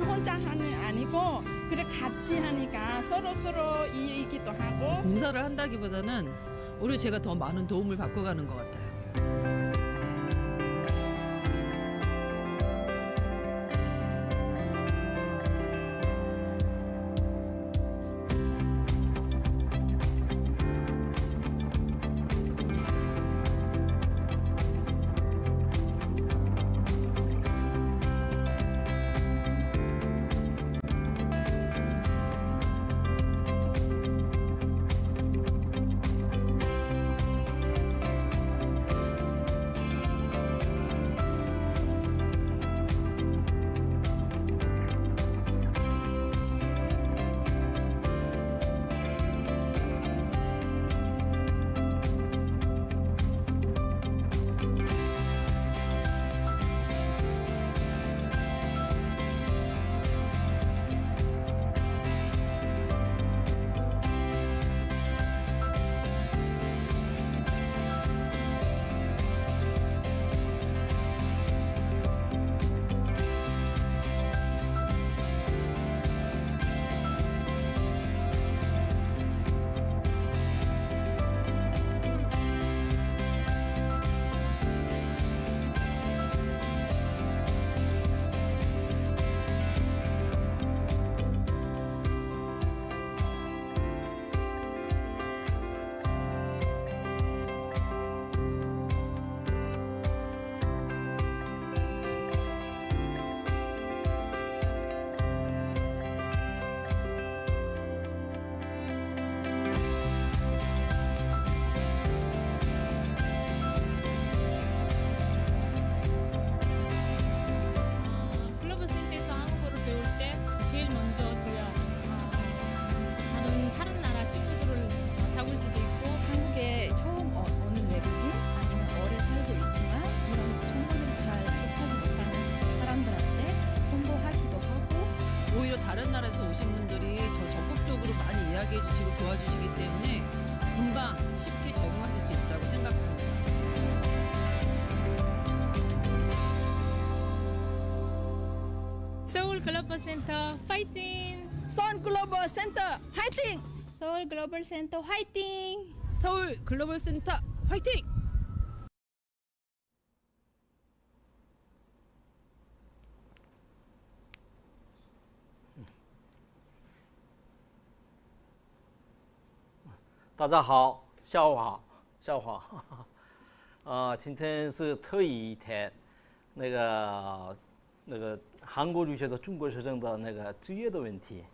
혼자 하는 아니고 그래 같이 하니까 서로 이 얘기도 하고 봉사를 한다기보다는 오히려 제가 더 많은 도움을 받고 가는 것 같아요. 글로벌 센터에서 한국어를 배울 때 제일 먼저 제가 다른 나라 친구들을 사귈 수도 있고 한국에 처음 오는 외국인 아니면 오래 살고 있지만 이런 정보를 잘 접하지 못하는 사람들한테 홍보하기도 하고 오히려 다른 나라에서 오신 분들이 더 적극적으로 많이 이야기해 주시고 도와주시기 때문에 금방 쉽게 적응하실 수 있다고 생각합니다. 서울 글로벌 센터 파이팅! 선 글로벌 센터 화이팅! 서울 글로벌 센터 화이팅! 서울 글로벌 센터 화이팅! 大家好，下午好，下午好。今天是特意一天，那个韩国留学的中国学生的那个就业的问题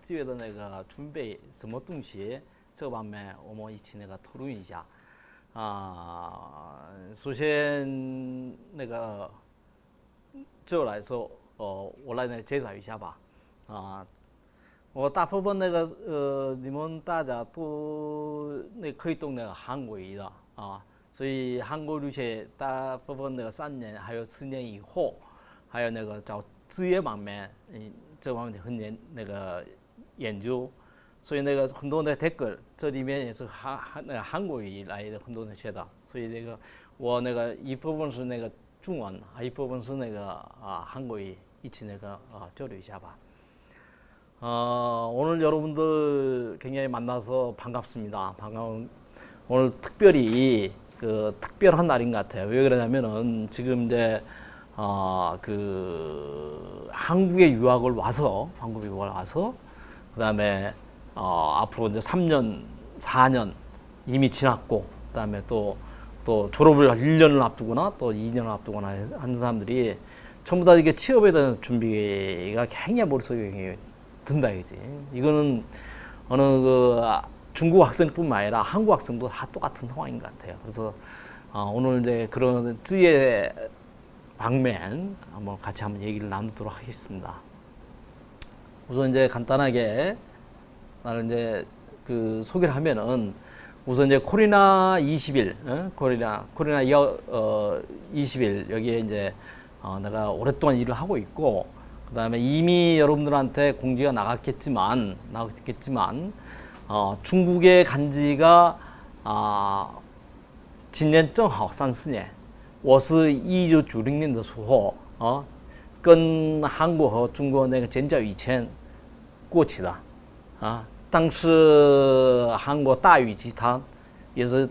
就业的那个准备什么东西，这方面我们一起那个讨论一下。首先那个对我来说，我来介绍一下吧。我大部分你们大家都可以懂那个韩国语的所以韩国留学大部分3年还有4年以后，还有那个找职业方面，这方面很研究，所以很多的댓글这里面也是韩国语来的很多人写的，所以我一部分是中文，一部分是韩国语，一起交流一下吧。 오늘 여러분들 굉장히 만나서 반갑습니다. 오늘 특별히 특별한 날인 것 같아요. 왜 그러냐면은 지금 이제 한국에 유학을 와서 그다음에 앞으로 이제 3년, 4년 이미 지났고 그다음에 또 졸업을 1년을 앞두거나 또 2년을 앞두거나 하는 사람들이 전부 다 이게 취업에 대한 준비가 굉장히 머릿속에 든다 이거지. 이거는 어느 중국 학생뿐만 아니라 한국 학생도 다 똑같은 상황인 것 같아요. 그래서 오늘 이제 그런 쯔의 방면 한번 같이 한번 얘기를 나누도록 하겠습니다. 우선 이제 간단하게 나는 이제 소개를 하면은 우선 이제 코리나 20일, 코리나 20일 여기에 이제 내가 오랫동안 일을 하고 있고. 그 다음에 이미 여러분들한테 공지가 나갔겠지만 중국에 간 지가 今年正好34年我是1996年的时候跟韩国和中国那个建交以前过去的啊。当时韩国大宇集团也是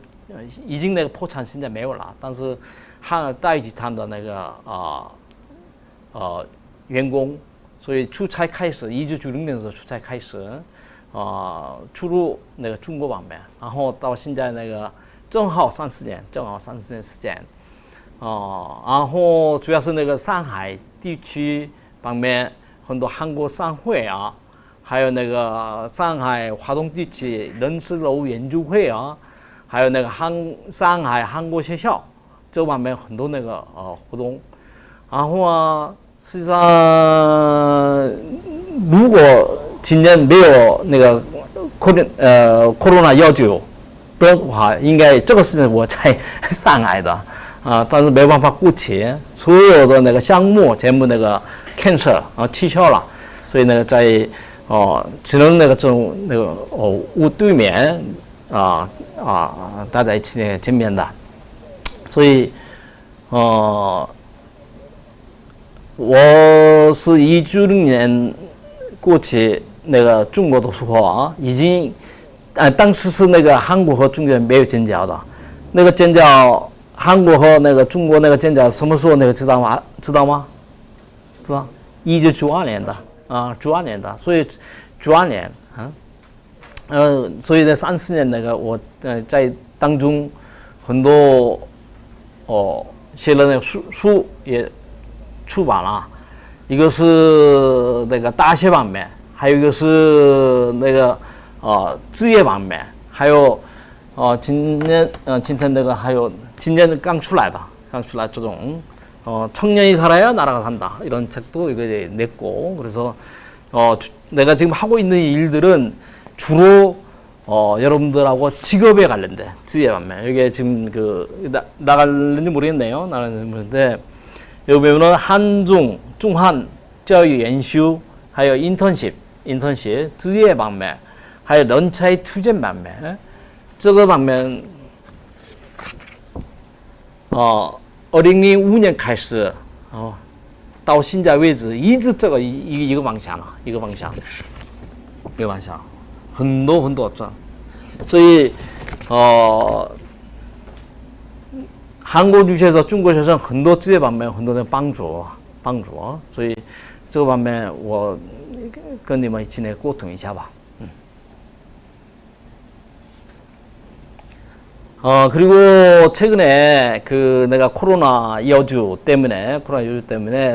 已经那个破产，现在没有了。但是大宇集团的那个员工，所以出差开始，1996年的时候出差开始，出入那个中国方面，然后到现在那个正好30年时间，然后主要是那个上海地区方面很多韩国商会啊，还有那个上海华东地区人事楼研究会啊，还有那个上海韩国学校这方面很多那个活动，然后啊，实际上如果今年没有那个Corona19的话，应该这个事情我在上海的啊，但是没办法过去，所有的那个项目全部那个 cancel 取消了，所以那个在只能那个屋对面大家一起见面的，所以我是2016年过去那个中国的时候啊，已经当时是那个韩国和中国没有建交的，那个建交韩国和那个中国那个建交什么时候那个知道吗？知道？1992年的92年的，所以92年所以在30年那个我在当中很多写了那个书也出版了，一个是那个大学方面，还有一个是那个职业方面，还有今天那个还有今年刚出来这种청년이 살아야 나라가 산다 이런 책도 이거 냈고, 그래서 내가 지금 하고 있는 일들은 주로 여러분들하고 직업에 관련된职业 方面, 이게 지금 나갈는지 모르겠네요. 나가는지 모르는데 여기 보면은 한중, 중한, 教育研修, 还有 internship, 职业 方面, 还有人才推荐 方面, 这个方面2005年开始到现在为止一直这个一个方向，很多转，所以韩国留学生、中国学生很多职业方面很多的帮助，所以这个方面我跟你们一起来沟通一下吧。 그리고 최근에 내가 코로나 이어주 때문에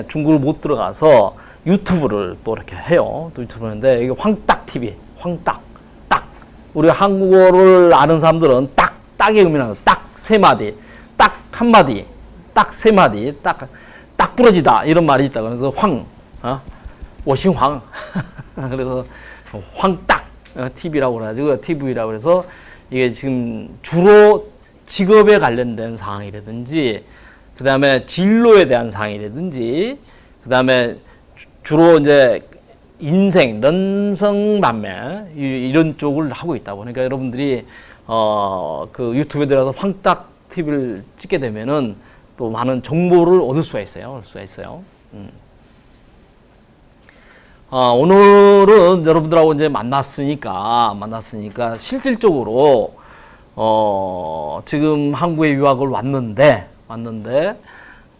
중국을 못 들어가서 유튜브를 또 이렇게 해요. 또 유튜브 하는데 이게 황딱 TV, 딱. 우리 한국어를 아는 사람들은 딱의 의미는 딱 세 마디, 딱 한 마디, 딱 세 마디, 딱 부러지다 이런 말이 있다. 그래서 워싱황. 그래서 황딱 TV라고 그래가지고 TV라고 그래서 이게 지금 주로 직업에 관련된 사항이라든지, 그 다음에 진로에 대한 사항이라든지, 그 다음에 주로 이제 인생,人生 방면 이런 쪽을 하고 있다고. 그러니까 여러분들이 그 유튜브에 들어가서 황딱 TV를 찍게 되면은 또 많은 정보를 얻을 수가 있어요. 오늘은 여러분들하고 이제 만났으니까 실질적으로 지금 한국에 유학을 왔는데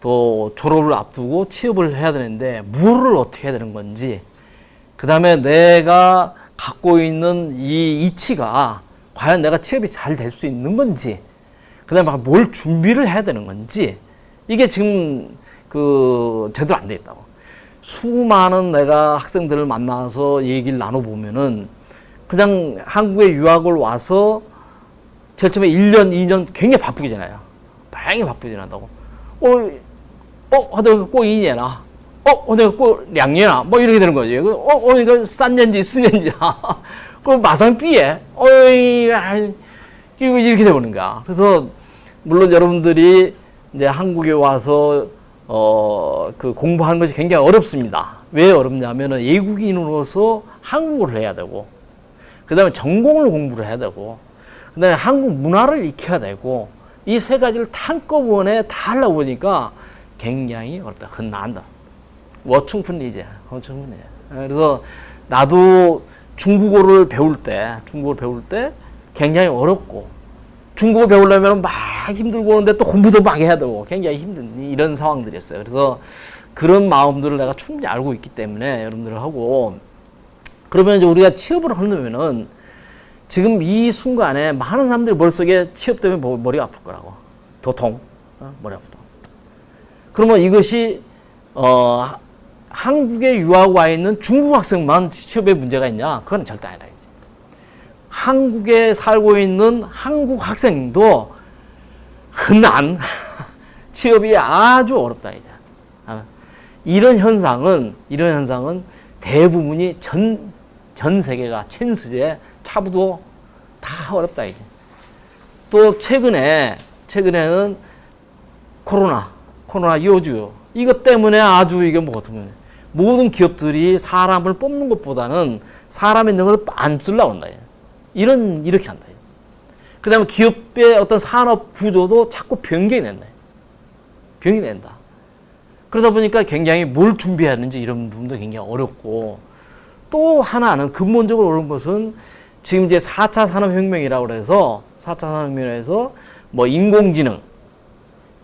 또 졸업을 앞두고 취업을 해야 되는데 뭐를 어떻게 해야 되는 건지, 그 다음에 내가 갖고 있는 이 이치가 과연 내가 취업이 잘 될 수 있는 건지, 그 다음에 뭘 준비를 해야 되는 건지, 이게 지금 제대로 안 돼 있다고. 수많은 내가 학생들을 만나서 얘기를 나눠보면은 그냥 한국에 유학을 와서 제일 처음에 1년, 2년 굉장히 바쁘게 지나요. 많이 바쁘게 지난다고. 내가 꼭 2년 아. 내가 꼭 2년 아. 뭐 이렇게 되는 거지. 이거 3년지, 4년지. 그럼 마상 삐에. 이거 이렇게 되는 거야. 그래서 물론 여러분들이 이제 한국에 와서 공부하는 것이 굉장히 어렵습니다. 왜 어렵냐면은 외국인으로서 한국어를 해야 되고, 그 다음에 전공을 공부를 해야 되고, 그 다음에 한국 문화를 익혀야 되고, 이 세 가지를 한꺼번에 다 하려고 보니까 굉장히 어렵다. 很难的.我充分理解. 그래서 나도 중국어를 배울 때 굉장히 어렵고 중국어 배우려면 막 힘들고 오는데 또 공부도 막 해야 되고 굉장히 힘든 이런 상황들이었어요. 그래서 그런 마음들을 내가 충분히 알고 있기 때문에 여러분들 하고 그러면 이제 우리가 취업을 하려면은 지금 이 순간에 많은 사람들이 머릿속에 취업 때문에 머리가 아플 거라고. 도통. 머리 아프다. 그러면 이것이 한국에 유학 와 있는 중국 학생만 취업에 문제가 있냐? 그건 절대 아니다. 한국에 살고 있는 한국 학생도 흔한 취업이 아주 어렵다. 이제. 이런 현상은 대부분이 전 세계가全世界 차부도 다 어렵다. 이제. 또 최근에는 코로나 요주 이것 때문에 아주 이게 모든 기업들이 사람을 뽑는 것보다는 사람의 능력을 안 쓰려고 한다. 이렇게 한다. 그 다음에 기업의 어떤 산업 구조도 자꾸 변경이 된다. 그러다 보니까 굉장히 뭘 준비해야 하는지 이런 부분도 굉장히 어렵고 또 하나는 근본적으로 어려운 것은 지금 이제 4차 산업혁명이라고 해서 4차 산업혁명에서 뭐 인공지능,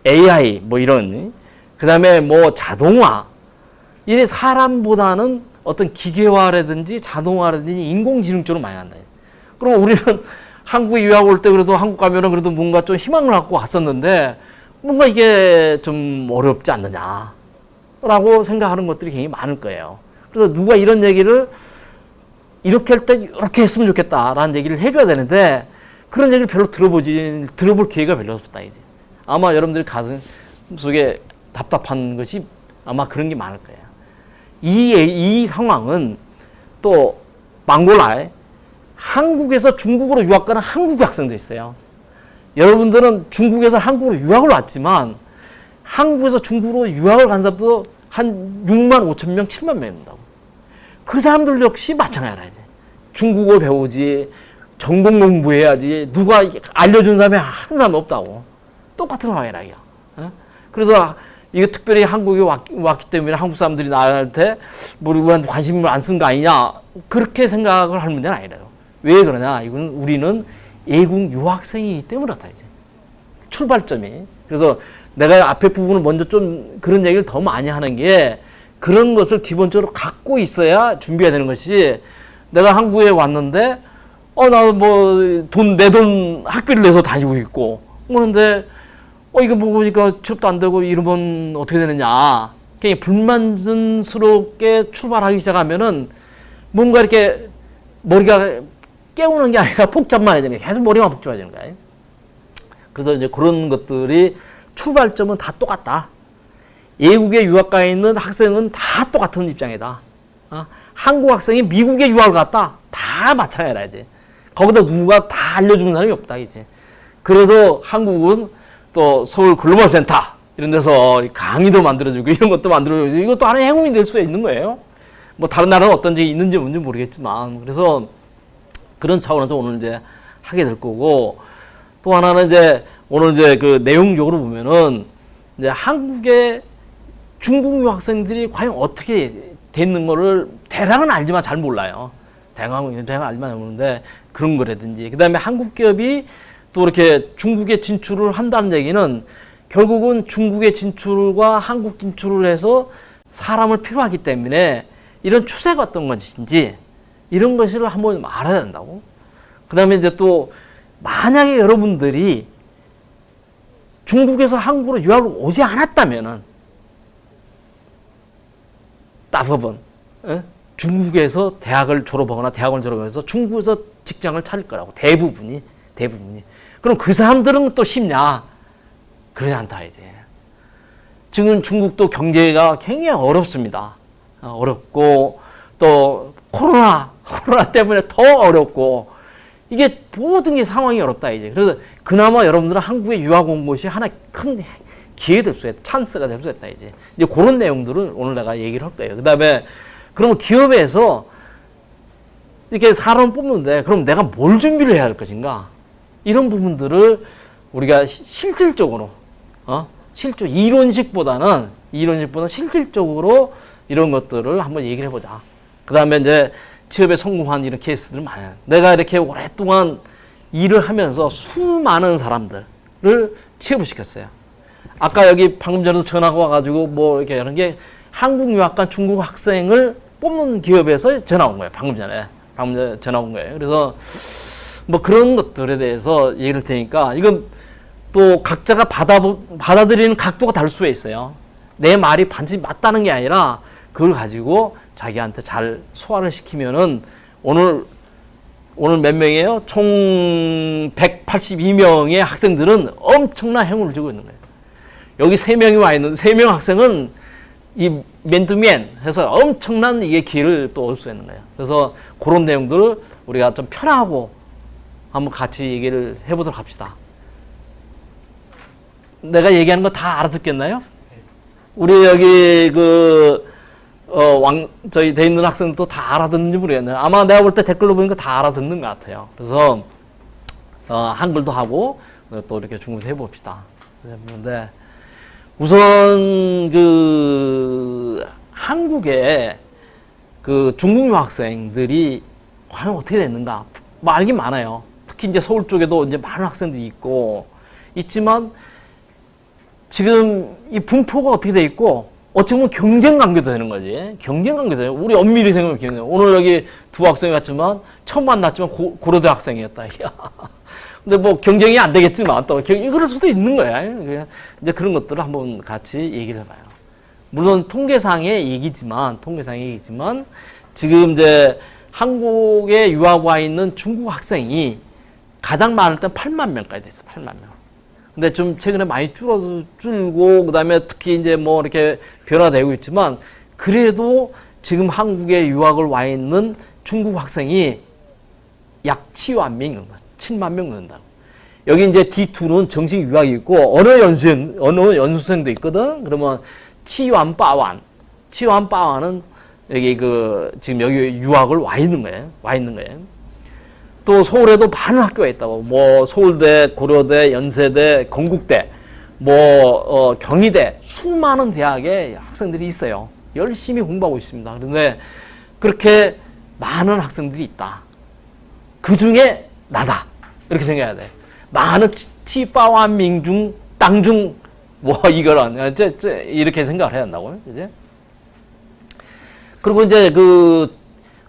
AI 뭐 이런 그 다음에 뭐 자동화 이래 사람보다는 어떤 기계화라든지 자동화라든지 인공지능 쪽으로 많이 간다. 그럼 우리는 한국에 유학 올 때 그래도 한국 가면은 그래도 뭔가 좀 희망을 갖고 갔었는데 뭔가 이게 좀 어렵지 않느냐라고 생각하는 것들이 굉장히 많을 거예요. 그래서 누가 이런 얘기를 이렇게 할 때 이렇게 했으면 좋겠다라는 얘기를 해줘야 되는데 그런 얘기를 별로 들어볼 기회가 별로 없다 이제. 아마 여러분들이 가슴 속에 답답한 것이 아마 그런 게 많을 거예요. 이 상황은 또 망골라에 한국에서 중국으로 유학 가는 한국 학생도 있어요. 여러분들은 중국에서 한국으로 유학을 왔지만 한국에서 중국으로 유학을 간 사람도 한 6만 5천 명, 7만 명이 된다고. 그 사람들 역시 마찬가지야. 중국어 배우지, 전공 공부해야지, 누가 알려준 사람이 한 사람 없다고. 똑같은 상황이라. 그래서 이게 특별히 한국에 왔기 때문에 한국 사람들이 나한테 우리한테 관심을 안 쓴 거 아니냐 그렇게 생각을 할 문제는 아니라요. 왜 그러냐? 이건 우리는 외국 유학생이기 때문에 그렇다 이제. 출발점이. 그래서 내가 앞에 부분을 먼저 좀 그런 얘기를 더 많이 하는 게 그런 것을 기본적으로 갖고 있어야 준비해야 되는 것이 내가 한국에 왔는데 나 뭐 내 돈 학비를 내서 다니고 있고 그런데 이거 뭐 보니까 취업도 안 되고 이러면 어떻게 되느냐. 그냥 불만스럽게 출발하기 시작하면은 뭔가 이렇게 머리가 깨우는 게 아니라 복잡만 해지는 거야. 계속 머리만 복잡해지는 거야. 그래서 이제 그런 것들이 출발점은 다 똑같다. 외국에 유학 가 있는 학생은 다 똑같은 입장이다. 한국 학생이 미국에 유학을 갔다. 다 마찬가지다 이제. 거기다 누가 다 알려주는 사람이 없다 이제. 그래서 한국은 또 서울 글로벌 센터 이런 데서 강의도 만들어주고 이런 것도 만들어주고 이것도 하나의 행운이 될 수 있는 거예요. 뭐 다른 나라는 어떤 적이 있는지 뭔지 모르겠지만 그래서 그런 차원에서 오늘 이제 하게 될 거고 또 하나는 이제 오늘 이제 그 내용적으로 보면은 이제 한국의 중국 유학생들이 과연 어떻게 됐는 거를 대략은 알지만 잘 몰라요. 대략은 알지만 잘 모르는데 그런 거라든지 그 다음에 한국 기업이 또 이렇게 중국에 진출을 한다는 얘기는 결국은 중국의 진출과 한국 진출을 해서 사람을 필요하기 때문에 이런 추세가 어떤 것인지 이런 것을 한번 알아야 된다고. 그 다음에 이제 또 만약에 여러분들이 중국에서 한국으로 유학을 오지 않았다면은 따법은 중국에서 대학을 졸업하거나 대학원을 졸업해서 중국에서 직장을 찾을 거라고 대부분이. 그럼 그 사람들은 또 쉽냐? 그러지 않다 이제. 지금 중국도 경제가 굉장히 어렵습니다. 어렵고 또 코로나 때문에 더 어렵고 이게 모든 게 상황이 어렵다 이제. 그래서 그나마 여러분들은 한국에 유학 온 것이 하나 큰 기회 될 수 있다. 찬스가 될 수 있다 이제. 이제 그런 내용들을 오늘 내가 얘기를 할 거예요. 그다음에 그러면 기업에서 이렇게 사람 뽑는데 그럼 내가 뭘 준비를 해야 할 것인가? 이런 부분들을 우리가 실질적으로 이론식보다는 실질적으로 이런 것들을 한번 얘기를 해보자. 그 다음에 이제 취업에 성공한 이런 케이스들을 많이 해요. 내가 이렇게 오랫동안 일을 하면서 수많은 사람들을 취업을 시켰어요. 아까 여기 방금 전에도 전화가 와가지고 뭐 이렇게 하는 게 한국 유학 간 중국 학생을 뽑는 기업에서 전화 온 거예요. 방금 전에 전화 온 거예요. 그래서 뭐 그런 것들에 대해서 얘기를 할 테니까 이건 또 각자가 받아들이는 각도가 다를 수가 있어요. 내 말이 반드시 맞다는 게 아니라 그걸 가지고 자기한테 잘 소화를 시키면은 오늘 몇 명이에요? 총 182명의 학생들은 엄청난 행운을 주고 있는 거예요. 여기 3명이 와 있는 3명 학생은 이 맨투맨 해서 엄청난 이게 기회를 또 얻을 수 있는 거예요. 그래서 그런 내용들을 우리가 좀 편하고 한번 같이 얘기를 해보도록 합시다. 내가 얘기하는 거 다 알아듣겠나요? 우리 여기 저희 돼 있는 학생도 다 알아듣는지 모르겠네요. 아마 내가 볼 때 댓글로 보니까 다 알아듣는 것 같아요. 그래서 한글도 하고 또 이렇게 중국어도 해봅시다. 그런데 우선 한국의 중국 유학생들이 과연 어떻게 됐는가? 뭐 알긴 많아요. 특히 이제 서울 쪽에도 이제 많은 학생들이 있지만 지금 이 분포가 어떻게 돼 있고 어찌 보면 경쟁 관계도 되는 거지. 경쟁 관계도 돼요. 우리 엄밀히 생각하면 오늘 여기 두 학생이 왔지만 처음 만났지만 고려대 학생이었다. 근데 뭐 경쟁이 안 되겠지만 또 그럴 수도 있는 거야. 이제 그런 것들을 한번 같이 얘기를 해봐요. 물론 통계상의 얘기지만 지금 이제 한국에 유학 와 있는 중국 학생이 가장 많을 땐 8만 명까지 됐어. 8만 명. 근데 좀 최근에 많이 줄고 그다음에 특히 이제 뭐 이렇게 변화되고 있지만 그래도 지금 한국에 유학을 와 있는 중국 학생이 약 7만 명 된다고. 여기 이제 D2는 정식 유학이 있고 언어 연수생도 있거든. 그러면 치완빠완은 여기 지금 여기 유학을 와 있는 거예요. 또 서울에도 많은 학교가 있다고. 뭐 서울대, 고려대, 연세대, 건국대, 뭐 경희대 수많은 대학에 학생들이 있어요. 열심히 공부하고 있습니다. 그런데 그렇게 많은 학생들이 있다. 그 중에 나다. 이렇게 생각해야 돼. 많은 치빠완 민중 땅중 뭐 이거는 이렇게 생각을 해야 한다고요. 이제 그리고 이제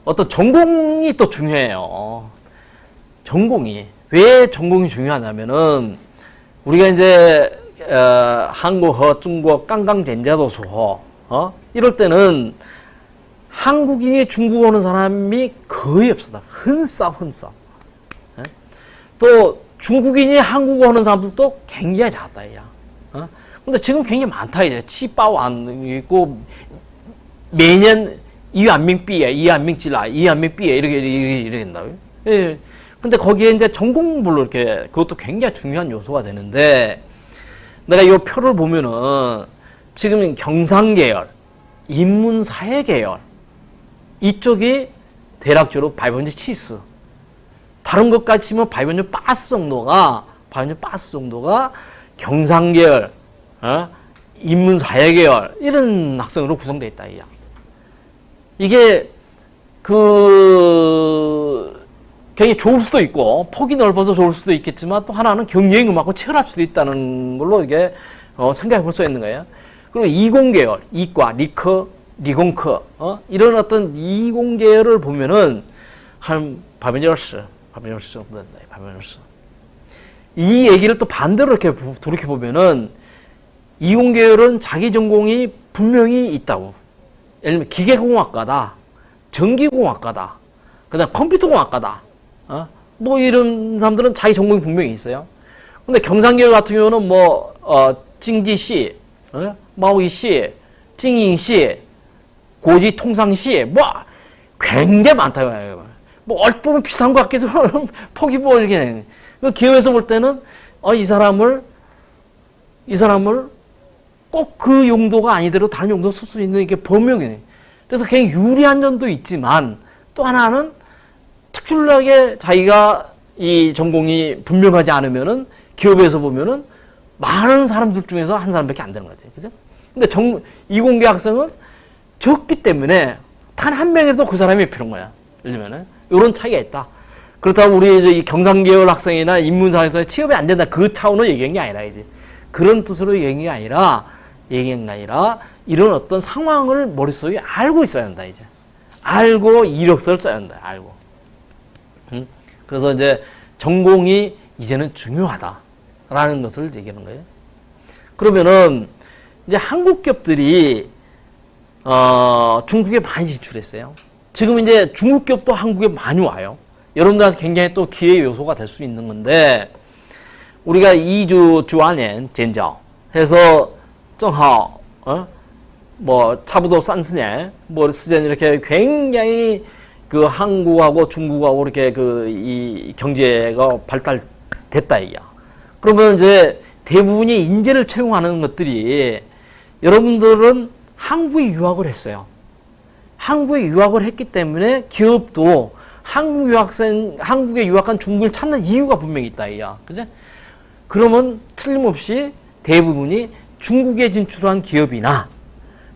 어떤 전공이 또 중요해요. 전공이 왜 전공이 중요하냐면은 우리가 이제 한국어, 중국어, 깡깡젠자도수어 이럴 때는 한국인이 중국어 하는 사람이 거의 없어. 흔싸. 또 중국인이 한국어 하는 사람들도 굉장히 작다. 근데 지금 굉장히 많다. 이제 치빠완 있고 매년 이한민비에 이한민지라 이한민비에 이렇게 된다고요. 예. 근데 거기에 이제 전공별로 이렇게 그것도 굉장히 중요한 요소가 되는데 내가 이 표를 보면은 지금 경상계열, 인문사회계열 이쪽이 대략적으로 7%. 다른 것까지 치면 8% 정도가 경상계열, 인문사회계열 이런 학생으로 구성되어 있다. 이게 굉장히 좋을 수도 있고 폭이 넓어서 좋을 수도 있겠지만 또 하나는 경쟁이 음악고 치열할 수도 있다는 걸로 이게 생각해 볼 수 있는 거예요. 그리고 이공계열, 이과, 리공科 이런 어떤 이공계열을 보면은 한 20%. 이 얘기를 또 반대로 이렇게 돌이켜 보면은 이공계열은 자기 전공이 분명히 있다고. 예를 들면 기계공학과다, 전기공학과다, 그다음 컴퓨터공학과다. 뭐 이런 사람들은 자기 전공이 분명히 있어요. 근데 경상계열 같은 경우는 뭐 징지시, 마오이시, 징잉시, 고지통상시 뭐 굉장히 많다고요. 뭐 얼핏 보면 비슷한 것 같기도 하고 폭이 뭐 이렇게 기업에서 볼 때는 이 사람을 꼭 그 용도가 아니더라도 다른 용도 쓸 수 있는 이게 범용이네. 그래서 굉장히 유리한 점도 있지만 또 하나는 특출나게 자기가 이 전공이 분명하지 않으면은 기업에서 보면은 많은 사람들 중에서 한 사람밖에 안 되는 거지. 그죠? 근데 이공계 학생은 적기 때문에 단 한 명이라도 그 사람이 필요한 거야. 예를 들면은 이런 차이가 있다. 그렇다고 우리 이제 이 경상계열 학생이나 인문사에서 취업이 안 된다 그 차원으로 얘기한 게 아니라 이제 그런 뜻으로 얘기한 게 아니라 이런 어떤 상황을 머릿속에 알고 있어야 한다 이제. 알고 이력서를 써야 한다. 알고. 그래서 이제 전공이 이제는 중요하다라는 것을 얘기하는 거예요. 그러면은 이제 한국 기업들이 중국에 많이 진출했어요. 지금 이제 중국 기업도 한국에 많이 와요. 여러분들한테 굉장히 또 기회 요소가 될 수 있는 건데 우리가 2주 주안년 전적 해서 正好 뭐 차부도 30년 뭐 스젠 이렇게 굉장히 그 한국하고 중국하고 이렇게 그 이 경제가 발달됐다 이야. 그러면 이제 대부분이 인재를 채용하는 것들이 여러분들은 한국에 유학을 했어요. 한국에 유학을 했기 때문에 기업도 한국에 유학한 중국을 찾는 이유가 분명히 있다 이야. 그죠? 그러면 틀림없이 대부분이 중국에 진출한 기업이나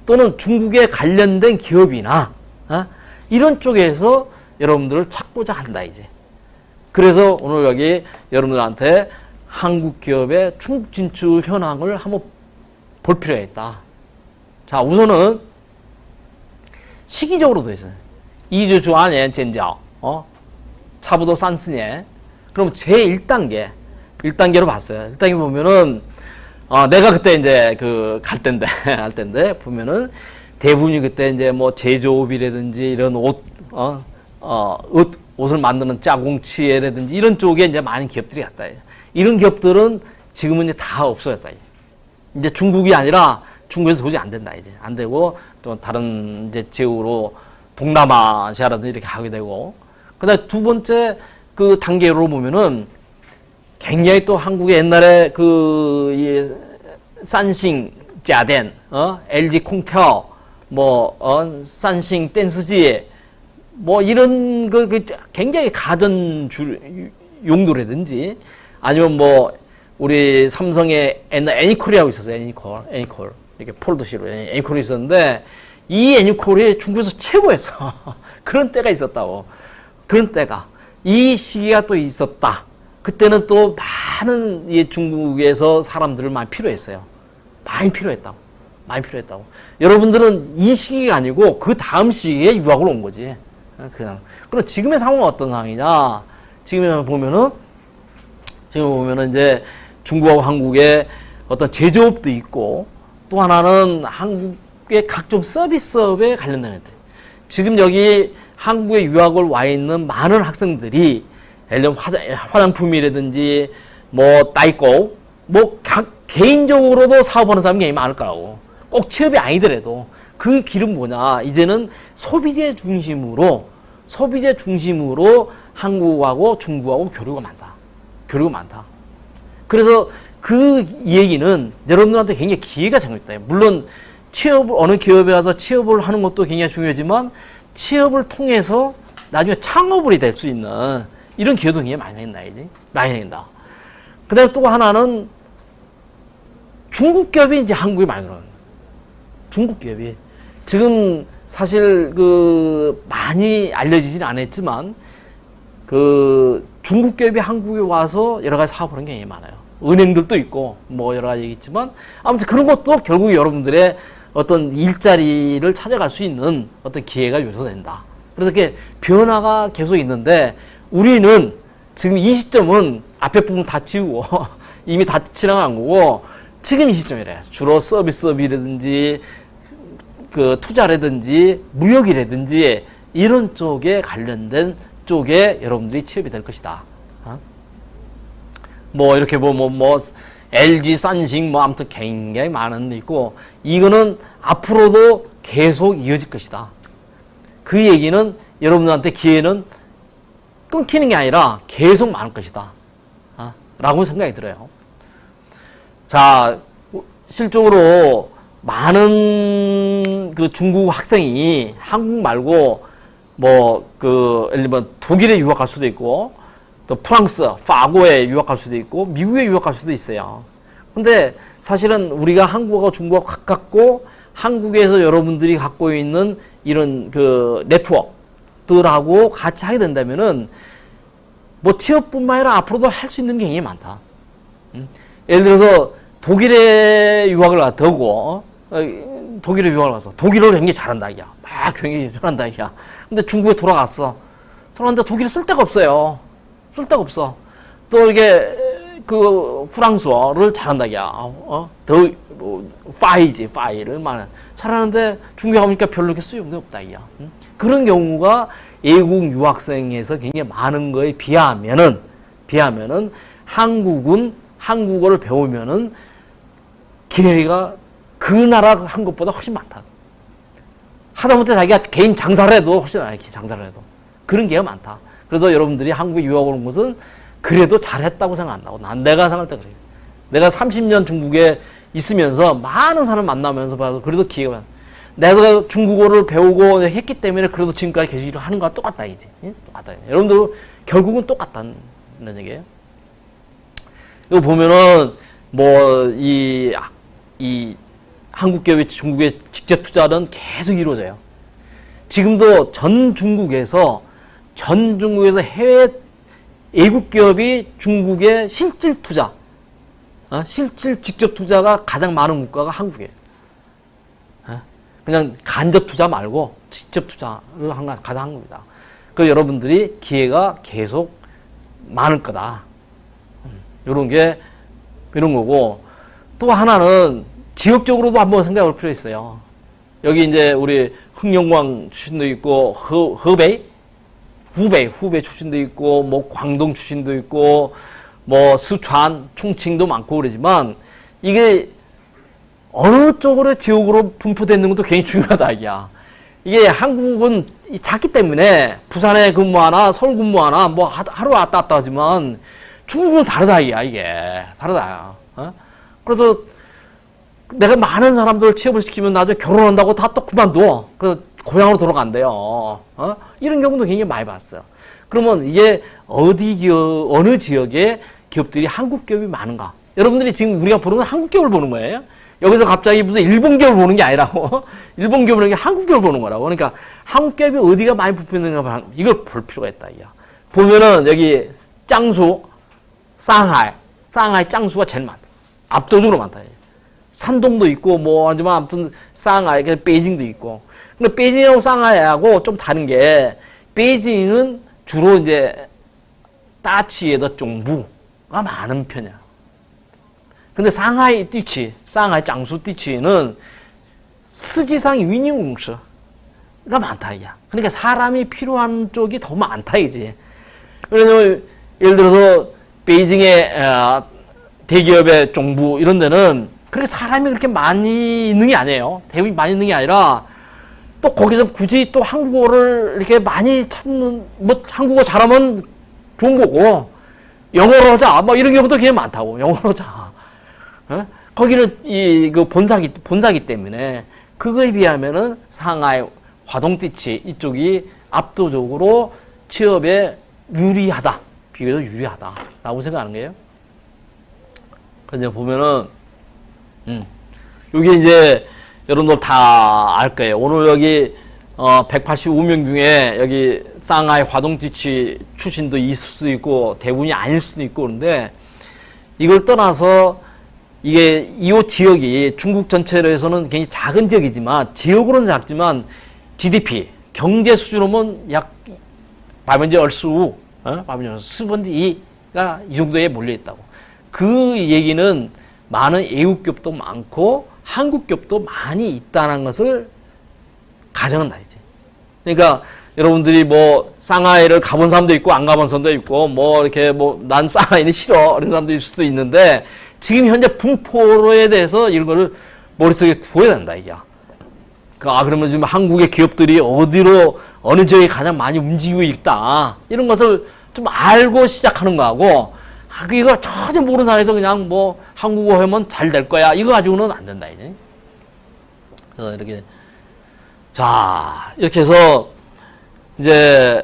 또는 중국에 관련된 기업이나 이런 쪽에서 여러분들을 찾고자 한다 이제. 그래서 오늘 여기 여러분들한테 한국 기업의 중국 진출 현황을 한번 볼 필요가 있다. 자, 우선은 시기적으로 되어 있어요. 2주 주안년 전적, 차부도 30년. 그럼 제1단계로 봤어요. 1단계 보면은 내가 그때 이제 그 할 때인데 보면은 대부분이 그때 이제 뭐 제조업이라든지 이런 옷을 만드는 짜공치라든지 이런 쪽에 이제 많은 기업들이 갔다. 이런 기업들은 지금은 이제 다 없어졌다. 이제 중국이 아니라 중국에서 도저히 안 된다. 이제 안 되고 또 다른 이제 지역으로 동남아시아라든지 이렇게 하게 되고. 그다음 두 번째 그 단계로 보면은 굉장히 또 한국의 옛날에 이 산싱 짜덴, LG 콩텔, 산싱 댄스지, 이런 그 굉장히 가전 용도라든지 아니면 우리 삼성의 애니콜이라고 있었어요. 애니콜. 이렇게 폴드시로 애니콜이 있었는데 이 애니콜이 중국에서 최고였어. 그런 때가 있었다고. 그런 때가. 이 시기가 또 있었다. 그때는 또 많은 중국에서 사람들을 많이 필요했어요. 많이 필요했다고. 여러분들은 이 시기가 아니고 그 다음 시기에 유학을 온 거지. 그럼 지금의 상황은 어떤 상황이냐? 지금 보면은 이제 중국하고 한국의 어떤 제조업도 있고 또 하나는 한국의 각종 서비스업에 관련된 것들. 지금 여기 한국에 유학을 와 있는 많은 학생들이 예를 들면 화장품이라든지 따이꼬 각 개인적으로도 사업하는 사람이 굉장히 많을 거라고. 꼭 취업이 아니더라도 그 길은 뭐냐? 이제는 소비재 중심으로 한국하고 중국하고 교류가 많다. 그래서 그 얘기는 여러분들한테 굉장히 기회가 생겼다. 물론 어느 기업에 가서 취업을 하는 것도 굉장히 중요하지만 취업을 통해서 나중에 창업이 될 수 있는 이런 기회도 굉장히 많이 생긴다. 그 다음에 또 하나는 중국 기업이 이제 한국에 많이 들어가는 거예요. 중국 기업이. 지금 사실 많이 알려지진 않았지만 중국 기업이 한국에 와서 여러 가지 사업을 하는 게 굉장히 많아요. 은행들도 있고 여러 가지 있지만 아무튼 그런 것도 결국 여러분들의 어떤 일자리를 찾아갈 수 있는 어떤 기회가 요소된다. 그래서 이렇게 변화가 계속 있는데 우리는 지금 이 시점은 앞에 부분 다 지우고 이미 다 지나간 거고 지금 이 시점이래. 주로 서비스업이라든지 투자라든지 무역이라든지 이런 쪽에 관련된 쪽에 여러분들이 취업이 될 것이다. 이렇게 LG, 산싱 아무튼 굉장히 많은 데 있고 이거는 앞으로도 계속 이어질 것이다. 그 얘기는 여러분들한테 기회는 끊기는 게 아니라 계속 많을 것이다. 라고 생각이 들어요. 자, 실적으로 많은 중국 학생이 한국 말고 예를 들면 독일에 유학할 수도 있고 또 프랑스, 파고에 유학할 수도 있고 미국에 유학할 수도 있어요. 근데 사실은 우리가 한국하고 중국하고 가깝고 한국에서 여러분들이 갖고 있는 이런 그 네트워크들하고 같이 하게 된다면은 뭐 취업뿐만 아니라 앞으로도 할 수 있는 게 굉장히 많다. 예를 들어서 독일에 유학을 가고 독일에 유학을 가서 독일어를 굉장히 잘한다 이야. 막 굉장히 잘한다 이야. 근데 중국에 돌아갔어. 돌아갔는데 독일에 쓸 데가 없어요. 쓸 데가 없어. 또 이게 그 프랑스어를 잘한다 이야. 파이를 말 잘하는데 중국에 가보니까 별로 그렇게 쓰용이 없다 이야. 그런 경우가 외국 유학생에서 굉장히 많은 거에 비하면은 한국은 한국어를 배우면은 기회가 그 나라 한 것보다 훨씬 많다. 하다못해 자기가 개인 장사를 해도 훨씬 많지, 장사를 해도. 그런 기회가 많다. 그래서 여러분들이 한국에 유학 오는 것은 그래도 잘했다고 생각 안 나고, 내가 생각할 때 그래요. 내가 30년 중국에 있으면서 많은 사람 만나면서 봐도 그래도 기회가 많다. 내가 중국어를 배우고 했기 때문에 그래도 지금까지 계속 일을 하는 거와 똑같다, 이제. 똑같다. 여러분들 결국은 똑같다는 얘기예요. 이거 보면은, 이 한국 기업이 중국에 직접 투자는 계속 이루어져요. 지금도 전 중국에서 해외 외국 기업이 중국에 실질 투자, 실질 직접 투자가 가장 많은 국가가 한국이에요. 그냥 간접 투자 말고 직접 투자를 가장 한국이다. 그래서 여러분들이 기회가 계속 많을 거다. 이런 거고, 또 하나는 지역적으로도 한번 생각해 볼 필요 있어요. 여기 이제 우리 흑룡광 출신도 있고, 후베이 출신도 있고, 뭐 광동 출신도 있고, 뭐 스촨, 총칭도 많고 그러지만, 이게 어느 쪽으로 지역으로 분포되는 것도 굉장히 중요하다, 이게 한국은 작기 때문에 부산에 근무하나 서울 근무하나 뭐 하루 왔다 갔다 하지만 중국은 다르다, 이게. 다르다. 그래서 내가 많은 사람들을 취업을 시키면 나중에 결혼한다고 다 또 그만둬. 그래서 고향으로 돌아간대요. 이런 경우도 굉장히 많이 봤어요. 그러면 이게 어느 지역에 기업들이 한국 기업이 많은가? 여러분들이 지금 우리가 보는 건 한국 기업을 보는 거예요. 여기서 갑자기 무슨 일본 기업을 보는 게 아니라고. 일본 기업을 보는 게 한국 기업을 보는 거라고. 그러니까 한국 기업이 어디가 많이 부풀리는가 이걸 볼 필요가 있다. 보면은 여기 짱수, 상하이 짱수가 제일 많다. 압도적으로 많다. 산동도 있고 뭐 하지만 아무튼 상하이, 베이징도 있고. 근데 베이징하고 상하이하고 좀 다른 게 베이징은 주로 이제 따치에다 종부가 많은 편이야. 근데 상하이 짱수 띠치는 스지상 위닝공시가 많다, 그러니까 사람이 필요한 쪽이 더 많다, 이제. 그래서 예를 들어서 베이징의 대기업의 정부 이런 데는 그렇게 사람이 그렇게 많이 있는 게 아니에요. 대부분 많이 있는 게 아니라 또 거기서 굳이 또 한국어를 이렇게 많이 찾는, 뭐 한국어 잘하면 좋은 거고 영어로 하자, 뭐 이런 경우도 굉장히 많다고. 영어로 하자. 거기는 그 본사기 때문에 그거에 비하면은 상하이, 화동띠치 이쪽이 압도적으로 취업에 유리하다. 비교적 유리하다라고 생각하는 거예요. 그래서 보면은 여기 이제 여러분들 다 알 거예요. 오늘 여기 185명 중에 여기 상하이, 화동띠치 출신도 있을 수도 있고 대부분이 아닐 수도 있고 그런데 이걸 떠나서 이게 이 지역이 중국 전체로 해서는 굉장히 작은 지역이지만 지역으로는 작지만 GDP 경제 수준으로는 약 바면지 얼수 스번지 2가 이 정도에 몰려 있다고. 그 얘기는 많은 외국 기업도 많고 한국 기업도 많이 있다는 것을 가정은 나이지. 그러니까 여러분들이 뭐 상하이를 가본 사람도 있고 안 가본 사람도 있고 뭐 이렇게 뭐 난 상하이는 싫어 이런 사람도 있을 수도 있는데 지금 현재 분포에 대해서 이런 거를 머릿속에 보여야 된다, 이게. 그러면 지금 한국의 기업들이 어디로, 어느 지역에 가장 많이 움직이고 있다. 이런 것을 좀 알고 시작하는 거하고, 이거 전혀 모르는 상황에서 그냥 뭐 한국어 하면 잘 될 거야. 이거 가지고는 안 된다, 이제. 그래서 이렇게. 자, 이렇게 해서 이제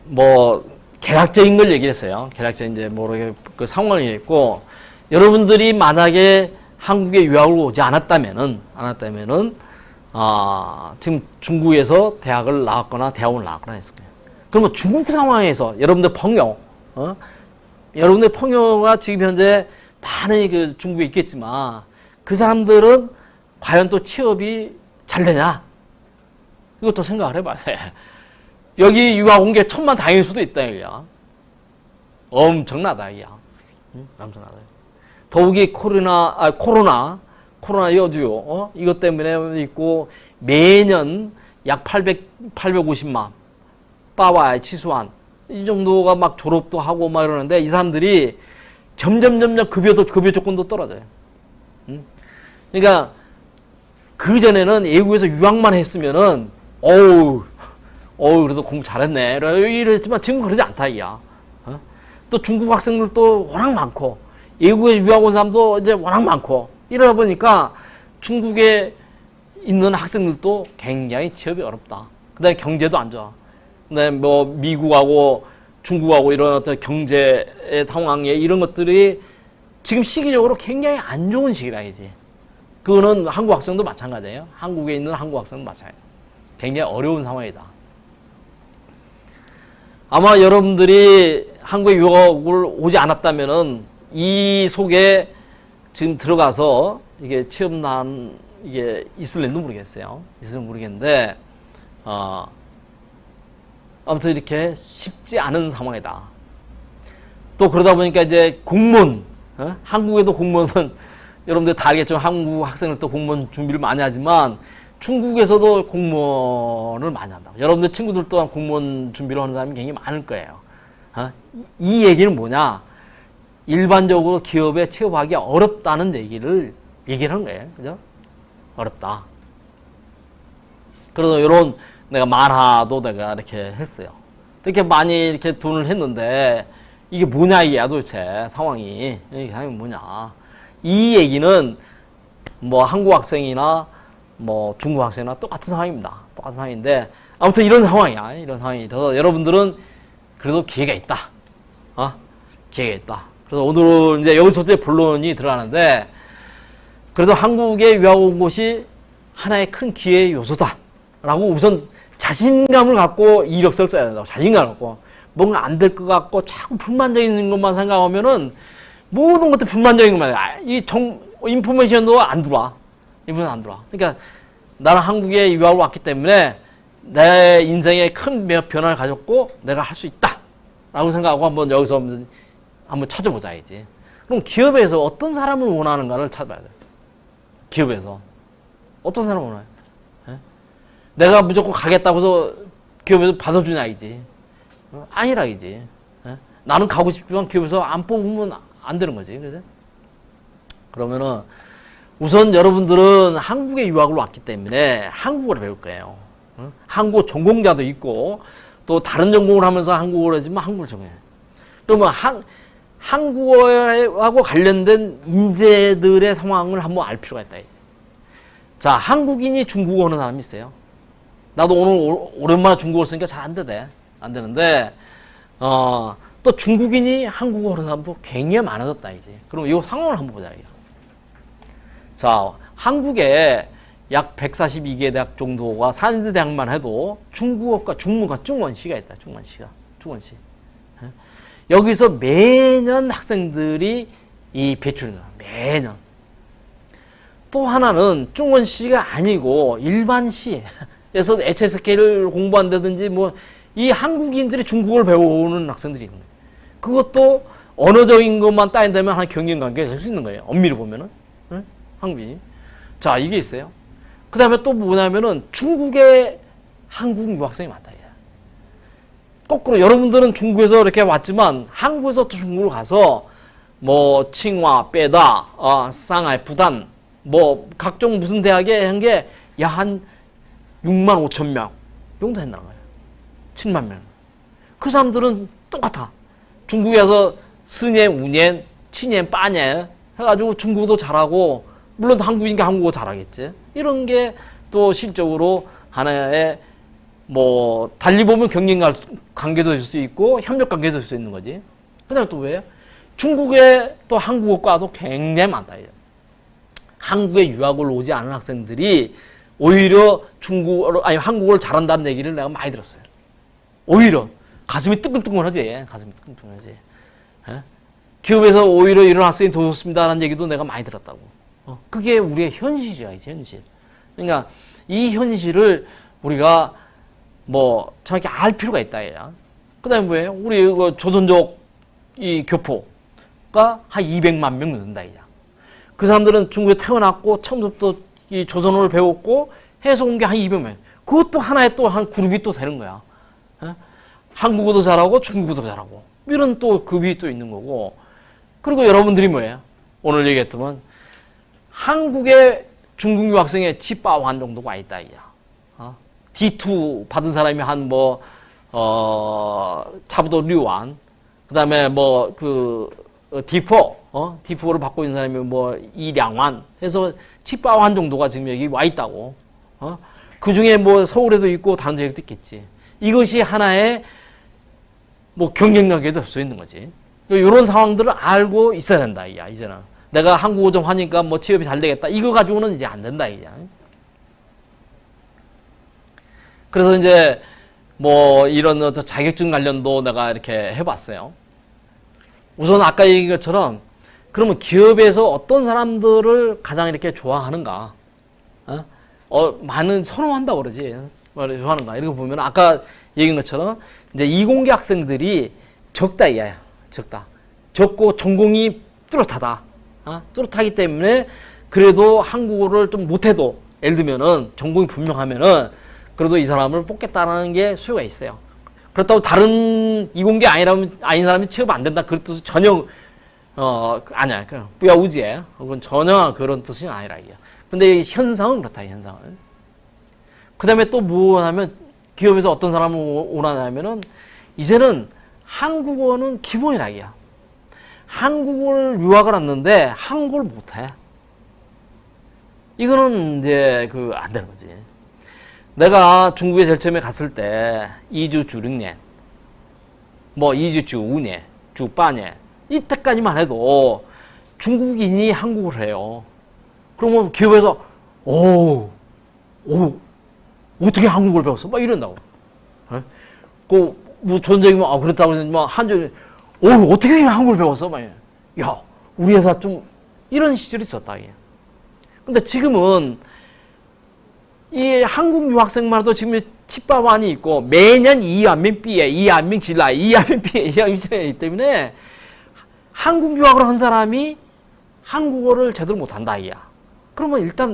뭐 계략적인 걸 얘기했어요. 계략적 이제 뭐 이렇게 그 상황을 얘기했고, 여러분들이 만약에 한국에 유학을 오지 않았다면은 지금 중국에서 대학을 나왔거나 대학원을 나왔거나 했을 거예요. 그러면 중국 상황에서 여러분들 펑요, 여러분들 펑요가 지금 현재 많이 그 중국에 있겠지만 그 사람들은 과연 또 취업이 잘 되냐? 이것도 생각을 해봐야 돼. 여기 유학 온 게 천만다행일 수도 있다, 이거야. 엄청나다, 이거야. 엄청나다. 더욱이 코로나 여주요, 이것 때문에 있고, 매년 약 850만, 빠와의 치수한, 이 정도가 막 졸업도 하고 막 이러는데, 이 사람들이 점점 급여 조건도 떨어져요. 그러니까, 그전에는 외국에서 유학만 했으면은, 그래도 공부 잘했네. 이랬지만 지금 그러지 않다, 이야. 또 중국 학생들도 워낙 많고, 외국에 유학 온 사람도 이제 워낙 많고, 이러다 보니까 중국에 있는 학생들도 굉장히 취업이 어렵다. 그 다음에 경제도 안 좋아. 그 다음에 뭐 미국하고 중국하고 이런 어떤 경제의 상황에 이런 것들이 지금 시기적으로 굉장히 안 좋은 시기다, 이제. 그거는 한국 학생도 마찬가지예요. 한국에 있는 한국 학생도 마찬가지예요. 굉장히 어려운 상황이다. 아마 여러분들이 한국에 유학을 오지 않았다면은 이 속에 지금 들어가서 이게 취업난 이게 있을는지도 모르겠어요. 있을는 모르겠는데 아무튼 이렇게 쉽지 않은 상황이다. 또 그러다 보니까 이제 공무원, 한국에도 공무원은 여러분들 다 알겠지만 한국 학생들 또 공무원 준비를 많이 하지만 중국에서도 공무원을 많이 한다. 여러분들 친구들 또한 공무원 준비를 하는 사람이 굉장히 많을 거예요. 이 얘기는 뭐냐? 일반적으로 기업에 취업하기 어렵다는 얘기를 하는 거예요. 그죠? 어렵다. 그래서 이런 내가 만화도 내가 이렇게 했어요. 이렇게 많이 이렇게 돈을 했는데 이게 뭐냐 이게 도대체 상황이 뭐냐? 이 얘기는 뭐 한국 학생이나 뭐 중국 학생이나 똑같은 상황입니다. 똑같은 상황인데 아무튼 이런 상황이야. 이런 상황이 있어서 여러분들은 그래도 기회가 있다. 기회가 있다. 그래서 오늘은 이제 여기서 이제 본론이 들어가는데 그래도 한국에 유학 온 곳이 하나의 큰 기회의 요소다. 라고 우선 자신감을 갖고 이력서를 써야 된다고. 자신감을 갖고. 뭔가 안 될 것 같고 자꾸 불만적인 것만 생각하면은 모든 것도 불만적인 것만 인포메이션도 안 들어와. 인포메이션 안 들어와. 그러니까 나는 한국에 유학을 왔기 때문에 내 인생에 큰 변화를 가졌고 내가 할 수 있다. 라고 생각하고 한번 여기서 한번 찾아보자, 이제. 그럼 기업에서 어떤 사람을 원하는가를 찾아봐야 돼. 기업에서. 어떤 사람을 원해? 내가 무조건 가겠다고 해서 기업에서 받아주냐, 이지. 아니라, 이지. 나는 가고 싶지만 기업에서 안 뽑으면 안 되는 거지. 그래서? 그러면은, 우선 여러분들은 한국에 유학을 왔기 때문에 한국어를 배울 거예요. 한국어 전공자도 있고, 또 다른 전공을 하면서 한국어를 하지만 한국어를 전공해. 그러면 한국어하고 관련된 인재들의 상황을 한번 알 필요가 있다, 이제. 자, 한국인이 중국어 하는 사람이 있어요. 나도 오늘 오랜만에 중국어 쓰니까 잘 안 되대. 안 되는데, 또 중국인이 한국어 하는 사람도 굉장히 많아졌다, 이제. 그럼 이 상황을 한번 보자, 이제. 자, 한국에 약 142개 대학 정도가 4년제 대학만 해도 중국어과 중문과 중원시가 있다. 중원시. 여기서 매년 학생들이 이 배출을 해요. 매년. 또 하나는 중원시가 아니고 일반시에서 HSK를 공부한다든지 뭐 이 한국인들이 중국어를 배우는 학생들이 있는 거예요. 그것도 언어적인 것만 따진다면 한 경쟁관계가 될 수 있는 거예요. 엄밀히 보면은. 한국인이. 자, 이게 있어요. 그 다음에 또 뭐냐면은 중국에 한국 유학생이 많다. 거꾸로 여러분들은 중국에서 이렇게 왔지만 한국에서 또 중국을 가서 뭐 칭화, 빼다, 상하이, 부단 뭐 각종 무슨 대학에 한 게 야 한 6만 5천 명 정도 했다는 거예요. 7만 명. 그 사람들은 똑같아. 중국에서 스년, 우년, 치년, 빠년 해가지고 중국어도 잘하고 물론 한국인과 한국어 잘하겠지. 이런 게 또 실적으로 하나의 뭐 달리 보면 경쟁 관계도 될 수 있고 협력 관계도 될 수 있는 거지. 그다음에 또 왜? 중국에 또 한국어과도 굉장히 많다. 한국에 유학을 오지 않은 학생들이 오히려 아니 한국어를 잘한다는 얘기를 내가 많이 들었어요. 오히려 가슴이 뜨끈뜨끈하지. 가슴이 뜨끈뜨끈하지. 에? 기업에서 오히려 이런 학생이 더 좋습니다라는 얘기도 내가 많이 들었다고. 그게 우리의 현실이야, 이제 현실. 그러니까 이 현실을 우리가 뭐 정확히 알 필요가 있다, 얘야. 그 다음에 뭐예요? 우리 그 조선족 이 교포가 한 200만 명 된다, 얘야. 그 사람들은 중국에 태어났고 처음부터 이 조선어를 배웠고 해서 온 게 한 200명. 그것도 하나의 또 한 그룹이 또 되는 거야. 에? 한국어도 잘하고 중국어도 잘하고 이런 또 급이 또 있는 거고. 그리고 여러분들이 뭐예요? 오늘 얘기했더만 한국의 중국 유학생의 치바완 정도가 있다, 이야. D2 받은 사람이 한 뭐 차부도 류완, 그 다음에 뭐 D4, D4를 받고 있는 사람이 뭐 이량완 해서 치바완 정도가 지금 여기 와 있다고. 그 중에 뭐 서울에도 있고 다른 데도 있겠지. 이것이 하나의 뭐 경쟁력이 될 수 있는 거지. 이런 상황들을 알고 있어야 된다, 이야, 이제는. 내가 한국어 좀 하니까 뭐 취업이 잘 되겠다. 이거 가지고는 이제 안 된다, 이제. 그래서 이제 뭐 이런 자격증 관련도 내가 이렇게 해봤어요. 우선 아까 얘기한 것처럼 그러면 기업에서 어떤 사람들을 가장 이렇게 좋아하는가? 많은 선호한다고 그러지. 좋아하는가? 이런 거 보면 아까 얘기한 것처럼 이제 이공계 학생들이 적다, 이야. 적다. 적고 전공이 뚜렷하다. 뚜렷하기 때문에 그래도 한국어를 좀 못해도 예를 들면은 전공이 분명하면은 그래도 이 사람을 뽑겠다라는 게 수요가 있어요. 그렇다고 다른 이공계 아닌 사람이 취업 안 된다. 그런 뜻은 전혀 아니야. 그 뿌야우지에 그건 전혀 그런 뜻이 아니라 이게. 근데 현상은 그렇다, 현상은. 그다음에 또 뭐냐면 기업에서 어떤 사람을 원하냐면은 이제는 한국어는 기본이라 이야. 한국어를 유학을 왔는데 한국어를 못해. 이거는 이제 안 되는 거지. 내가 중국에 제일 처음에 갔을 때 2주 주6년, 뭐 2주 주5년, 주8년 이때까지만 해도 중국인이 한국어를 해요. 그러면 기업에서 어떻게 한국어를 배웠어? 막 이런다고. 뭐 전쟁이면 그랬다고 그러지만 한전에 어떻게 한국어를 배웠어? 막 야, 우리 회사 좀 이런 시절이 있었다. 이게. 근데 지금은 이 한국 유학생만 해도 지금 치바완이 있고 매년 2万名 毕业, 2万名 진라, 2万名 毕业, 2万名진라이기 때문에 한국 유학을 한 사람이 한국어를 제대로 못한다, 이야. 그러면 일단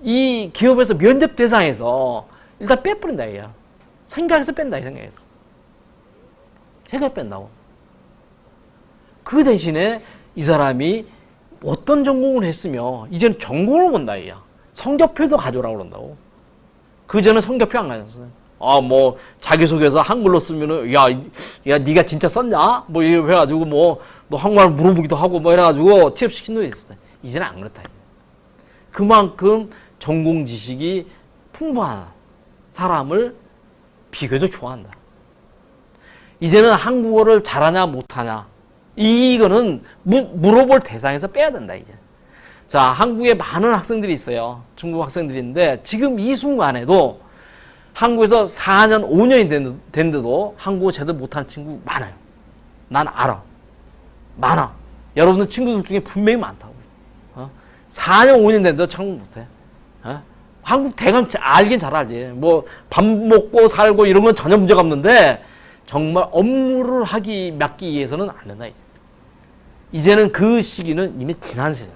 이 기업에서 면접 대상에서 일단 빼버린다, 이야. 생각에서 뺀다, 이 생각에서. 생각 뺀다고. 그 대신에 이 사람이 어떤 전공을 했으며 이제는 전공을 본다, 이야. 성적표도 가져오라고 그런다고. 그전에 성적표 안 가졌어요. 뭐 자기소개서 한글로 쓰면은 야 네가 진짜 썼냐? 뭐 이래 해가지고 뭐 너 한국말 물어보기도 하고 뭐 이래가지고 취업시킨 놈이 있었어요. 이제는 안 그렇다. 그만큼 전공 지식이 풍부한 사람을 비교적 좋아한다. 이제는 한국어를 잘하냐 못하냐 이거는 물어볼 대상에서 빼야 된다, 이제. 자, 한국에 많은 학생들이 있어요. 중국 학생들인데 지금 이 순간에도 한국에서 4년, 5년이 된데도 한국어 제대로 못하는 친구 많아요. 난 알아. 많아. 여러분들 친구들 중에 분명히 많다고. 4년, 5년 됐는데도 한국 못해. 한국 대강 알긴 잘 알지. 뭐 밥 먹고 살고 이런 건 전혀 문제가 없는데 정말 업무를 맡기 위해서는 안 된다, 이제. 이제는 그 시기는 이미 지난 시기야.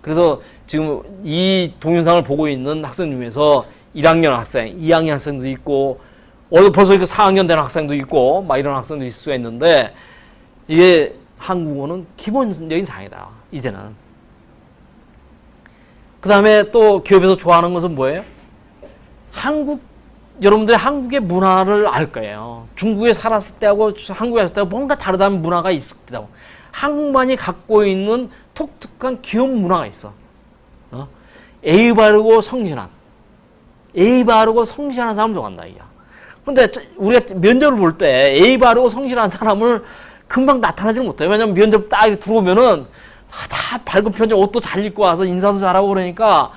그래서 지금 이 동영상을 보고 있는 학생 중에서 1학년 학생, 2학년 학생도 있고, 벌써 4학년 된 학생도 있고, 막 이런 학생도 있을 수가 있는데, 이게 한국어는 기본적인 사항이다, 이제는. 그 다음에 또 기업에서 좋아하는 것은 뭐예요? 여러분들이 한국의 문화를 알 거예요. 중국에 살았을 때하고 한국에 살았을 때하고 뭔가 다르다는 문화가 있을 때고, 한국만이 갖고 있는 독특한 기업 문화가 있어. 예의 바르고 성실한. 예의 바르고 성실한 사람을 좋아한다, 이야. 근데 우리가 면접을 볼 때 예의 바르고 성실한 사람을 금방 나타나지를 못해요. 왜냐면 면접 딱 들어오면은 다 밝은 편지 옷도 잘 입고 와서 인사도 잘하고 그러니까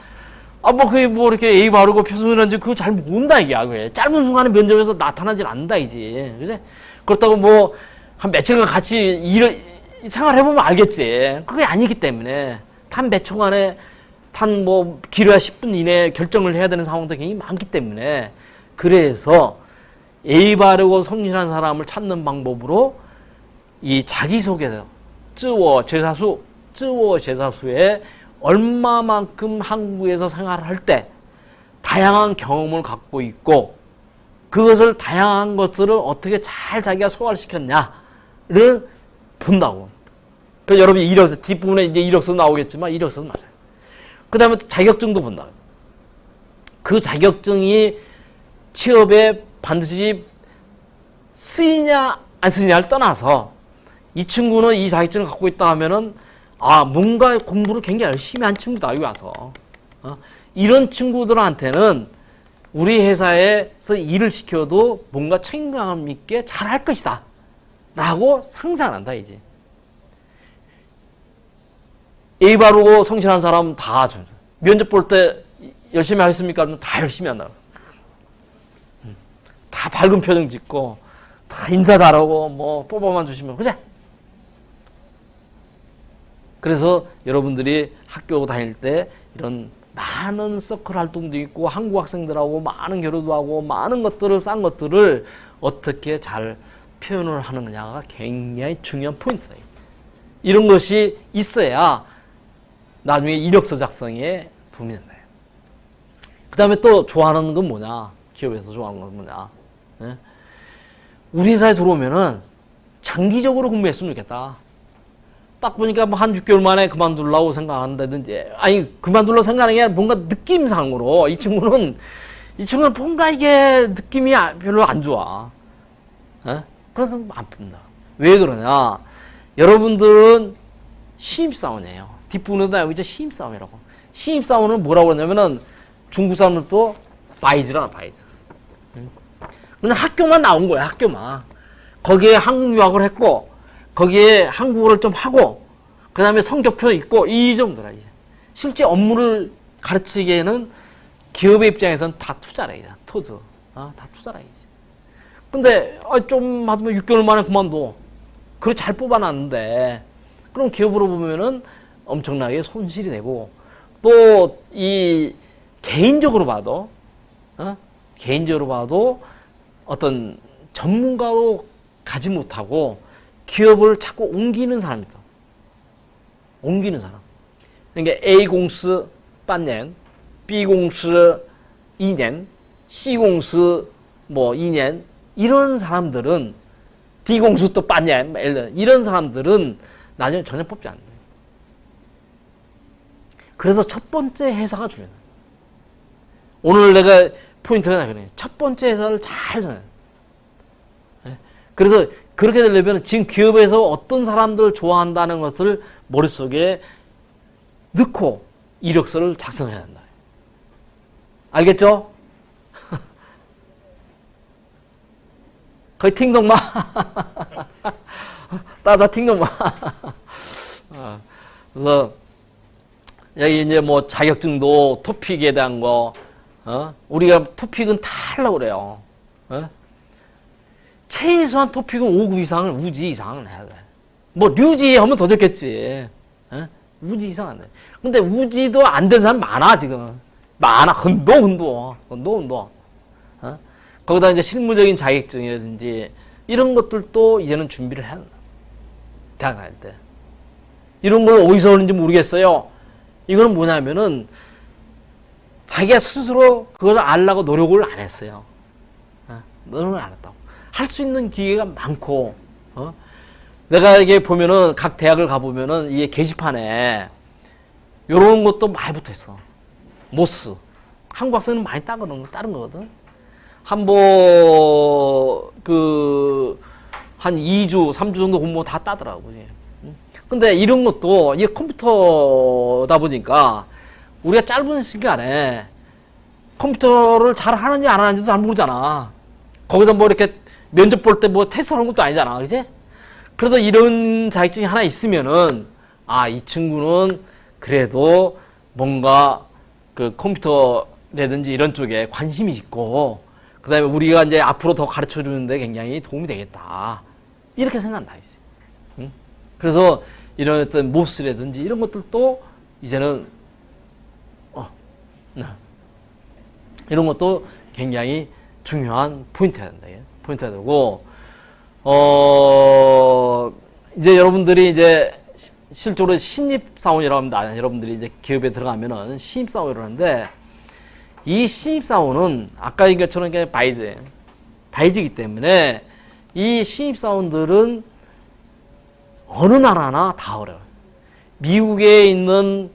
뭐, 그게 뭐, 이렇게 A 바르고 표준이란지 그거 잘 모른다, 이게. 그게. 짧은 순간에 면접에서 나타나질 않는다, 이지. 그지? 그렇다고 뭐, 한 며칠간 같이 생활해보면 알겠지. 그게 아니기 때문에. 단 몇 초간에, 단 뭐, 길어야 10분 이내에 결정을 해야 되는 상황도 굉장히 많기 때문에. 그래서, A 바르고 성실한 사람을 찾는 방법으로, 이 자기소개서, 쯔워 제사수에 얼마만큼 한국에서 생활할 때 다양한 경험을 갖고 있고 그것을 다양한 것들을 어떻게 잘 자기가 소화를 시켰냐를 본다고. 그래서 여러분 이력서 뒷부분에 이제 이력서 나오겠지만 이력서는 맞아요. 그 다음에 자격증도 본다. 그 자격증이 취업에 반드시 쓰이냐 안 쓰이냐를 떠나서 이 친구는 이 자격증을 갖고 있다 하면은 뭔가 공부를 굉장히 열심히 한 친구다, 여기 와서. 이런 친구들한테는 우리 회사에서 일을 시켜도 뭔가 책임감 있게 잘 할 것이다. 라고 상상한다, 이제. A 바르고 성실한 사람 다 면접 볼 때 열심히 하겠습니까? 다 열심히 한다. 다 밝은 표정 짓고, 다 인사 잘하고, 뭐, 뽑아만 주시면, 그래? 그래서 여러분들이 학교 다닐 때 이런 많은 서클 활동도 있고 한국 학생들하고 많은 교류도 하고 많은 것들을 싼 것들을 어떻게 잘 표현을 하느냐가 굉장히 중요한 포인트다. 이런 것이 있어야 나중에 이력서 작성에 도움이 된다. 그 다음에 또 좋아하는 건 뭐냐? 기업에서 좋아하는 건 뭐냐? 네? 우리 회사에 들어오면은 장기적으로 근무했으면 좋겠다. 딱 보니까 뭐 한 6개월 만에 그만두려고 생각한다든지, 그만두려고 생각하는 게 아니라 뭔가 느낌상으로 이 친구는 뭔가 이게 느낌이 별로 안 좋아. 그래서 안 푼다. 왜 그러냐? 여러분들은 신입사원이에요. 뒷부분에도 나오고 이제 신입사원이라고. 신입사원은 뭐라고 그러냐면은 중국 사람들도 바이즈라, 바이즈. 그냥 학교만 나온 거야, 학교만. 거기에 한국 유학을 했고, 거기에 한국어를 좀 하고, 그 다음에 성적표 있고, 이 정도라, 이제. 실제 업무를 가르치기에는 기업의 입장에서는 다 투자라, 이제. 토즈. 다 투자라, 이제. 근데, 좀 하면 6개월 만에 그만둬. 그걸 잘 뽑아놨는데, 그럼 기업으로 보면은 엄청나게 손실이 되고, 또, 개인적으로 봐도 어떤 전문가로 가지 못하고, 기업을 자꾸 옮기는 사람이다. 옮기는 사람. 그러니까 A 공司 半年, B 공司 2년, C 공司뭐 2년, 이런 사람들은 D 공司또 半年, 이런 사람들은 나중에 전혀 뽑지 않는다. 그래서 첫 번째 회사가 중요해. 오늘 내가 포인트가 그래. 첫 번째 회사를 잘 정해. 그래서 그렇게 되려면 지금 기업에서 어떤 사람들을 좋아한다는 것을 머릿속에 넣고 이력서를 작성해야 한다. 알겠죠? 거의 팅동마. 따자 팅동마. 그래서 여기 이제 뭐 자격증도 토픽에 대한 거, 우리가 토픽은 다 하려고 그래요. 최소한 토픽은 5급 이상을, 우지 이상을 해야 돼. 뭐, 류지 하면 더 좋겠지. 우지 이상 안 돼. 근데 우지도 안 된 사람 많아, 지금. 많아. 흔도. 거기다 이제 실무적인 자격증이라든지, 이런 것들도 이제는 준비를 해야 한다. 대학 다닐 때. 이런 걸 어디서 오는지 모르겠어요. 이거는 뭐냐면은, 자기가 스스로 그걸 알려고 노력을 안 했어요. 노력을 안 했다고. 할 수 있는 기회가 많고, 내가 이게 보면은, 각 대학을 가보면은, 이게 게시판에, 요런 것도 많이 붙어 있어. 모스. 한국 학생은 많이 따른 거거든. 한 2주, 3주 정도 공부 다 따더라고. 근데 이런 것도, 이게 컴퓨터다 보니까, 우리가 짧은 시간에 컴퓨터를 잘 하는지 안 하는지도 잘 모르잖아. 거기서 뭐 이렇게 면접 볼 때 뭐 테스트 하는 것도 아니잖아. 그지? 그래도 이런 자격증이 하나 있으면은, 이 친구는 그래도 뭔가 그 컴퓨터라든지 이런 쪽에 관심이 있고, 그 다음에 우리가 이제 앞으로 더 가르쳐 주는데 굉장히 도움이 되겠다. 이렇게 생각한다. 이제. 응? 그래서 이런 어떤 모스라든지 이런 것들도 이제는, 이런 것도 굉장히 중요한 포인트가 된다. 포인트가 되고, 이제 여러분들이 이제 실제로 신입사원이라고 합니다. 여러분들이 이제 기업에 들어가면은 신입사원이라고 하는데, 이 신입사원은 아까 얘기한 것처럼 바이드이기 때문에 이 신입사원들은 어느 나라나 다 어려워요. 미국에 있는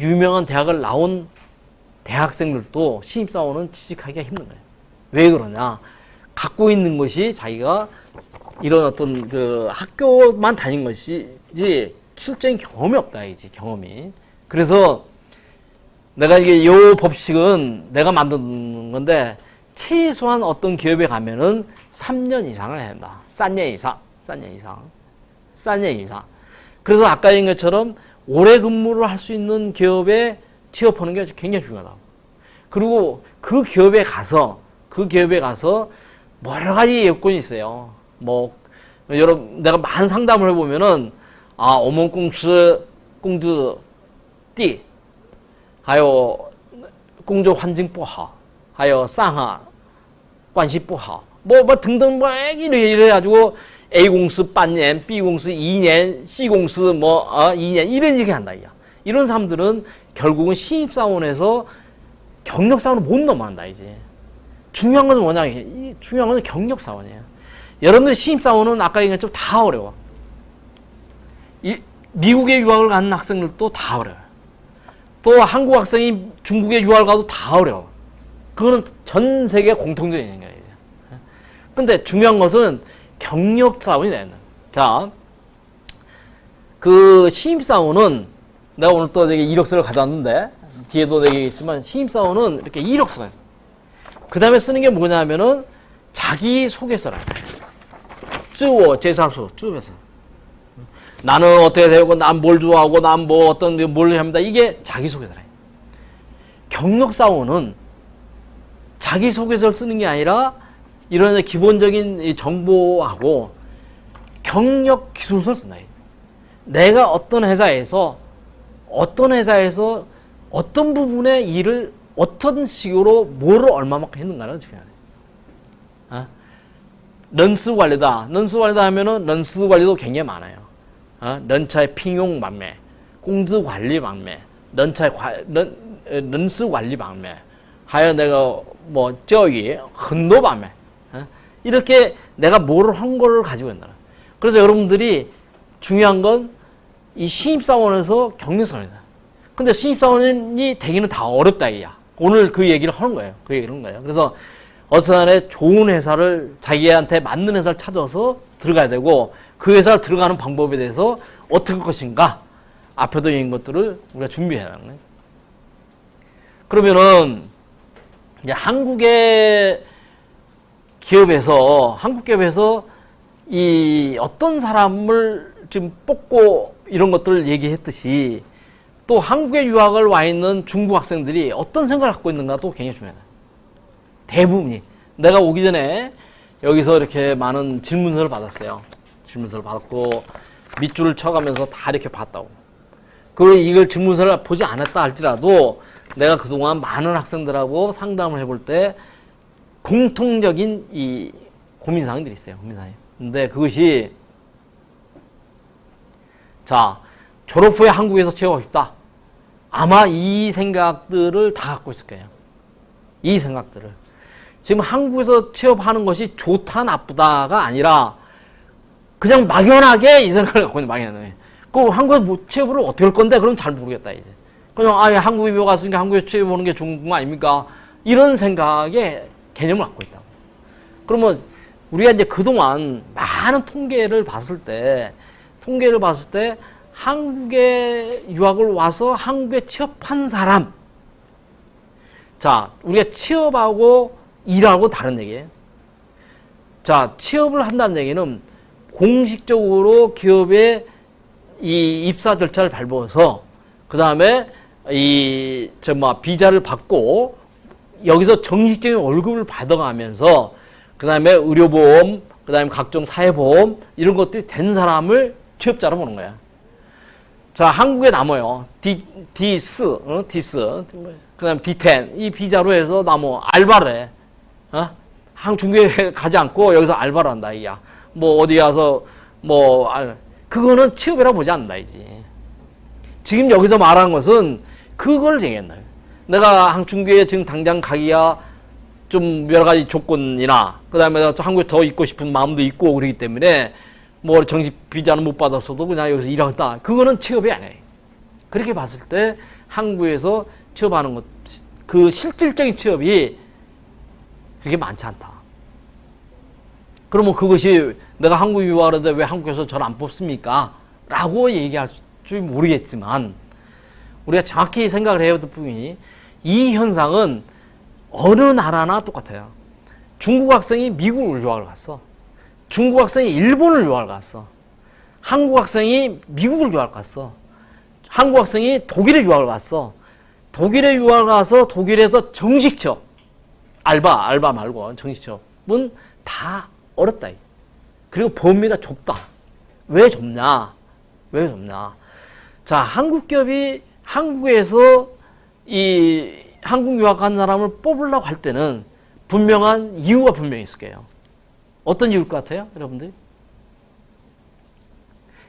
유명한 대학을 나온 대학생들도 신입사원은 취직하기가 힘든 거예요. 왜 그러냐? 갖고 있는 것이 자기가 이런 어떤 그 학교만 다닌 것이지 실제인 경험이 없다, 이제 경험이. 그래서 내가 이게 요 법칙은 내가 만든 건데 최소한 어떤 기업에 가면은 3년 이상을 해야 된다. 3년 이상. 그래서 아까 얘기한 것처럼 오래 근무를 할 수 있는 기업에 취업하는 게 굉장히 중요하다. 그리고 그 기업에 가서 여러 가지 요건이 있어요. 뭐 여러분 내가 많은 상담을 해보면은 我们公司工资低还有工作环境不好还有上下关系不好뭐 등등 뭐 이래가지고 A 공司 半年, B 공司 2년, C 공司 2년 이런 얘기 한다. 이런 사람들은 결국은 신입사원에서 경력사원을 못 넘어간다, 이제. 중요한 건 뭐냐, 중요한 건 경력사원이에요. 여러분들 신입사원은 아까 얘기한 것처럼 다 어려워. 미국에 유학을 가는 학생들도 다 어려워요. 또 한국 학생이 중국에 유학을 가도 다 어려워. 그거는 전 세계 공통적인 얘기예요. 근데 중요한 것은 경력사원이 되는. 자, 그 신입사원은 내가 오늘 또 되게 이력서를 가져왔는데 뒤에도 얘기했지만 신입사원은 이렇게 이력서가 그 다음에 쓰는 게 뭐냐면은 자기소개서라. 自我介绍书 쭉 나는 어떻게 되고 난 뭘 좋아하고 난 뭐 어떤 뭘 합니다. 이게 자기소개서라. 경력사원은 자기소개서를 쓰는 게 아니라 이런 기본적인 정보하고 경력 기술서를 쓴다. 내가 어떤 회사에서 어떤 부분의 일을 어떤 식으로 뭐를 얼마만큼 했는가를 중요하네. 런스 관리다. 런스 관리다 하면은 런스 관리도 굉장히 많아요. 런차의 聘용 방매, 공지 관리 방매, 런스 관리 방매, 하여 내가 뭐 교육, 헌도 방매. 이렇게 내가 뭐를 한 거를 가지고 있다. 그래서 여러분들이 중요한 건 이 신입사원에서 경력사원이다. 근데 신입사원이 되기는 다 어렵다, 이야. 오늘 그 얘기를 하는 거예요. 그래서 어떤 한에 좋은 회사를 자기한테 맞는 회사를 찾아서 들어가야 되고 그 회사를 들어가는 방법에 대해서 어떻게 할 것인가 앞에도 얘기한 것들을 우리가 준비해야 하는 거예요. 그러면은 이제 한국 기업에서 이 어떤 사람을 지금 뽑고 이런 것들을 얘기했듯이 또 한국에 유학을 와 있는 중국 학생들이 어떤 생각을 갖고 있는가도 굉장히 중요하다. 대부분이. 내가 오기 전에 여기서 이렇게 많은 질문서를 받았어요. 질문서를 받았고 밑줄을 쳐가면서 다 이렇게 봤다고. 그리고 이걸 질문서를 보지 않았다 할지라도 내가 그동안 많은 학생들하고 상담을 해볼 때 공통적인 이 고민사항들이 있어요. 근데 그것이 자, 졸업 후에 한국에서 취업하고 싶다. 아마 이 생각들을 다 갖고 있을 거예요. 이 생각들을. 지금 한국에서 취업하는 것이 좋다, 나쁘다가 아니라 그냥 막연하게 이 생각을 갖고 있는 막연하게. 그 한국에서 뭐 취업을 어떻게 할 건데? 그럼 잘 모르겠다, 이제. 그냥, 한국에 유학 갔으니까 한국에 취업하는 게 좋은 거 아닙니까? 이런 생각의 개념을 갖고 있다고. 그러면 우리가 이제 그동안 많은 통계를 봤을 때 한국에 유학을 와서 한국에 취업한 사람. 자, 우리가 취업하고 일하고 다른 얘기예요. 자, 취업을 한다는 얘기는 공식적으로 기업에 이 입사 절차를 밟아서 그 다음에 비자를 받고 여기서 정식적인 월급을 받아가면서 그 다음에 의료보험, 그 다음에 각종 사회보험 이런 것들이 된 사람을 취업자로 보는 거야. 자, 한국에 남아요. 디스, 그 다음에 D10 이 비자로 해서 남아 알바를 해. 중국에 가지 않고 여기서 알바를 한다 이야. 뭐 어디 가서 그거는 취업이라고 보지 않는다 이지. 지금 여기서 말하는 것은 그걸 정했나. 내가 중국에 지금 당장 가기야 좀 여러 가지 조건이나 그 다음에 한국에 더 있고 싶은 마음도 있고 그러기 때문에 뭐 정식 비자는 못 받았어도 그냥 여기서 일하겠다. 그거는 취업이 아니에요. 그렇게 봤을 때 한국에서 취업하는 것, 그 실질적인 취업이 그렇게 많지 않다. 그러면 그것이 내가 한국 유학을 하는데 왜 한국에서 저를 안 뽑습니까? 라고 얘기할 줄 모르겠지만 우리가 정확히 생각을 해야 될 부분이 이 현상은 어느 나라나 똑같아요. 중국 학생이 미국을 유학을 갔어. 중국 학생이 일본을 유학을 갔어. 한국 학생이 미국을 유학을 갔어. 한국 학생이 독일에 유학을 갔어. 독일에 유학을 가서 독일에서 정식 취업, 알바 말고 정식 취업은 다 어렵다. 그리고 범위가 좁다. 왜 좁냐? 자, 한국 기업이 한국에서 이 한국 유학한 사람을 뽑으려고 할 때는 분명한 이유가 분명히 있을 거예요. 어떤 이유일 것 같아요, 여러분들?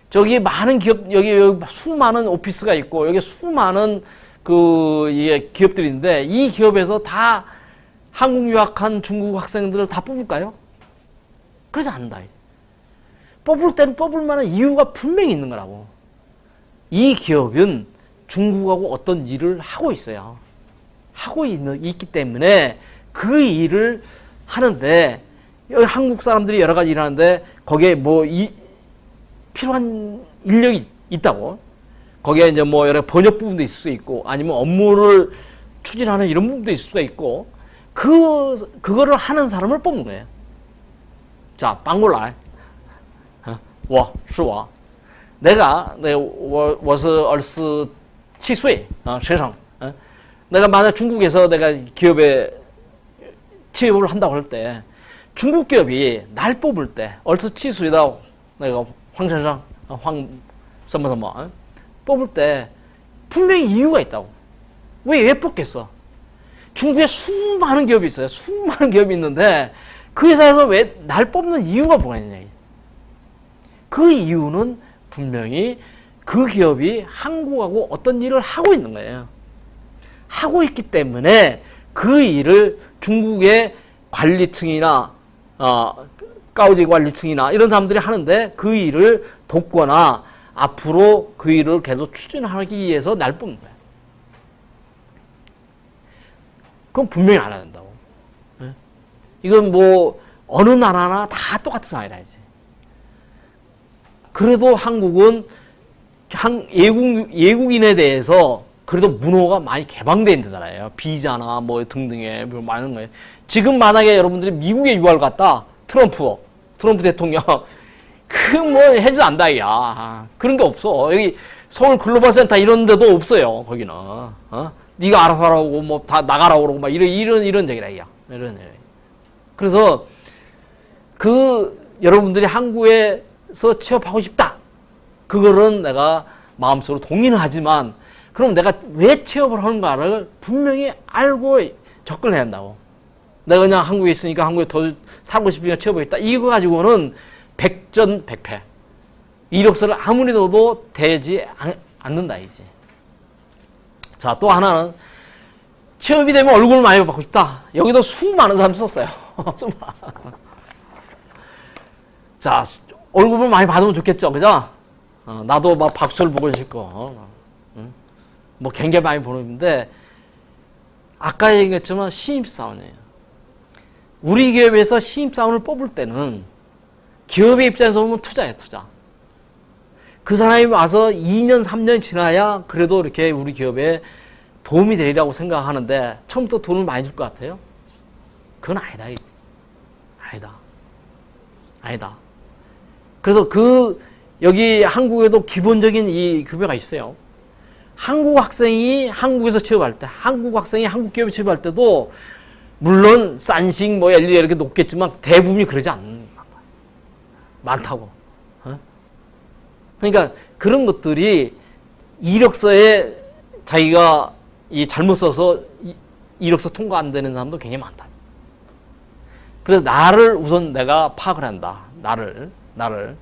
저기 많은 기업, 여기 수많은 오피스가 있고, 여기 수많은 기업들인데, 이 기업에서 다 한국 유학한 중국 학생들을 다 뽑을까요? 그러지 않는다. 뽑을 때는 뽑을 만한 이유가 분명히 있는 거라고. 이 기업은 중국하고 어떤 일을 하고 있어요. 있기 때문에 그 일을 하는데, 여기 한국 사람들이 여러 가지 일하는데, 거기에 필요한 인력이 있다고. 거기에 이제 여러 번역 부분도 있을 수 있고, 아니면 업무를 추진하는 이런 부분도 있을 수가 있고, 그거를 하는 사람을 뽑는 거예요. 자, 搬过来. 是我. 내가 我是27岁,学生. 내가 만약 중국에서 내가 기업에 취업을 한다고 할 때, 중국 기업이 날 뽑을 때, 27岁的 내가 황先生, 뽑을 때 분명히 이유가 있다고. 왜 뽑겠어? 중국에 수많은 기업이 있어요. 수많은 기업이 있는데 그 회사에서 왜 날 뽑는 이유가 뭐가 있냐. 그 이유는 분명히 그 기업이 한국하고 어떤 일을 하고 있는 거예요. 하고 있기 때문에 그 일을 중국의 관리층이나 가우지 관리층이나 이런 사람들이 하는데 그 일을 돕거나 앞으로 그 일을 계속 추진하기 위해서 날 뽑는 거예요. 그건 분명히 알아야 된다고. 이건 어느 나라나 다 똑같은 상황이라지. 그래도 한국은 외국인에 대해서 그래도 문호가 많이 개방되어 있는 나라예요. 비자나 등등에 많은 거예요. 지금 만약에 여러분들이 미국에 유학을 갔다, 트럼프 대통령, 해도 안다, 야. 그런 게 없어. 여기 서울 글로벌 센터 이런 데도 없어요, 거기는. 네가 알아서 하라고, 다 나가라고 그러고, 이런 얘기라, 야. 이런 얘기. 그래서, 여러분들이 한국에서 취업하고 싶다. 그거는 내가 마음속으로 동의는 하지만, 그럼 내가 왜 취업을 하는가를 분명히 알고 접근해야 한다고. 내가 그냥 한국에 있으니까 한국에 더 살고 싶으니까 취업하겠다. 이거 가지고는 백전백패. 이력서를 아무리 넣어도 되지 않는다, 이제. 자, 또 하나는 취업이 되면 얼굴을 많이 받고 싶다. 여기도 수많은 사람이 썼어요. 자, 얼굴을 많이 받으면 좋겠죠, 그죠? 나도 박수를 보고 싶고, 굉장히 많이 보는데, 아까 얘기했지만 신입사원이에요. 우리 기업에서 신입사원을 뽑을 때는 기업의 입장에서 보면 투자예요, 투자. 그 사람이 와서 2년, 3년 지나야 그래도 이렇게 우리 기업에 도움이 되리라고 생각하는데 처음부터 돈을 많이 줄 것 같아요? 그건 아니다. 아니다. 그래서 여기 한국에도 기본적인 이 급여가 있어요. 한국 학생이 한국에서 취업할 때, 한국 학생이 한국 기업에 취업할 때도 물론 싼식 뭐 엘리 이렇게 높겠지만 대부분이 그러지 않는 많다고. 그러니까 그런 것들이 이력서에 자기가 잘못 써서 이력서 통과 안 되는 사람도 굉장히 많다. 그래서 나를 우선 내가 파악을 한다. 나를.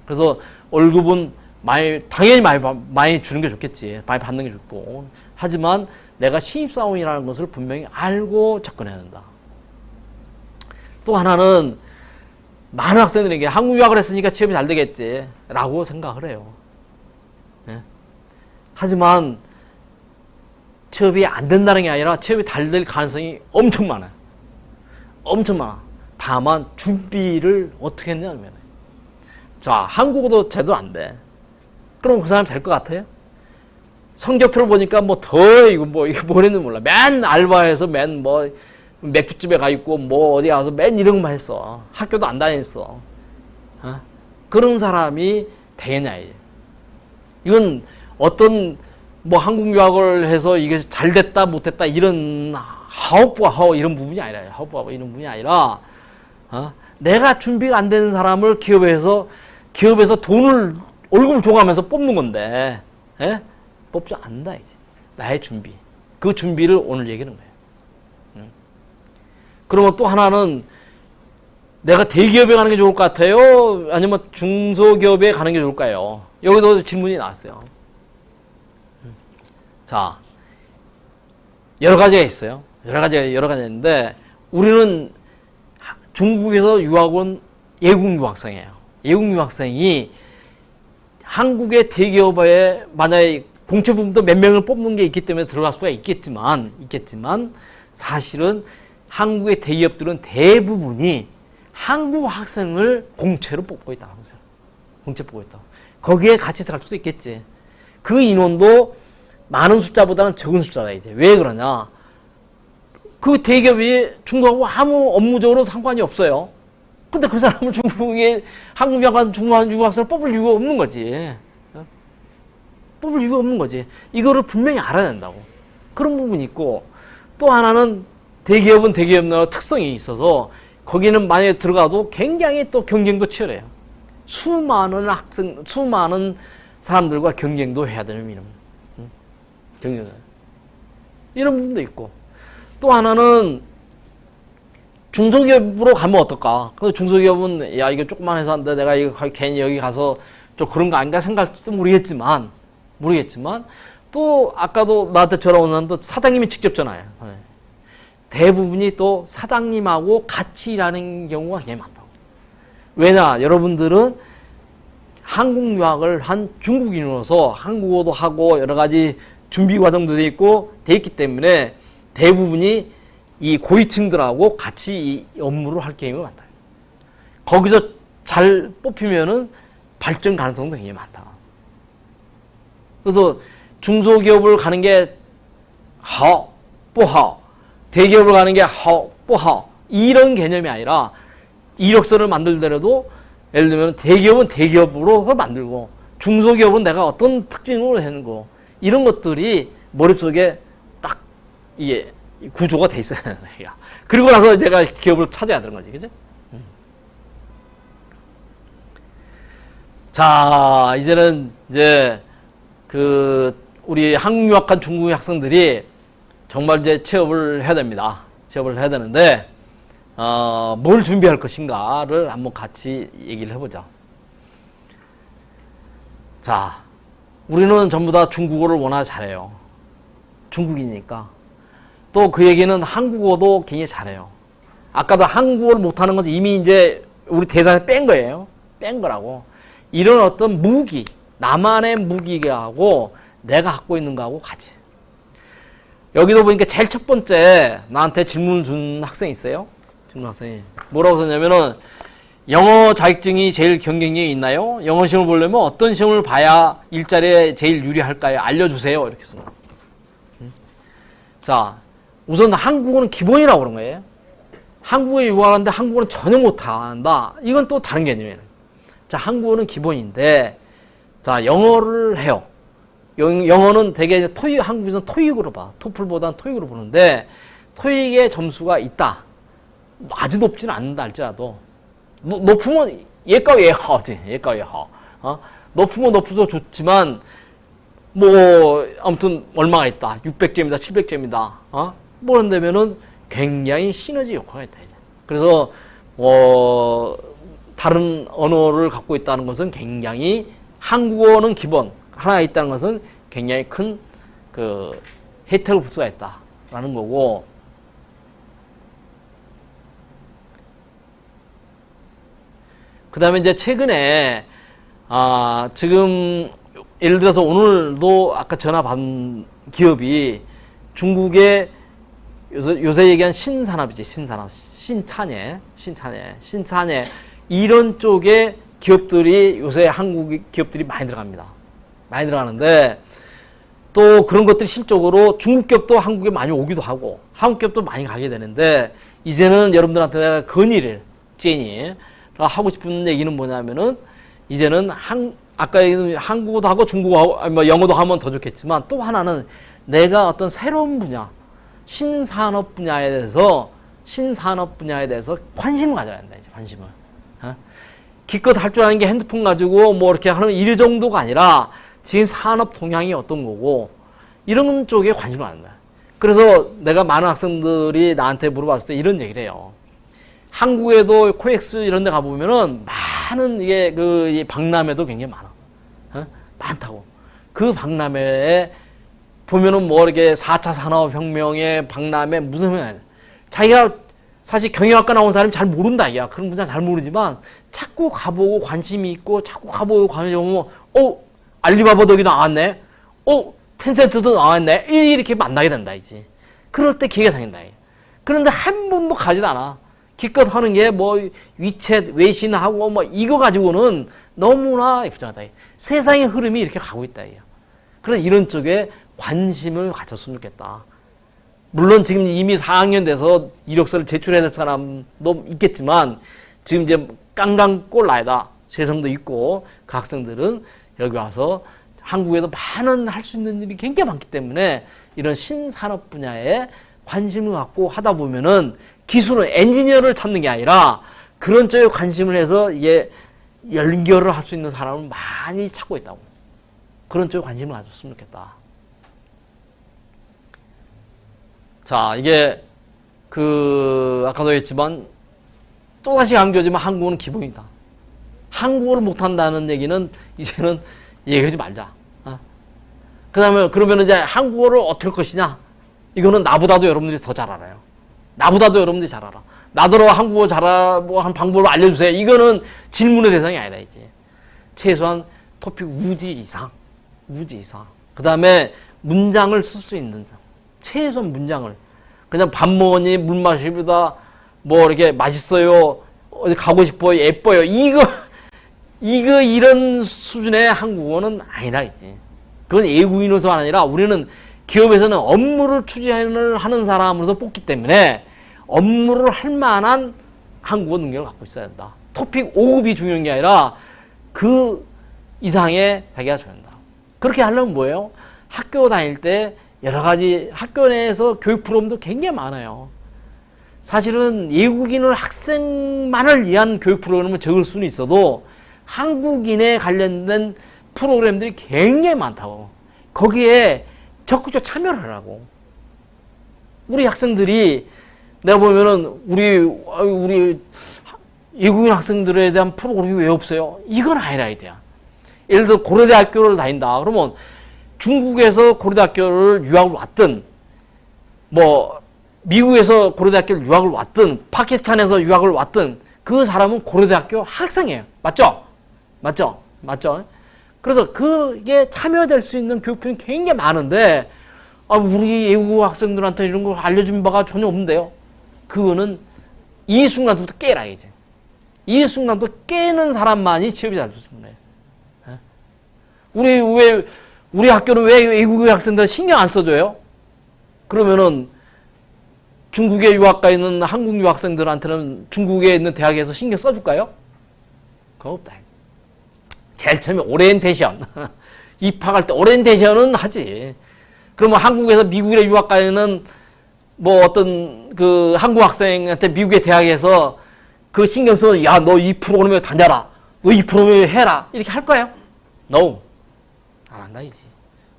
그래서 월급은 당연히 많이 주는 게 좋겠지. 많이 받는 게 좋고. 하지만 내가 신입사원이라는 것을 분명히 알고 접근해야 된다. 또 하나는 많은 학생들에게 한국 유학을 했으니까 취업이 잘 되겠지 라고 생각을 해요. 네? 하지만 취업이 안 된다는 게 아니라 취업이 잘 될 가능성이 엄청 많아요. 엄청 많아. 다만 준비를 어떻게 했냐면, 자, 한국어도 제대로 안 돼. 그럼 그 사람 될 것 같아요? 성적표를 보니까 뭐 이거 뭐랬는지 몰라. 맨 알바해서 맨 맥주집에 가 있고 어디 가서 맨 이런 것만 했어. 학교도 안 다녔어. 그런 사람이 되겠냐 이제. 이건 어떤 한국 유학을 해서 이게 잘 됐다 못 됐다 이런 하오 이런 부분이 아니라 이런 부분이 아니라 내가 준비가 안 되는 사람을 기업에서 월급을 줘가면서 뽑는 건데 뽑지 않는다 이제. 나의 준비. 그 준비를 오늘 얘기하는 거예요. 그러면 또 하나는 내가 대기업에 가는 게 좋을 것 같아요? 아니면 중소기업에 가는 게 좋을까요? 여기도 질문이 나왔어요. 자, 여러 가지가 있어요. 여러 가지가 있는데 우리는 중국에서 유학 온 외국 유학생이에요. 외국 유학생이 한국의 대기업에 만약에 공채 부분도 몇 명을 뽑는 게 있기 때문에 들어갈 수가 있겠지만 사실은 한국의 대기업들은 대부분이 한국 학생을 공채로 뽑고 있다. 공채 뽑고 있다. 거기에 같이 들어갈 수도 있겠지. 그 인원도 많은 숫자보다는 적은 숫자다 이제. 왜 그러냐? 그 대기업이 중국하고 아무 업무적으로 상관이 없어요. 근데 그 사람을 중국에 한국 유학한 중국 유학생을 뽑을 이유가 없는 거지. 뽑을 이유가 없는 거지. 이거를 분명히 알아야 된다고. 그런 부분이 있고, 또 하나는 대기업은 대기업의 특성이 있어서 거기는 만약에 들어가도 굉장히 또 경쟁도 치열해요. 수많은 사람들과 경쟁도 해야 되는 경쟁. 이런 부분도 있고, 또 하나는 중소기업으로 가면 어떨까? 근데 중소기업은 이거 조그만 회사인데 내가 이거 괜히 여기 가서 좀 그런 거 아닌가 생각할지도 모르겠지만 또 아까도 나한테 전화 온 사람도 사장님이 직접 전화해요. 대부분이 또 사장님하고 같이 일하는 경우가 굉장히 많다고. 왜냐? 여러분들은 한국 유학을 한 중국인으로서 한국어도 하고 여러 가지 준비 과정도 돼 있기 때문에 대부분이 이 고위층들하고 같이 이 업무를 할 경우가 많다. 거기서 잘 뽑히면은 발전 가능성도 굉장히 많다. 그래서 중소기업을 가는 게 하오, 뽀하오, 대기업을 가는 게 하오, 뽀하오 이런 개념이 아니라 이력서를 만들더라도 예를 들면 대기업은 대기업으로 만들고 중소기업은 내가 어떤 특징으로 하는 거 이런 것들이 머릿속에 딱 이게 구조가 돼 있어야 되는 거야. 그리고 나서 내가 기업을 찾아야 되는 거지, 그지? 자, 이제는 우리 한국 유학한 중국 학생들이 정말 취업을 해야 됩니다. 취업을 해야 되는데, 뭘 준비할 것인가를 한번 같이 얘기를 해보자. 자, 우리는 전부 다 중국어를 워낙 잘해요. 중국이니까. 또 그 얘기는 한국어도 굉장히 잘해요. 아까도 한국어를 못하는 것은 이미 우리 대상에 뺀 거예요. 뺀 거라고. 이런 어떤 무기, 나만의 무기하고 내가 갖고 있는 거하고 같이. 여기도 보니까 제일 첫 번째 나한테 질문을 준 학생이 있어요. 질문 학생이. 뭐라고 썼냐면은 영어 자격증이 제일 경쟁력이 있나요? 영어 시험을 보려면 어떤 시험을 봐야 일자리에 제일 유리할까요? 알려주세요. 이렇게 써. 자, 우선 한국어는 기본이라고 그런 거예요. 한국어에 유학하는데 한국어는 전혀 못한다. 이건 또 다른 개념이에요. 자, 한국어는 기본인데, 자, 영어를 해요. 영어는 되게 이제 토익, 한국에서는 토익으로 봐. 토플보다는 토익으로 보는데, 토익의 점수가 있다. 아주 높지는 않는다 할지라도, 높으면 예가 예하지. 예가 예하. 높으면 높아서 좋지만, 뭐, 아무튼 얼마가 있다. 600점이다, 700점이다. 뭐 그런다면은 굉장히 시너지 효과가 있다. 이제. 그래서, 다른 언어를 갖고 있다는 것은 굉장히 한국어는 기본, 하나 있다는 것은 굉장히 큰 그 혜택을 볼 수가 있다라는 거고, 그 다음에 이제 최근에, 지금, 예를 들어서 오늘도 아까 전화 받은 기업이 중국의 요새 얘기한 신산업이지, 신산업, 신찬예, 이런 쪽에 기업들이 요새 한국 기업들이 많이 들어갑니다. 많이 들어가는데, 또 그런 것들이 실적으로 중국 기업도 한국에 많이 오기도 하고, 한국 기업도 많이 가게 되는데, 이제는 여러분들한테 내가 건의를, 하고 싶은 얘기는 뭐냐면은, 이제는 아까 얘기한 한국어도 하고 중국어, 뭐 영어도 하면 더 좋겠지만, 또 하나는 내가 어떤 새로운 분야, 신산업 분야에 대해서 관심을 가져야 한다, 이제 관심을. 기껏 할 줄 아는 게 핸드폰 가지고 뭐 이렇게 하는 일 정도가 아니라 지금 산업 동향이 어떤 거고 이런 쪽에 관심을 갖는다. 그래서 내가 많은 학생들이 나한테 물어봤을 때 이런 얘기를 해요. 한국에도 코엑스 이런 데 가보면은 많은 이게 이 박람회도 굉장히 많아. 많다고. 그 박람회에 보면은 뭐 이렇게 4차 산업혁명의 박람회 무슨 자기가 사실 경영학과 나온 사람이 잘 모른다 이야. 그런 분야 잘 모르지만 자꾸 가보고 관심이 있고 자꾸 가보고 관심이 오면 알리바바도 여기 나왔네. 텐센트도 나왔네. 이렇게 만나게 된다 이지. 그럴 때 기회가 생긴다. 그런데 한 번도 가지도 않아. 기껏 하는 게 뭐 위챗 외신하고 뭐 이거 가지고는 너무나 부정하다. 세상의 흐름이 이렇게 가고 있다. 그래 이런 쪽에 관심을 가졌으면 좋겠다. 물론 지금 이미 4학년 돼서 이력서를 제출해야 될 사람도 있겠지만 지금 이제 깡깡 꼴라이다 재성도 있고 그 학생들은 여기 와서 한국에도 많은 할 수 있는 일이 굉장히 많기 때문에 이런 신산업 분야에 관심을 갖고 하다 보면은 기술은 엔지니어를 찾는 게 아니라 그런 쪽에 관심을 해서 이게 연결을 할 수 있는 사람을 많이 찾고 있다고. 그런 쪽에 관심을 가졌으면 좋겠다. 자, 이게 아까도 했지만 또다시 강조하지만 한국어는 기본이다. 한국어를 못한다는 얘기는 이제는 얘기하지 말자. 그 다음에 그러면 이제 한국어를 어떻게 할 것이냐? 이거는 나보다도 여러분들이 더 잘 알아요. 나보다도 여러분들이 잘 알아. 나더러 한국어 한 방법을 알려주세요. 이거는 질문의 대상이 아니다, 이제. 최소한 토픽 우지 이상. 그 다음에 문장을 쓸 수 있는 최소한 문장을. 그냥 밥 먹으니 물 마시다 뭐 이렇게 맛있어요. 어디 가고 싶어요. 예뻐요. 이런 수준의 한국어는 아니라 있지. 그건 외국인으로서가 아니라 우리는 기업에서는 업무를 추진을 하는 사람으로서 뽑기 때문에 업무를 할 만한 한국어 능력을 갖고 있어야 된다. 토픽 5급이 중요한 게 아니라 그 이상의 자기가 줘야 된다. 그렇게 하려면 뭐예요? 학교 다닐 때 여러 가지 학교 내에서 교육 프로그램도 굉장히 많아요. 사실은 외국인을 학생만을 위한 교육 프로그램을 적을 수는 있어도 한국인에 관련된 프로그램들이 굉장히 많다고. 거기에 적극적으로 참여를 하라고. 우리 학생들이 내가 보면은 우리 외국인 학생들에 대한 프로그램이 왜 없어요? 이건 아니라 이거야. 예를 들어 고려대학교를 다닌다. 그러면 중국에서 고려대학교를 유학을 왔든 뭐 미국에서 고려대학교를 유학을 왔든 파키스탄에서 유학을 왔든 그 사람은 고려대학교 학생이에요. 맞죠? 그래서 그게 참여될 수 있는 교육편이 굉장히 많은데 우리 외국 학생들한테 이런 걸 알려준 바가 전혀 없는데요. 그거는 이 순간부터 깨라 이제. 이 순간부터 깨는 사람만이 취업이 잘 됐습니다. 우리 학교는 왜 외국의 학생들 신경 안 써줘요? 그러면은 중국에 유학 가 있는 한국 유학생들한테는 중국에 있는 대학에서 신경 써줄까요? 그거 없다. 제일 처음에 오리엔테이션. 입학할 때 오리엔테이션은 하지. 그러면 한국에서 미국에 유학 가는 뭐 어떤 그 한국 학생한테 미국의 대학에서 그 신경 써서 야, 너 이 프로그램에 다녀라. 너 이 프로그램에 해라. 이렇게 할 거예요? No. 안 한다, 이지.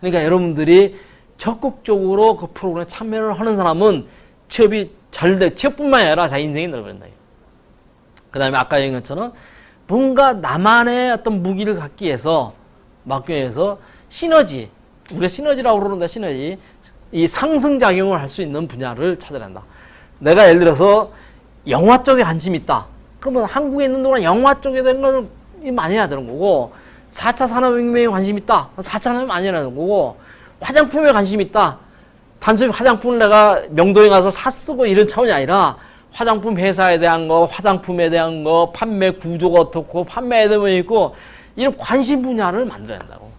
그러니까 여러분들이 적극적으로 그 프로그램에 참여를 하는 사람은 취업이 잘 돼. 취업뿐만 아니라 자기 인생이 넓어진다. 그 다음에 아까 얘기한 것처럼 뭔가 나만의 어떤 무기를 갖기 위해서, 막기 위해서 시너지, 우리가 시너지라고 그러는데 시너지, 이 상승작용을 할 수 있는 분야를 찾아야 한다. 내가 예를 들어서 영화 쪽에 관심이 있다. 그러면 한국에 있는 동안 영화 쪽에 대한 걸 많이 해야 되는 거고, 4차 산업혁명에 관심이 있다. 4차 산업이 많이 해야 되는 거고, 화장품에 관심이 있다. 단순히 화장품을 내가 명동에 가서 샀쓰고 이런 차원이 아니라 화장품 회사에 대한 거, 화장품에 대한 거, 판매 구조가 어떻고, 판매에 대한 거 있고, 이런 관심 분야를 만들어야 한다고.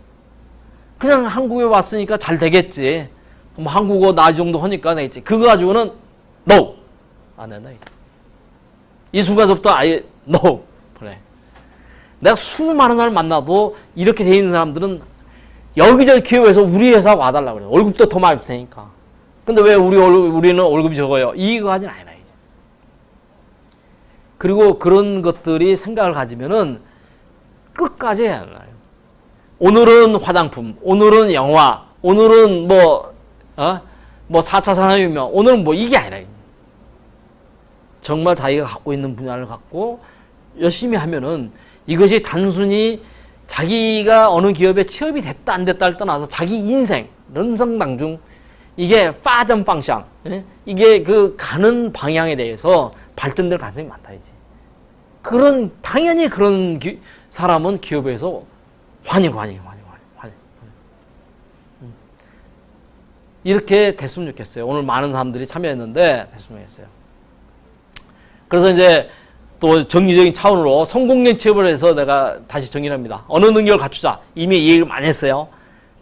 그냥 한국에 왔으니까 잘 되겠지. 뭐 한국어 나 이 정도 하니까 되겠지. 그거 가지고는 no. 안 된다. 이 순간부터 아예 no. 그래. 내가 수많은 사람을 만나도 이렇게 돼 있는 사람들은 여기저기 기업에서 우리 회사 와달라고 그래. 월급도 더 많이 줄 테니까. 근데 왜 우리는 월급이 적어요? 이거 하진 않아. 이제. 그리고 그런 것들이 생각을 가지면은 끝까지 해야 하나요? 오늘은 화장품, 오늘은 영화, 오늘은 뭐 4차 산업혁명, 오늘은 뭐 이게 아니라. 정말 자기가 갖고 있는 분야를 갖고 열심히 하면은 이것이 단순히 자기가 어느 기업에 취업이 됐다 안 됐다를 떠나서 자기 인생, 런성당중 이게 파전 방향, 이게 그 가는 방향에 대해서 발전될 가능성이 많다 이지. 당연히 그런 사람은 기업에서 환영. 이렇게 됐으면 좋겠어요. 오늘 많은 사람들이 참여했는데 됐으면 좋겠어요. 그래서 이제 또 정리적인 차원으로 성공적 취업을 해서 내가 다시 정리를 합니다. 언어 능력을 갖추자. 이미 이 얘기를 많이 했어요.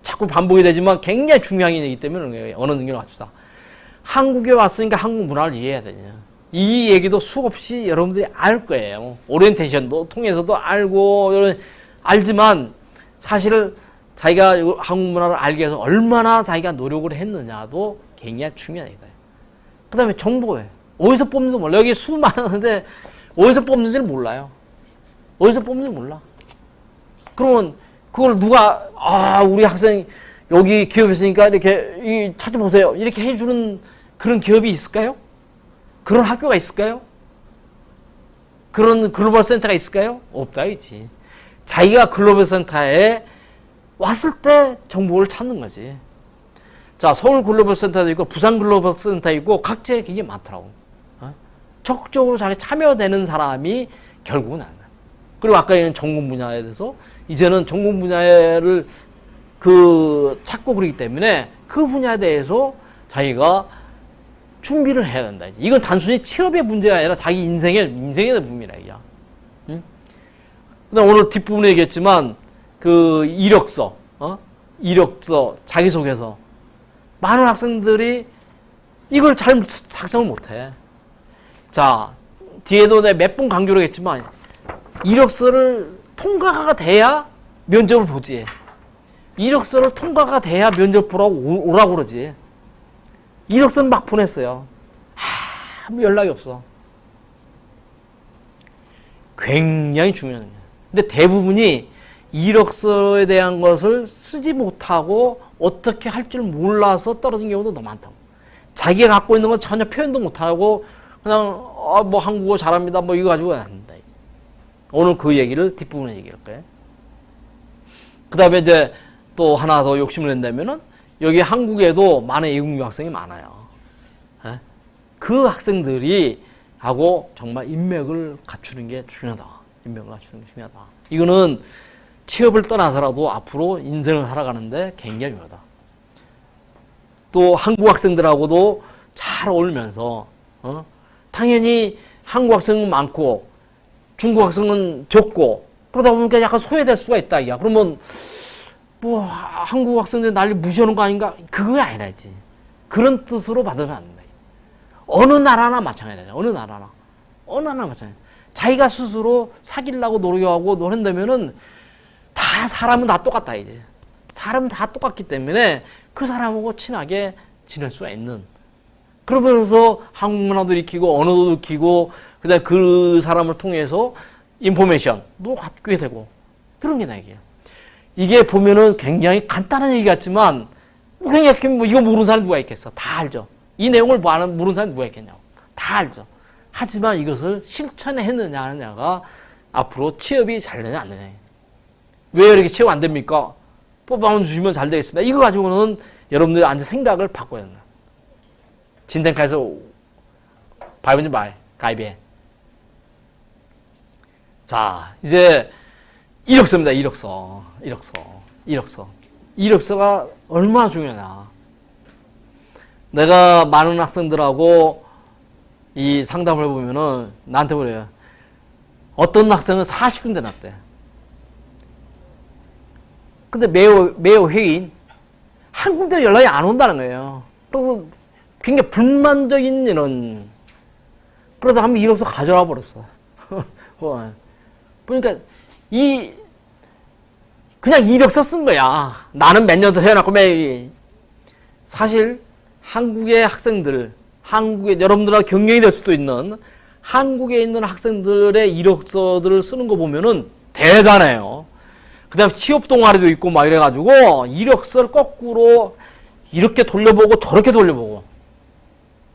자꾸 반복이 되지만 굉장히 중요한 얘기이기 때문에 언어 능력을 갖추자. 한국에 왔으니까 한국 문화를 이해해야 되냐. 이 얘기도 수없이 여러분들이 알 거예요. 오리엔테이션도 통해서도 알고 알지만 사실 자기가 한국 문화를 알기 위해서 얼마나 자기가 노력을 했느냐도 굉장히 중요한 얘기다. 그 다음에 정보에 어디서 뽑는지 몰라. 여기 수 많은데 어디서 뽑는지를 몰라요. 어디서 뽑는지 몰라. 그러면 그걸 누가 우리 학생 여기 기업에 있으니까 이렇게 찾아보세요. 이렇게 해주는 그런 기업이 있을까요? 그런 학교가 있을까요? 그런 글로벌 센터가 있을까요? 없다 이지. 자기가 글로벌 센터에 왔을 때 정보를 찾는 거지. 자, 서울 글로벌 센터도 있고 부산 글로벌 센터 있고 각지에 굉장히 많더라고. 적극적으로 자기 참여되는 사람이 결국은 안 나. 그리고 아까 얘기한 전공 분야에 대해서 이제는 전공 분야를 찾고 그러기 때문에 그 분야에 대해서 자기가 준비를 해야 된다. 이건 단순히 취업의 문제가 아니라 자기 인생의 부분이라 이야. 응? 근데 오늘 뒷부분에 얘기했지만 그 이력서, 자기소개서 많은 학생들이 이걸 잘 작성을 못해. 자, 뒤에도 내가 몇 번 강조를 했지만 이력서를 통과가 돼야 면접을 보지. 이력서를 통과가 돼야 면접 보라고 오라고 그러지. 이력서는 막 보냈어요. 아무 연락이 없어. 굉장히 중요한 거예요. 근데 대부분이 이력서에 대한 것을 쓰지 못하고 어떻게 할 줄 몰라서 떨어진 경우도 너무 많다고. 자기가 갖고 있는 건 전혀 표현도 못하고 그냥 뭐 한국어 잘합니다 뭐 이거 가지고 안 된다. 오늘 그 얘기를 뒷부분에 얘기할 거예요. 그 다음에 이제 또 하나 더 욕심을 낸다면은 여기 한국에도 많은 외국 유학생이 많아요. 그 학생들이 하고 정말 인맥을 갖추는 게 중요하다. 인맥을 갖추는 게 중요하다. 이거는 취업을 떠나서라도 앞으로 인생을 살아가는데 굉장히 중요하다. 또 한국 학생들하고도 잘 어울리면서 당연히 한국 학생은 많고 중국 학생은 적고 그러다 보니까 약간 소외될 수가 있다. 이게. 그러면 뭐 한국 학생들 난리 무시하는 거 아닌가? 그거 아니라지. 그런 뜻으로 받으면 안 된다. 어느 나라나 마찬가지야. 어느 나라나 마찬가지. 자기가 스스로 사귀려고 노력하고 노력한다면은 다 사람은 다 똑같다 이제. 사람 다 똑같기 때문에 그 사람하고 친하게 지낼 수가 있는. 그러면서 한국 문화도 익히고 언어도 익히고 그다음에 그 사람을 통해서 인포메이션도 갖게 되고 그런 게 나에게요. 이게 보면은 굉장히 간단한 얘기 같지만 굉장히 뭐 이거 모르는 사람 누가 있겠어? 다 알죠. 이 내용을 모르는 사람 누가 있겠냐고. 다 알죠. 하지만 이것을 실천했느냐 하느냐가 앞으로 취업이 잘 되냐 안 되냐. 왜 이렇게 취업 안 됩니까? 뽑아만 주시면 잘 되겠습니다. 이거 가지고는 여러분들이 앉아 생각을 바꿔야 된다. 진텐카에서 바이든지 말 가입해. 자, 이제 이력서입니다. 이력서가 얼마나 중요하냐. 내가 많은 학생들하고 이 상담을 해보면은 나한테 그래요. 어떤 학생은 40군데 났대. 근데 매우 회의인 한 군데 연락이 안 온다는 거예요. 그래서 굉장히 불만적인 이런. 그러다 한번 이력서 가져와 버렸어. 그러니까 그냥 이력서 쓴 거야. 나는 몇 년도 해놨고 매일. 사실 한국의 학생들, 여러분들하고 경쟁이 될 수도 있는 한국에 있는 학생들의 이력서들을 쓰는 거 보면은 대단해요. 그 다음에 취업 동아리도 있고 막 이래가지고 이력서를 거꾸로 이렇게 돌려보고 저렇게 돌려보고.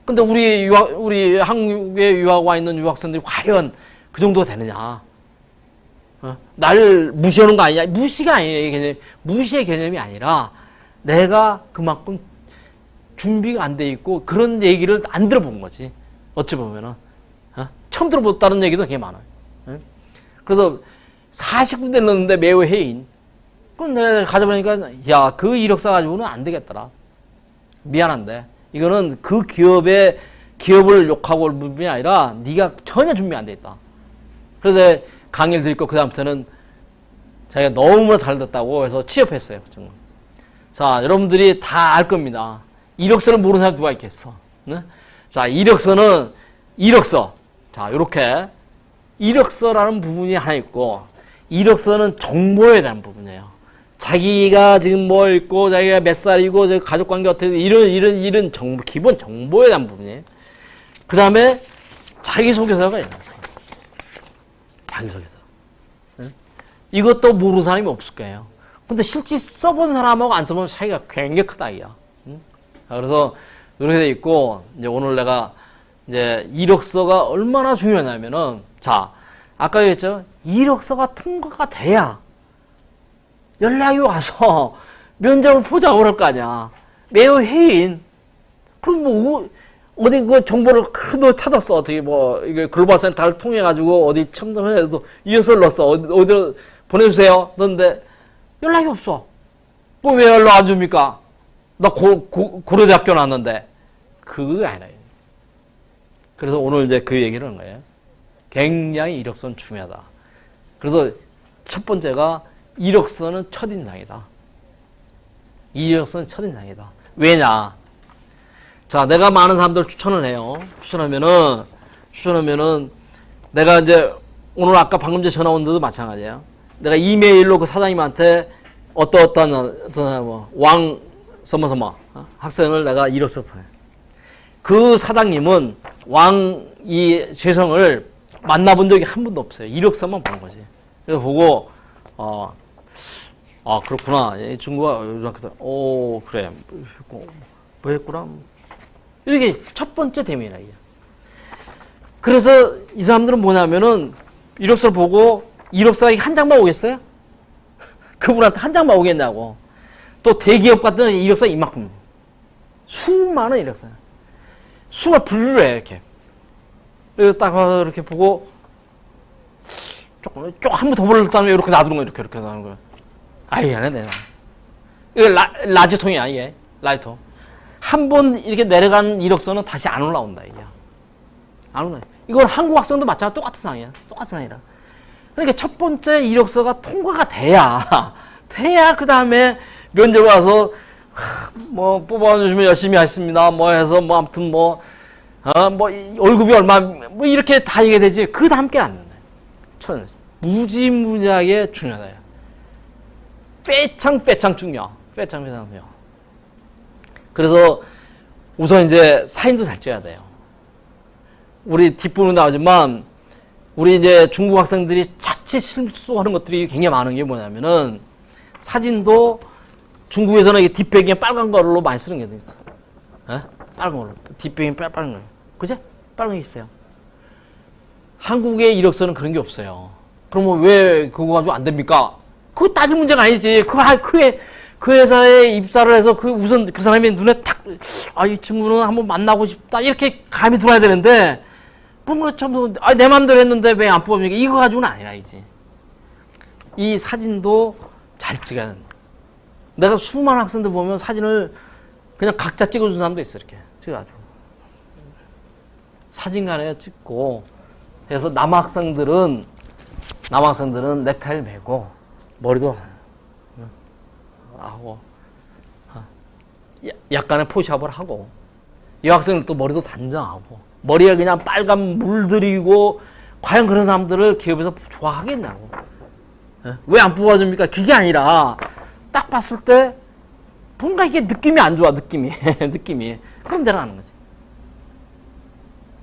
근데 우리 한국에 유학 와 있는 유학생들이 과연 그 정도가 되느냐. 날 무시하는 거 아니냐. 무시가 아니에요. 무시의 개념이 아니라 내가 그만큼 준비가 안 돼 있고 그런 얘기를 안 들어본 거지. 어찌 보면은. 처음 들어봤다는 얘기도 되게 많아요. 그래서 40군데 넣었는데 매우 해인. 그럼 내가 가져보니까 야, 그 이력서 가지고는 안 되겠더라. 미안한데 이거는 그 기업을 욕하고 올 부분이 아니라 네가 전혀 준비 안 돼 있다. 그래서 강의를 드리고 그 다음부터는 자기가 너무나 잘 됐다고 해서 취업했어요. 정말. 자, 여러분들이 다 알 겁니다. 이력서를 모르는 사람 누가 있겠어? 네? 자, 이력서. 자, 요렇게 이력서라는 부분이 하나 있고, 이력서는 정보에 대한 부분이에요. 자기가 지금 뭐 있고, 자기가 몇 살이고, 가족 관계 어떻게, 이런 정보, 기본 정보에 대한 부분이에요. 그 다음에 자기소개서가 있어요. 자기소개서. 네? 이것도 모르는 사람이 없을 거예요. 근데 실제 써본 사람하고 안 써본 차이가 굉장히 크다, 이야. 그래서 이렇게 돼 있고, 이제 오늘 내가 이제 이력서가 얼마나 중요하냐면은, 자, 아까 얘기했죠? 이력서가 통과가 돼야 연락이 와서 면접을 보자고 그럴 거 아니야. 매우 해인. 그럼 뭐, 어디 그 정보를 너 찾았어. 어떻게 뭐, 이게 글로벌 센터를 통해가지고 어디 첨단해서 이력서를 넣었어. 어디로 보내주세요. 넣는데 연락이 없어. 뭐 왜 연락 안 줍니까? 나 고려대학교 나왔는데. 그거 아니라. 그래서 오늘 이제 그 얘기를 하는 거예요. 굉장히 이력서는 중요하다. 그래서 첫 번째가 이력서는 첫인상이다. 이력서는 첫인상이다. 왜냐? 자, 내가 많은 사람들 추천을 해요. 추천하면은 내가 이제 오늘 아까 방금 전에 전화 온 데도 마찬가지예요. 내가 이메일로 그 사장님한테 어떤 왕 학생을 내가 이력서 보내. 그 사장님은 이 재성을 만나본 적이 한 번도 없어요. 이력서만 보는 거지. 그래서 보고 그렇구나. 중국아, 그래. 뭐 했구나. 이렇게 첫 번째 대면이야. 그래서 이 사람들은 뭐냐면은 이력서를 보고 이력서가 한 장만 오겠어요? 그분한테 한 장만 오겠냐고. 또 대기업 같은 이력서 이만큼. 수많은 이력서야. 수가 분류를 해, 이렇게. 그래서 딱 이렇게 보고, 한 번 더 보려고 하면 이렇게 놔두는 거야, 이렇게 놔두는 거야. 아이, 안 해, 내가. 이거 라지통이야, 이게. 라이터. 한 번 이렇게 내려간 이력서는 다시 안 올라온다, 이게. 안 올라와. 이건 한국 학생도 마찬가지 똑같은 상황이야. 똑같은 상황이라. 그러니까 첫 번째 이력서가 통과가 돼야 그 다음에 면접 와서, 뭐, 뽑아주시면 열심히 하십니다. 뭐 해서, 뭐, 아무튼 뭐, 월급이 얼마, 뭐, 이렇게 다 얘기가 되지. 그거 다 함께 안 된다. 무지무지하게 중요하다. 빼창 중요. 빼창 중요. 그래서 우선 이제 사진도 잘 찍어야 돼요. 우리 뒷부분 나오지만 우리 이제 중국 학생들이 자칫 실수하는 것들이 굉장히 많은 게 뭐냐면은 사진도 중국에서는 이 뒷배경에 빨간 걸로 많이 쓰는 게 있어요. 빨간 걸로. 뒷배경에 빨간 거. 그제? 빨간 게 있어요. 한국의 이력서는 그런 게 없어요. 그러면 왜 그거 가지고 안 됩니까? 그거 따질 문제가 아니지. 그 회사에 입사를 해서 우선 그 사람이 눈에 탁, 이 친구는 한번 만나고 싶다. 이렇게 감이 들어야 되는데, 내 맘대로 했는데 왜 안 뽑습니까? 이거 가지고는 아니라, 이제. 이 사진도 잘 찍어야 된다. 내가 수많은 학생들 보면 사진을 그냥 각자 찍어준 사람도 있어, 이렇게. 찍어가지고. 사진관에 찍고, 그래서 남학생들은 넥타이를 메고, 머리도 하고, 약간의 포샵을 하고, 여학생들도 머리도 단정하고, 머리에 그냥 빨간 물 들이고, 과연 그런 사람들을 기업에서 좋아하겠냐고. 왜 안 뽑아줍니까? 그게 아니라, 딱 봤을 때, 뭔가 이게 느낌이 안 좋아, 느낌이. 느낌이. 그럼 내려가는 거지.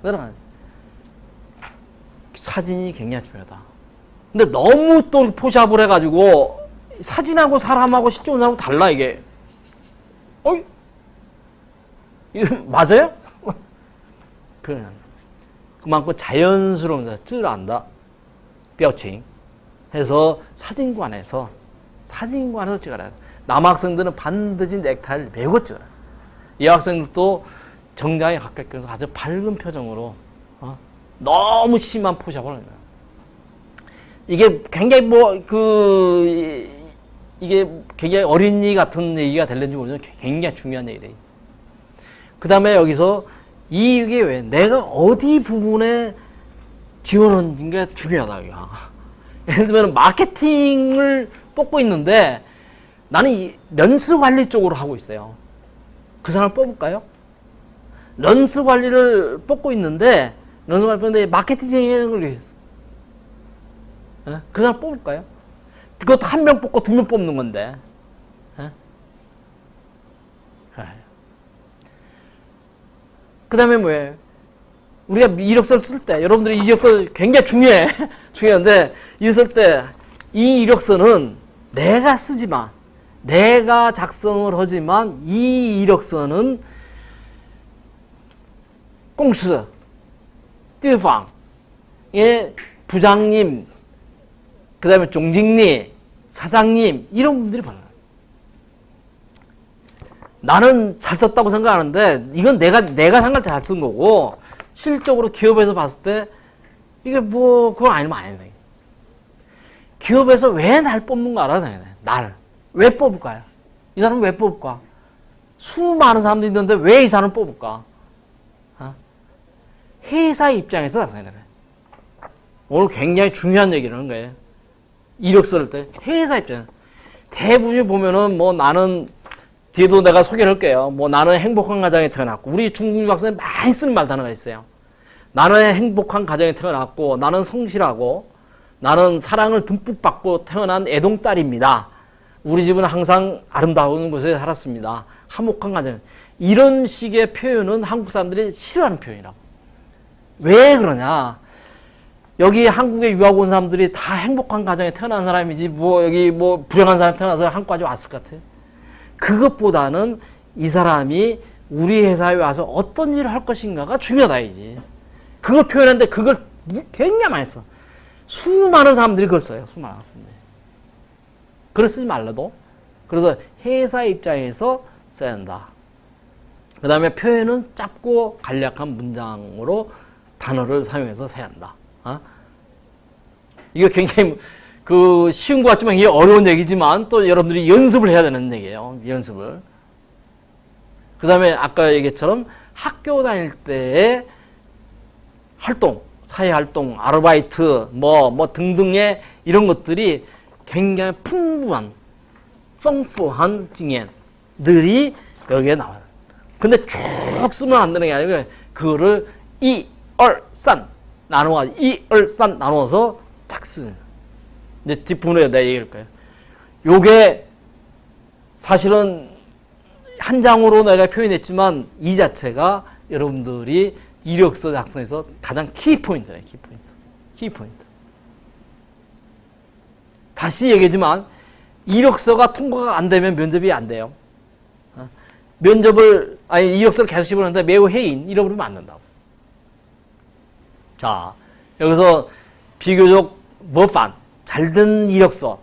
내려가는 거지. 사진이 굉장히 중요하다. 근데 너무 또 포샵을 해가지고, 사진하고 사람하고 실제 온 사람하고 달라, 이게. 이거 맞아요? 그만큼 자연스러운 쯔란다. 뼈칭. 해서 사진관에서 찍어야 돼. 남학생들은 반드시 넥타이를 메고 찍어라. 여학생들도 정장에 가깝게 껴서 아주 밝은 표정으로, 너무 심한 포샵을 하는 거야. 이게 굉장히 이게 굉장히 어린이 같은 얘기가 될는지 모르지만 굉장히 중요한 얘기래. 그 다음에 여기서 이게 왜 내가 어디 부분에 지원하는 게 중요하다, 이거. 예를 들면 마케팅을 뽑고 있는데 나는 이 런스 관리 쪽으로 하고 있어요. 그 사람을 뽑을까요? 런스 관리를 뽑고 있는데 런스 관리 뽑는데 마케팅을 하는 위해서 그 사람 뽑을까요? 그것도 한 명 뽑고 2명 뽑는 건데. 그 다음에 뭐예요? 우리가 이력서를 쓸 때, 여러분들이 이력서 굉장히 중요한데, 이랬을 때, 이 이력서는 내가 쓰지만, 내가 작성을 하지만, 이 이력서는 공스, 띠팡의 부장님, 그 다음에 종직리, 사장님, 이런 분들이 많아요. 나는 잘 썼다고 생각하는데, 이건 내가 생각할 때 잘 쓴 거고, 실적으로 기업에서 봤을 때, 이게 그건 아니면 아니다. 기업에서 왜 날 뽑는 거 알아야 날. 왜 뽑을까요? 이 사람은 왜 뽑을까? 수많은 사람들이 있는데 왜 이 사람을 뽑을까? 회사 입장에서 나서야 돼. 오늘 굉장히 중요한 얘기를 하는 거예요. 이력서를 때 회사 입장. 대부분이 보면은 나는 뒤에도 내가 소개를 할게요. 나는 행복한 가정에 태어났고, 우리 중국 학생이 많이 쓰는 말 단어가 있어요. 나는 행복한 가정에 태어났고, 나는 성실하고, 나는 사랑을 듬뿍 받고 태어난 애동딸입니다. 우리 집은 항상 아름다운 곳에 살았습니다. 화목한 가정. 이런 식의 표현은 한국 사람들이 싫어하는 표현이라고. 왜 그러냐? 여기 한국에 유학 온 사람들이 다 행복한 가정에 태어난 사람이지, 여기 불행한 사람이 태어나서 한국까지 왔을 것 같아요. 그것보다는 이 사람이 우리 회사에 와서 어떤 일을 할 것인가가 중요하다, 이지. 그걸 표현하는데 그걸 굉장히 많이 써. 수많은 사람들이 그걸 써요, 수많은 사람들이. 그걸 쓰지 말라도. 그래서 회사 입장에서 써야 한다. 그 다음에 표현은 짧고 간략한 문장으로 단어를 사용해서 써야 한다. 이거 굉장히 쉬운 것 같지만 이게 어려운 얘기지만 또 여러분들이 연습을 해야 되는 얘기예요. 연습을. 그 다음에 아까 얘기처럼 학교 다닐 때의 활동, 사회활동, 아르바이트, 등등의 이런 것들이 굉장히 풍부한, 펑푸한 징엔들이 여기에 나와요. 근데 쭉 쓰면 안 되는 게 아니고, 그거를 나누어서 탁 쓰는. 이제 뒷부분에 내가 얘기할 거예요. 요게 사실은 한 장으로 내가 표현했지만 이 자체가 여러분들이 이력서 작성에서 가장 키포인트예요. 키포인트. 다시 얘기하지만 이력서가 통과가 안 되면 면접이 안 돼요. 이력서를 계속 집어넣는데 매우 해인, 잃어버리면 안 된다고. 자, 여기서 비교적 잘된 이력서,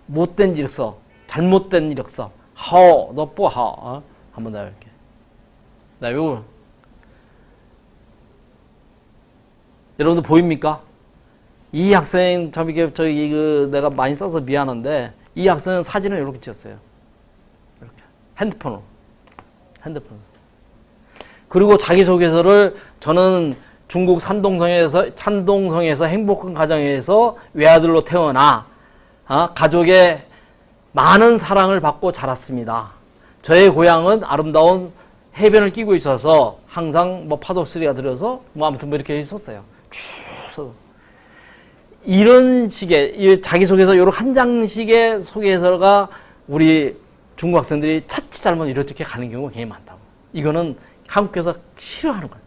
못된 이력서, 잘못된 이력서, 한번 더 해볼게. 나 요거 여러분들 보입니까? 이 학생 참 이게 내가 많이 써서 미안한데 이 학생은 사진을 이렇게 찍었어요. 이렇게 핸드폰으로. 그리고 자기소개서를 저는 중국 산동성에서 행복한 가정에서 외아들로 태어나 가족의 많은 사랑을 받고 자랐습니다. 저의 고향은 아름다운 해변을 끼고 있어서 항상 파도 소리가 들어서 아무튼 이렇게 썼어요. 쭉 이런 식의 자기소개서 요런 한 장씩의 소개서가 우리 중국 학생들이 자칫 잘못 이렇게 가는 경우가 굉장히 많다고. 이거는 한국에서 싫어하는 거예요.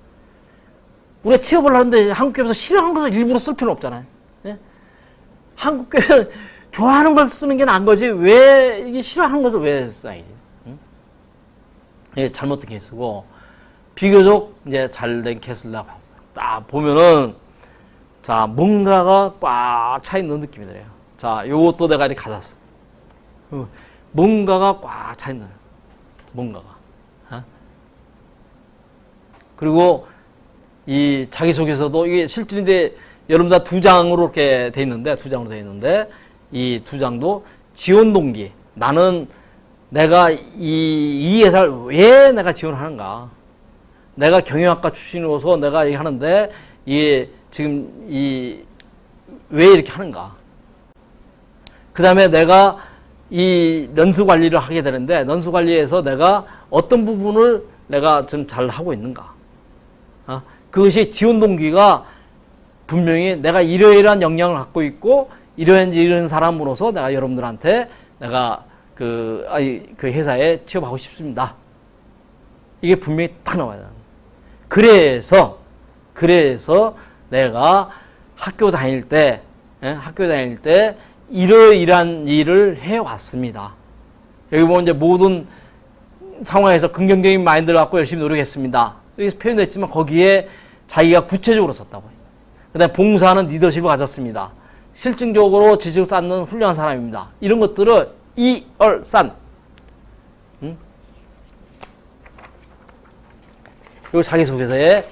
우리가 취업을 하는데 한국에서 싫어하는 것을 일부러 쓸 필요는 없잖아요. 예? 한국에 좋아하는 걸 쓰는 게 나은 거지 왜 이게 싫어하는 것을 왜 써야지? 응? 이게 잘못된 케이스고 비교적 이제 잘된 케이스를 내가 봤어요. 딱 보면은 자 뭔가가 꽉 차 있는 느낌이 들어요. 자 요것도 내가 이렇게 가졌어. 뭔가가 꽉 차 있는 뭔가가. 그리고 이 자기소개서도 이게 실질인데 여러분 다 2장으로 이렇게 돼 있는데 이 2장도 지원 동기. 나는 내가 이 회사를 왜 내가 지원하는가? 내가 경영학과 출신으로서 내가 하는데 이게 지금 왜 이렇게 하는가? 그 다음에 내가 이 연수 관리를 하게 되는데 연수 관리에서 내가 어떤 부분을 내가 좀 잘 하고 있는가? 그것이 지원 동기가 분명히 내가 이러이러한 역량을 갖고 있고 이런 사람으로서 내가 여러분들한테 내가 그 회사에 취업하고 싶습니다. 이게 분명히 딱 나와야 돼요. 그래서 내가 학교 다닐 때 이러이러한 일을 해왔습니다. 여기 보면 이제 모든 상황에서 긍정적인 마인드를 갖고 열심히 노력했습니다. 이렇게 표현됐지만 거기에 자기가 구체적으로 썼다고 해요. 그 다음에 봉사하는 리더십을 가졌습니다. 실증적으로 지식을 쌓는 훌륭한 사람입니다. 이런 것들을 이얼산. 그리고 자기소개서에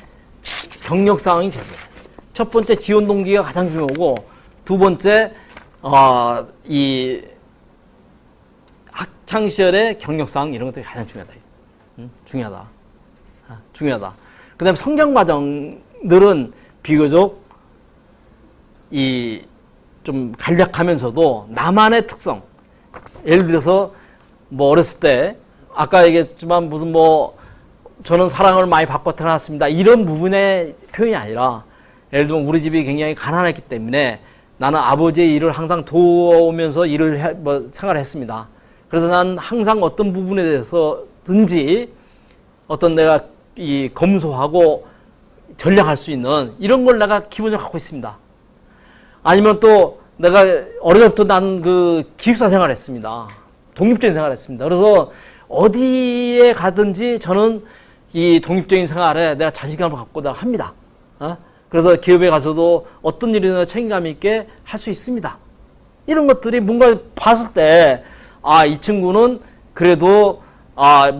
경력사항이 제일 중요해요. 첫 번째 지원 동기가 가장 중요하고 두 번째 이 학창시절의 경력사항 이런 것들이 가장 중요하다. 중요하다. 그 다음에 성장과정들은 비교적 좀 간략하면서도 나만의 특성. 예를 들어서 어렸을 때 아까 얘기했지만 저는 사랑을 많이 받고 태어났습니다. 이런 부분의 표현이 아니라 예를 들면 우리 집이 굉장히 가난했기 때문에 나는 아버지의 일을 항상 도우면서 생활을 했습니다. 그래서 난 항상 어떤 부분에 대해서든지 어떤 내가 검소하고 전략할 수 있는 이런 걸 내가 기본적으로 갖고 있습니다. 아니면 또 내가 어릴 때부터 나는 기숙사 생활을 했습니다. 독립적인 생활을 했습니다. 그래서 어디에 가든지 저는 이 독립적인 생활에 내가 자신감을 갖고 내가 합니다. 그래서 기업에 가서도 어떤 일이나 책임감 있게 할 수 있습니다. 이런 것들이 뭔가 봤을 때, 이 친구는 그래도,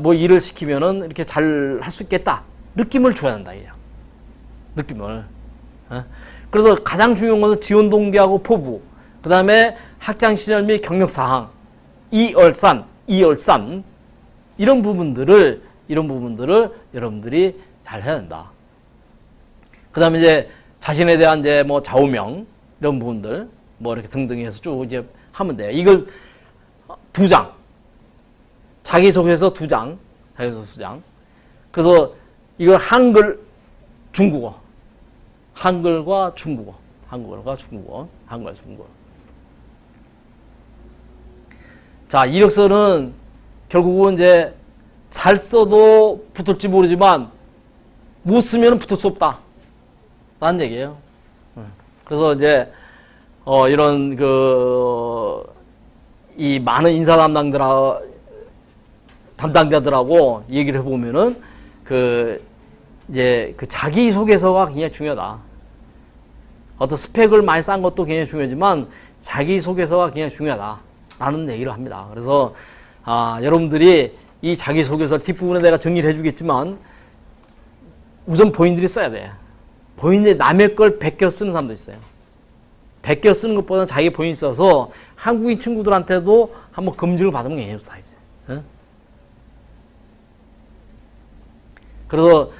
일을 시키면은 이렇게 잘 할 수 있겠다. 느낌을 줘야 한다, 이게. 느낌을. 그래서 가장 중요한 것은 지원 동기하고 포부. 그 다음에 학창시절 및 경력사항. 이얼산. 이런 부분들을 여러분들이 잘 해야 된다. 그 다음에 이제 자신에 대한 좌우명, 이런 부분들, 이렇게 등등 해서 쭉 하면 돼요. 이걸 2장. 자기소개서 2장. 그래서 이걸 한글과 중국어. 자, 이력서는 결국은 이제 잘 써도 붙을지 모르지만 못 쓰면 붙을 수 없다. 라는 얘기예요. 그래서 이제 이런 이 많은 인사 담당자들하고 얘기를 해보면은 이제 자기소개서가 굉장히 중요하다. 어떤 스펙을 많이 쌓은 것도 굉장히 중요하지만 자기소개서가 굉장히 중요하다라는 얘기를 합니다. 그래서 여러분들이 이 자기소개서 뒷부분에 내가 정리를 해주겠지만 우선 본인들이 써야 돼. 본인이 남의 걸 베껴 쓰는 사람도 있어요. 베껴 쓰는 것보다는 자기 본인이 써서 한국인 친구들한테도 한번 검증을 받으면 굉장히 좋다. 응? 그래서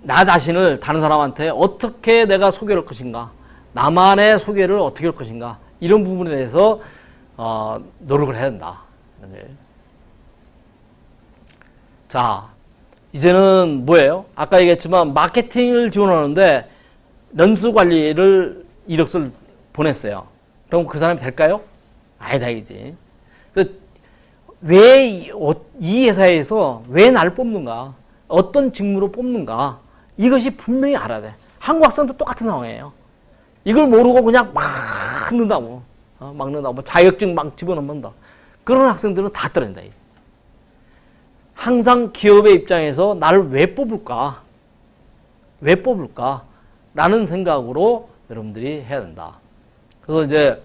나 자신을 다른 사람한테 어떻게 내가 소개를 할 것인가, 나만의 소개를 어떻게 할 것인가, 이런 부분에 대해서 노력을 해야 된다. 자, 이제는 뭐예요? 아까 얘기했지만 마케팅을 지원하는데 연수관리를 이력서를 보냈어요. 그럼 그 사람이 될까요? 아니지. 왜 이 회사에서 왜 나를 뽑는가? 어떤 직무로 뽑는가? 이것이 분명히 알아야 돼. 한국 학생도 똑같은 상황이에요. 이걸 모르고 그냥 막 넣는다고. 막 넣는다고. 자격증 막 집어넣는다. 그런 학생들은 다 떨어진다. 항상 기업의 입장에서 나를 왜 뽑을까? 왜 뽑을까? 라는 생각으로 여러분들이 해야 된다. 그래서 이제,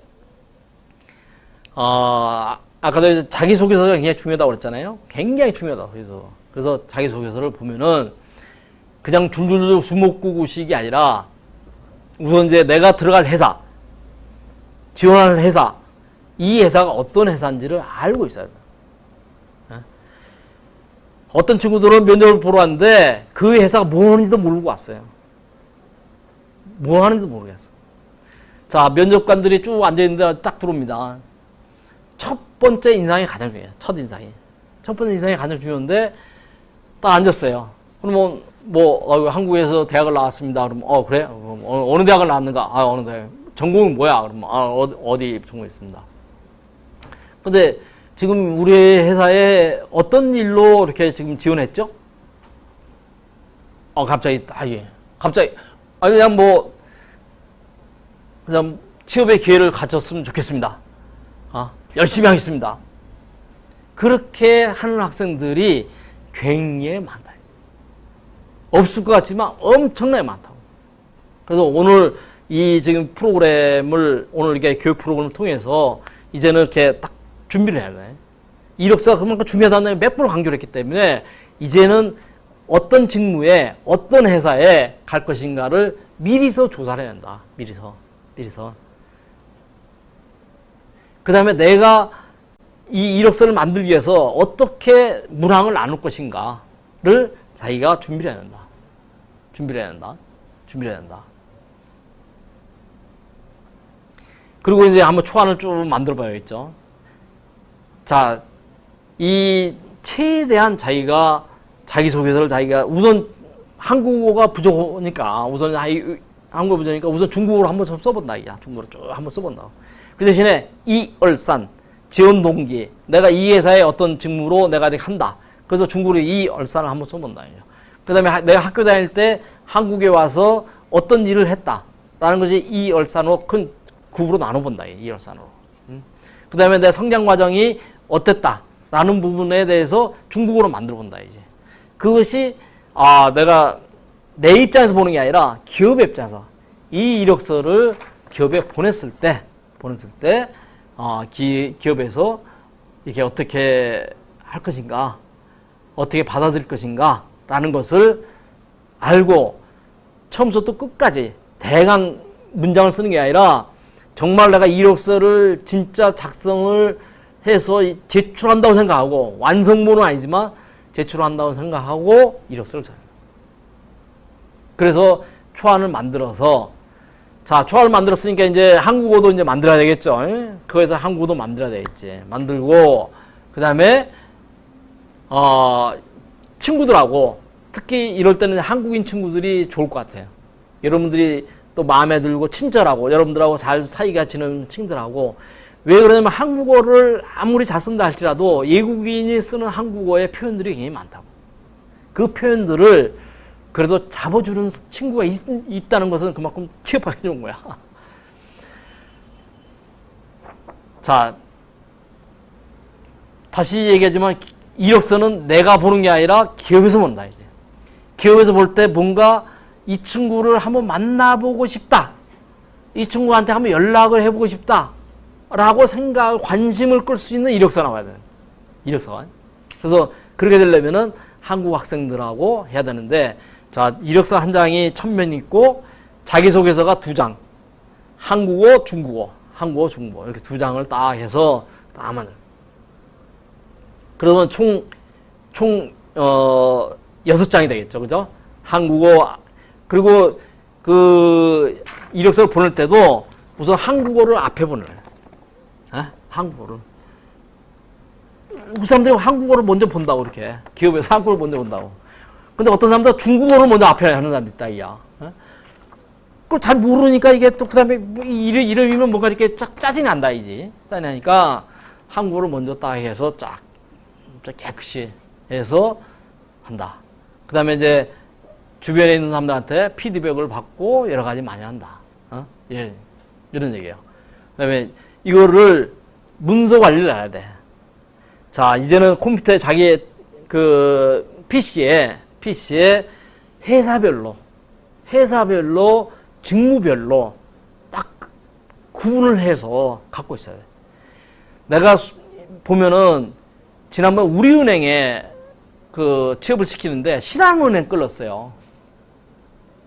아까도 이제 자기소개서가 굉장히 중요하다고 그랬잖아요. 굉장히 중요하다. 그래서 자기소개서를 보면은 그냥 줄줄줄 수목구구식이 아니라 우선 이제 내가 들어갈 회사, 지원할 회사, 이 회사가 어떤 회사인지를 알고 있어야 돼. 어떤 친구들은 면접을 보러 왔는데 그 회사가 뭐 하는지도 모르고 왔어요. 뭐 하는지도 모르겠어. 자, 면접관들이 쭉 앉아있는데 딱 들어옵니다. 첫 번째 인상이 가장 중요해요. 첫 번째 인상이 가장 중요한데 딱 앉았어요. 그러면 한국에서 대학을 나왔습니다. 그러면 그래? 어느 대학을 나왔는가? 어느 대학. 전공은 뭐야? 그러면 어디 전공했습니다. 근데 지금 우리 회사에 어떤 일로 이렇게 지금 지원했죠? 갑자기 그냥 취업의 기회를 가졌으면 좋겠습니다. 열심히 하겠습니다. 그렇게 하는 학생들이 굉장히 많다. 없을 것 같지만 엄청나게 많다고. 그래서 오늘 이 지금 오늘 이렇게 교육 프로그램을 통해서 이제는 이렇게 딱 준비를 해야 돼. 이력서가 그만큼 중요하다는 몇 번을 강조를 했기 때문에 이제는 어떤 직무에 어떤 회사에 갈 것인가를 미리서 조사를 해야 된다. 미리서. 그 다음에 내가 이 이력서를 만들기 위해서 어떻게 문항을 나눌 것인가를 자기가 준비를 해야 된다. 그리고 이제 한번 초안을 쭉 만들어 봐야겠죠. 자, 이 최대한 자기소개서를 자기가 우선 한국어가 부족하니까 우선 중국어로 한번 써본다. 중국어로 쭉 한번 써본다. 그 대신에 이얼산, 지원 동기, 내가 이 회사의 어떤 직무로 내가 이렇게 한다. 그래서 중국어로 이얼산을 한번 써본다. 그 다음에 내가 학교 다닐 때 한국에 와서 어떤 일을 했다라는 것이 이얼산으로 큰 그룹으로 나눠본다. 이얼산으로. 그 다음에 내 성장 과정이 어땠다라는 부분에 대해서 중국어로 만들어본다. 이제 그것이 내가 내 입장에서 보는 게 아니라 기업의 입장에서 이 이력서를 기업에 보냈을 때 기업에서 이렇게 어떻게 할 것인가, 어떻게 받아들일 것인가 라는 것을 알고 처음부터 끝까지 대강 문장을 쓰는 게 아니라 정말 내가 이력서를 진짜 작성을 해서 제출한다고 생각하고 완성본은 아니지만 제출한다고 생각하고 이력서를 써요. 그래서 초안을 만들어서 초안을 만들었으니까 이제 한국어도 이제 만들어야 되겠죠. 거기서 한국어도 만들어야 되겠지. 만들고 그 다음에 친구들하고 특히 이럴 때는 한국인 친구들이 좋을 것 같아요. 여러분들이 또 마음에 들고 친절하고 여러분들하고 잘 사이가 지는 친구들하고 왜 그러냐면 한국어를 아무리 잘 쓴다 할지라도 외국인이 쓰는 한국어의 표현들이 굉장히 많다고. 그 표현들을 그래도 잡아주는 친구가 있다는 것은 그만큼 취업하기 좋은 거야. 자, 다시 얘기하지만 이력서는 내가 보는 게 아니라 기업에서 본다. 이제. 기업에서 볼 때 뭔가 이 친구를 한번 만나보고 싶다. 이 친구한테 한번 연락을 해보고 싶다. 라고 관심을 끌 수 있는 이력서 나와야 돼. 이력서가. 그래서 그렇게 되려면은 한국 학생들하고 해야 되는데, 자, 이력서 한 장이 1000면 있고, 자기소개서가 2장. 한국어, 중국어. 한국어, 중국어. 이렇게 2장을 딱 해서 딱 하면 돼. 그러면 총 6장이 되겠죠. 그죠? 한국어, 그리고 그 이력서를 보낼 때도 우선 한국어를 앞에 보내요. 한국어를. 우리 사람들이 한국어를 먼저 본다고, 이렇게. 기업에서 한국어를 먼저 본다고. 근데 어떤 사람들은 중국어를 먼저 앞에 하는 사람도 있다, 이야. 그걸 잘 모르니까 이게 또 그 다음에 이름이면 뭔가 이렇게 짜증이 난다, 이지. 짜증이 나니까 한국어를 먼저 딱 해서 쫙 깨끗이 해서 한다. 그 다음에 이제 주변에 있는 사람들한테 피드백을 받고 여러 가지 많이 한다. 이런 얘기예요. 그 다음에 이거를 문서 관리를 해야 돼. 자, 이제는 컴퓨터에 자기 그 PC에 회사별로, 직무별로 딱 구분을 해서 갖고 있어야 돼. 내가 보면은 지난번 우리은행에 그 취업을 시키는데 신한은행 끌었어요.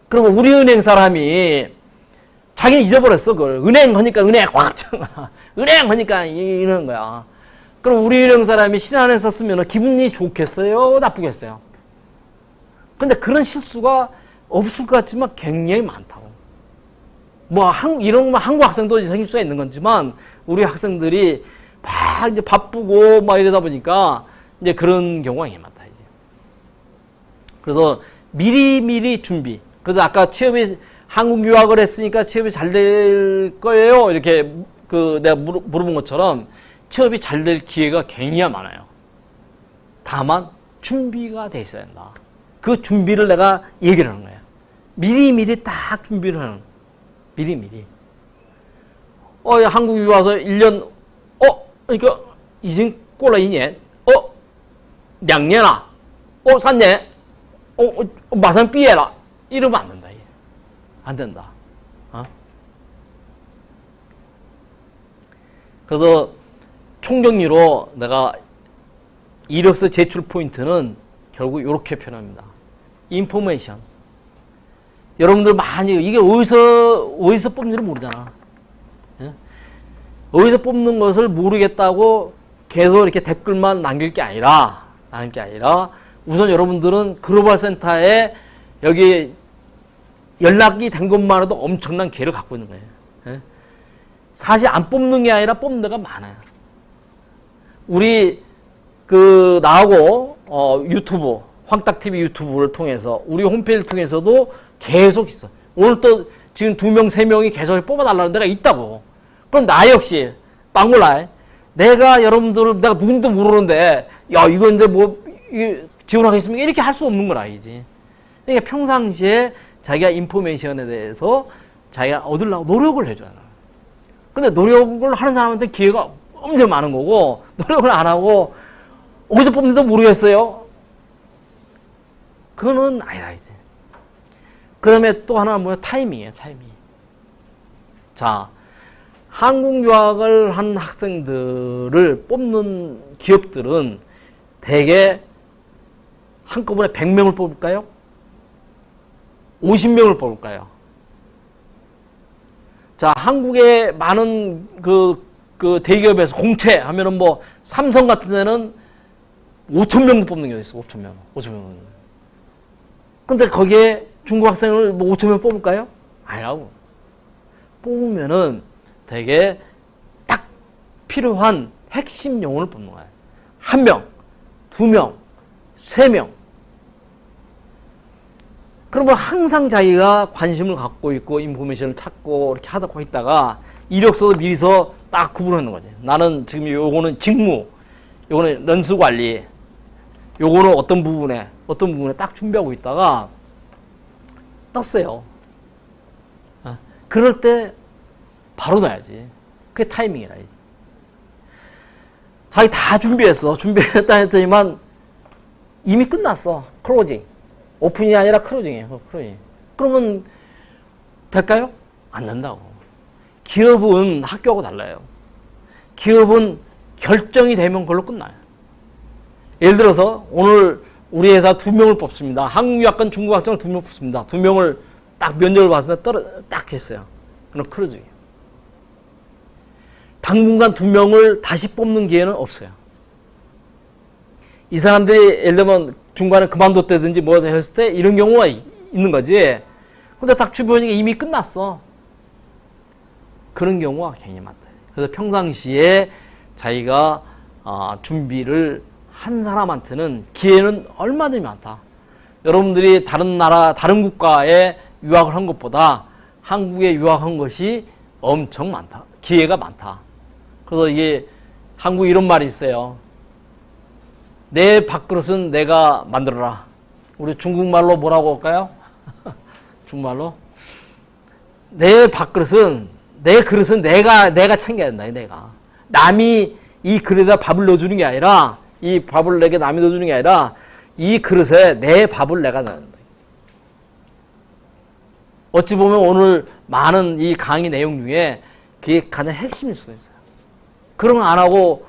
그리고 우리은행 사람이 자기는 잊어버렸어. 그걸. 은행 하니까 은행 확 쳐. 은행 하니까 이러는 거야. 그럼 우리은행 사람이 신한은행 썼으면 기분이 좋겠어요? 나쁘겠어요? 근데 그런 실수가 없을 것 같지만 굉장히 많다고. 이런 거 한국 학생도 생길 수가 있는 거지만 우리 학생들이 막 이제 바쁘고 막 이러다 보니까 이제 그런 경우가 굉장히 많다. 이제. 그래서 미리 준비. 그래서 아까 취업이 한국 유학을 했으니까 취업이 잘 될 거예요. 이렇게 내가 물어본 것처럼 취업이 잘 될 기회가 굉장히 많아요. 다만 준비가 돼 있어야 된다. 그 준비를 내가 얘기를 하는 거예요. 미리 딱 준비를 하는 거예요. 미리. 한국 유학 와서 1년, 그러니까, 已经过了1年, 2年了, 3年, 马上毕业了. 이러면 안 된다. 안 된다. 그래서 총정리로 내가 이력서 제출 포인트는 결국 이렇게 표현합니다. 인포메이션. 여러분들 많이 이게 어디서 뽑는지를 모르잖아. 어디서 뽑는 것을 모르겠다고 계속 이렇게 댓글만 남길 게 아니라 우선 여러분들은 글로벌 센터에 여기 연락이 된 것만으로도 엄청난 기회를 갖고 있는 거예요. 사실 안 뽑는 게 아니라 뽑는 데가 많아요. 우리 나하고 유튜브 황딱TV 유튜브를 통해서 우리 홈페이지를 통해서도 계속 있어. 오늘 또 지금 2명 3명이 계속 뽑아달라는 데가 있다고. 그럼 나 역시 빵몰라. 내가 여러분들을 내가 누군지도 모르는데 야 이거 이제 지원하겠습니까? 이렇게 할 수 없는 건 아니지. 그러니까 평상시에 자기가 인포메이션에 대해서 자기가 얻으려고 노력을 해줘야 돼. 근데 노력을 하는 사람한테 기회가 엄청 많은 거고 노력을 안 하고 어디서 뽑는지도 모르겠어요. 그거는 아니다 이제. 그다음에 또 하나는 뭐야? 타이밍이에요. 타이밍. 자, 한국 유학을 한 학생들을 뽑는 기업들은 대개 한꺼번에 100명을 뽑을까요? 50명을 뽑을까요? 자, 한국의 많은 그 대기업에서 공채 하면은 뭐 삼성 같은 데는 5,000명도 뽑는 게 있어. 5,000명. 근데 거기에 중국 학생을 뭐 5,000명 뽑을까요? 아니라고. 뽑으면은 되게 딱 필요한 핵심 영혼을 뽑는 거예요. 1명, 2명, 3명. 그러면 항상 자기가 관심을 갖고 있고 인포메이션을 찾고 이렇게 하다 있다가 이력서도 미리서 딱 구분하는 거지. 나는 지금 요거는 직무, 요거는 런스 관리, 요거는 어떤 부분에 딱 준비하고 있다가 떴어요. 그럴 때 바로 놔야지. 그게 타이밍이라. 자기 다 준비했다 했더니만 이미 끝났어. 클로징. 오픈이 아니라 클로징이에요. 클로징. 그러면 될까요? 안 된다고. 기업은 학교하고 달라요. 기업은 결정이 되면 그걸로 끝나요. 예를 들어서 오늘 우리 회사 2명을 뽑습니다. 한국 유학간 중국 학생을 2명 뽑습니다. 2명을 딱 면접을 봤을 때 딱 했어요. 그럼 클로징이에요. 당분간 2명을 다시 뽑는 기회는 없어요. 이 사람들이 예를 들면 중간에 그만뒀다든지 뭐 했을 때 이런 경우가 있는 거지. 근데 딱 주변이 이미 끝났어. 그런 경우가 굉장히 많다. 그래서 평상시에 자기가 준비를 한 사람한테는 기회는 얼마든지 많다. 여러분들이 다른 나라, 다른 국가에 유학을 한 것보다 한국에 유학한 것이 엄청 많다. 기회가 많다. 그래서 이게 한국에 이런 말이 있어요. 내 밥그릇은 내가 만들어라. 우리 중국말로 뭐라고 할까요? 중국말로? 내 밥그릇은, 내 그릇은 내가 챙겨야 된다. 내가. 남이 이 그릇에다 밥을 넣어주는 게 아니라, 이 밥을 내게 남이 넣어주는 게 아니라, 이 그릇에 내 밥을 내가 넣어야 된다. 어찌 보면 오늘 많은 이 강의 내용 중에 그게 가장 핵심일 수도 있어요. 그런 거 안 하고,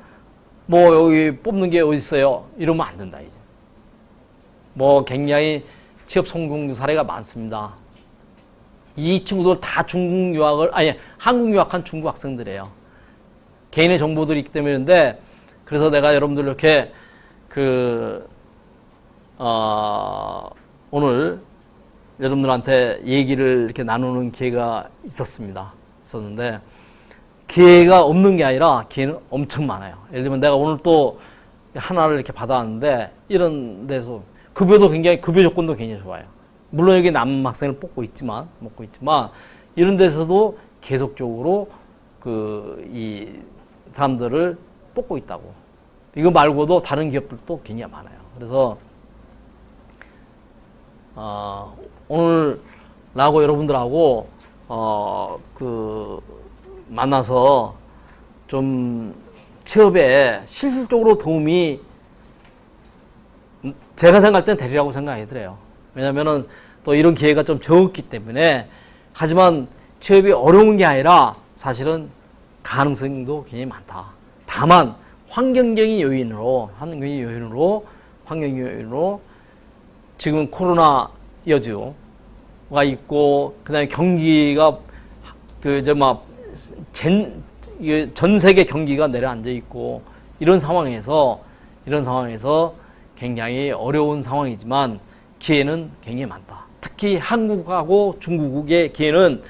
뭐, 여기 뽑는 게 어디 있어요? 이러면 안 된다, 이제. 뭐, 굉장히 취업 성공 사례가 많습니다. 이 친구들 다 중국 유학을, 아니, 한국 유학한 중국 학생들이에요. 개인의 정보들이 있기 때문인데, 그래서 내가 여러분들 이렇게, 오늘 여러분들한테 얘기를 이렇게 나누는 기회가 있었는데, 기회가 없는 게 아니라 기회는 엄청 많아요. 예를 들면 내가 오늘 또 하나를 이렇게 받아왔는데, 이런 데서 급여 조건도 굉장히 좋아요. 물론 여기 남학생을 뽑고 있지만, 이런 데서도 계속적으로 이 사람들을 뽑고 있다고. 이거 말고도 다른 기업들도 굉장히 많아요. 그래서, 오늘 나하고 여러분들하고, 만나서 좀 취업에 실질적으로 도움이 제가 생각할 땐 되리라고 생각이 들어요. 왜냐면은 또 이런 기회가 좀 적었기 때문에. 하지만 취업이 어려운 게 아니라 사실은 가능성도 굉장히 많다. 다만 환경적인 요인으로 지금 코로나 여주가 있고, 그다음에 경기가 전 세계 경기가 내려앉아 있고, 이런 상황에서 굉장히 어려운 상황이지만 기회는 굉장히 많다. 특히 한국하고 중국의 기회는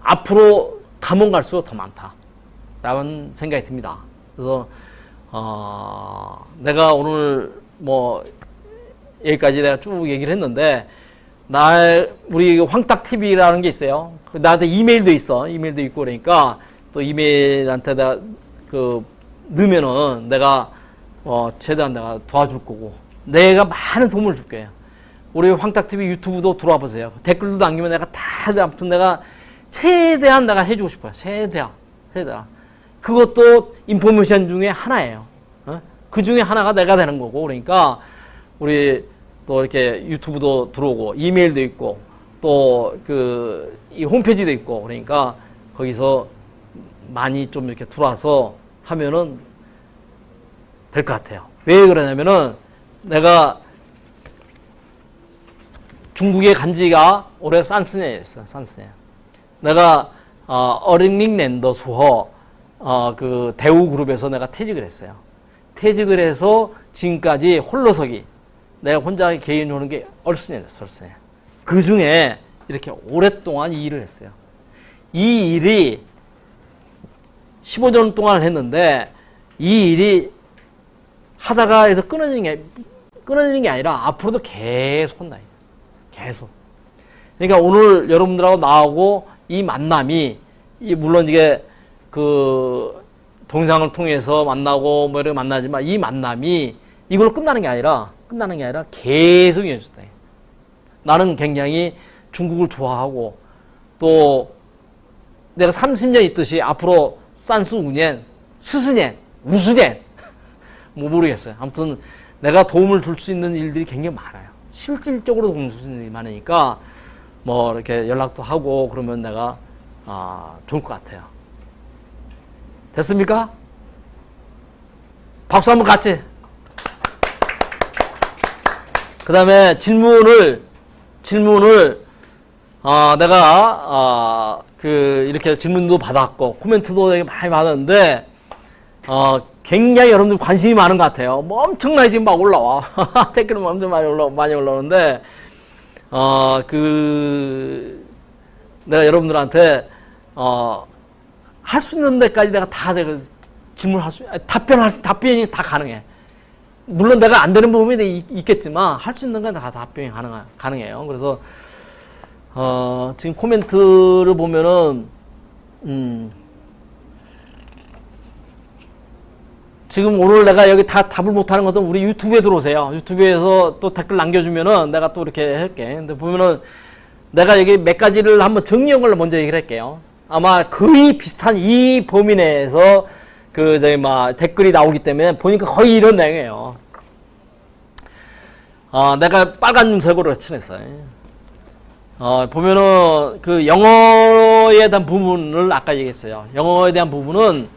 앞으로 가면 갈수록 더 많다라는 생각이 듭니다. 그래서 내가 오늘 뭐 여기까지 내가 쭉 얘기를 했는데, 우리 황딱 TV라는 게 있어요. 나한테 이메일도 있고, 그러니까 또 이메일한테 내가 넣으면은 내가 최대한 내가 도와줄 거고, 내가 많은 도움을 줄 거예요. 우리 황딱 TV 유튜브도 들어와 보세요. 댓글도 남기면 내가 아무튼 내가 최대한 내가 해주고 싶어요. 최대한. 그것도 인포메이션 중에 하나예요. 그 중에 하나가 내가 되는 거고, 그러니까 우리 또 이렇게 유튜브도 들어오고, 이메일도 있고, 또 이 홈페이지도 있고, 그러니까 거기서 많이 좀 이렇게 들어와서 하면은 될 것 같아요. 왜 그러냐면은 내가 중국의 간지가 올해 산스네였어요. 내가 어링링랜더 수호 대우그룹에서 내가 퇴직을 했어요. 퇴직을 해서 지금까지 홀로서기, 내가 혼자 개인 오는 게 얼쑤냐 됐어. 그 중에 이렇게 오랫동안 이 일을 했어요. 이 일이 15년 동안 했는데, 이 일이 하다가 해서 끊어지는 게 아니라 앞으로도 계속 한다. 계속. 그러니까 오늘 여러분들하고 나하고 이 만남이, 물론 이게 동영상을 통해서 만나고 뭐 이렇게 만나지만 이 만남이 이걸로 끝나는 게 아니라 계속 이어졌다. 나는 굉장히 중국을 좋아하고 또 내가 30년 있듯이 앞으로 산수우년, 스스년, 우수년 뭐 모르겠어요. 아무튼 내가 도움을 줄 수 있는 일들이 굉장히 많아요. 실질적으로 도움을 줄 수 있는 일이 많으니까 뭐 이렇게 연락도 하고 그러면 내가 좋을 것 같아요. 됐습니까? 박수 한번 같이. 그 다음에 질문을 내가 이렇게 질문도 받았고 코멘트도 되게 많이 받았는데 굉장히 여러분들 관심이 많은 것 같아요. 뭐 엄청나게 지금 막 올라와. 댓글은 엄청 많이 올라오는데 내가 여러분들한테 할 수 있는 데까지 내가 질문할 답변이 다 가능해. 물론 내가 안 되는 부분이 있겠지만 할 수 있는 건 다 답변이 가능해요. 그래서 지금 코멘트를 보면은 지금 오늘 내가 여기 다 답을 못하는 것은 우리 유튜브에 들어오세요. 유튜브에서 또 댓글 남겨주면은 내가 또 이렇게 할게. 근데 보면은 내가 여기 몇 가지를 한번 정리한 걸로 먼저 얘기를 할게요. 아마 거의 비슷한 이 범위 내에서 댓글이 나오기 때문에 보니까 거의 이런 내용이에요. 내가 빨간 염색으로 칠했어요. 보면은 영어에 대한 부분을 아까 얘기했어요. 영어에 대한 부분은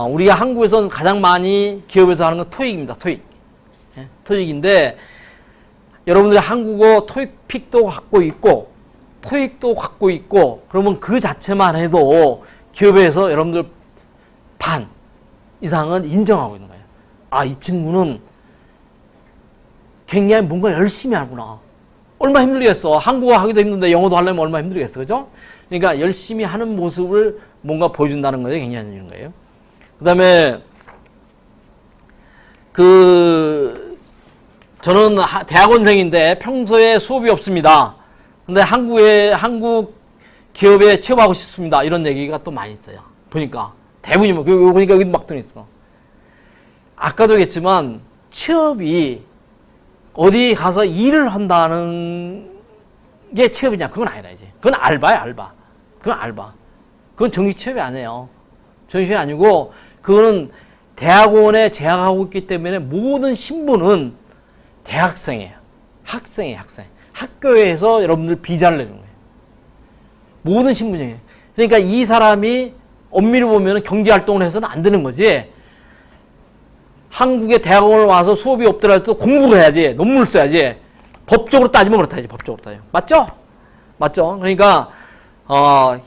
우리가 한국에서는 가장 많이 기업에서 하는 건 토익입니다. 토익인데 여러분들이 한국어 토익픽도 갖고 있고 토익도 갖고 있고 그러면 그 자체만 해도 기업에서 여러분들 반 이상은 인정하고 있는 거예요. 이 친구는 굉장히 뭔가 열심히 하구나. 얼마나 힘들겠어. 한국어 하기도 힘든데 영어도 하려면 얼마나 힘들겠어. 그죠? 그러니까 열심히 하는 모습을 뭔가 보여준다는 거죠. 굉장히 힘든 거예요. 그 다음에 저는 대학원생인데 평소에 수업이 없습니다. 근데 한국 기업에 취업하고 싶습니다. 이런 얘기가 또 많이 있어요. 보니까 대부분이 보니까 여기도 막 있어. 아까도 얘기했지만 취업이 어디 가서 일을 한다는 게 취업이냐? 그건 아니다 이제. 그건 알바야 알바. 그건 알바. 그건 정식 취업이 아니에요. 정식 취업이 아니고 그거는 대학원에 재학하고 있기 때문에 모든 신분은 대학생이에요. 학생이에요. 학생. 학교에서 여러분들 비자를 내는 거예요. 모든 신분이에요. 그러니까 이 사람이 엄밀히 보면 경제활동을 해서는 안 되는 거지. 한국에 대학원을 와서 수업이 없더라도 공부를 해야지. 논문을 써야지. 법적으로 따지면 그렇다지. 법적으로 따지면. 맞죠? 맞죠? 그러니까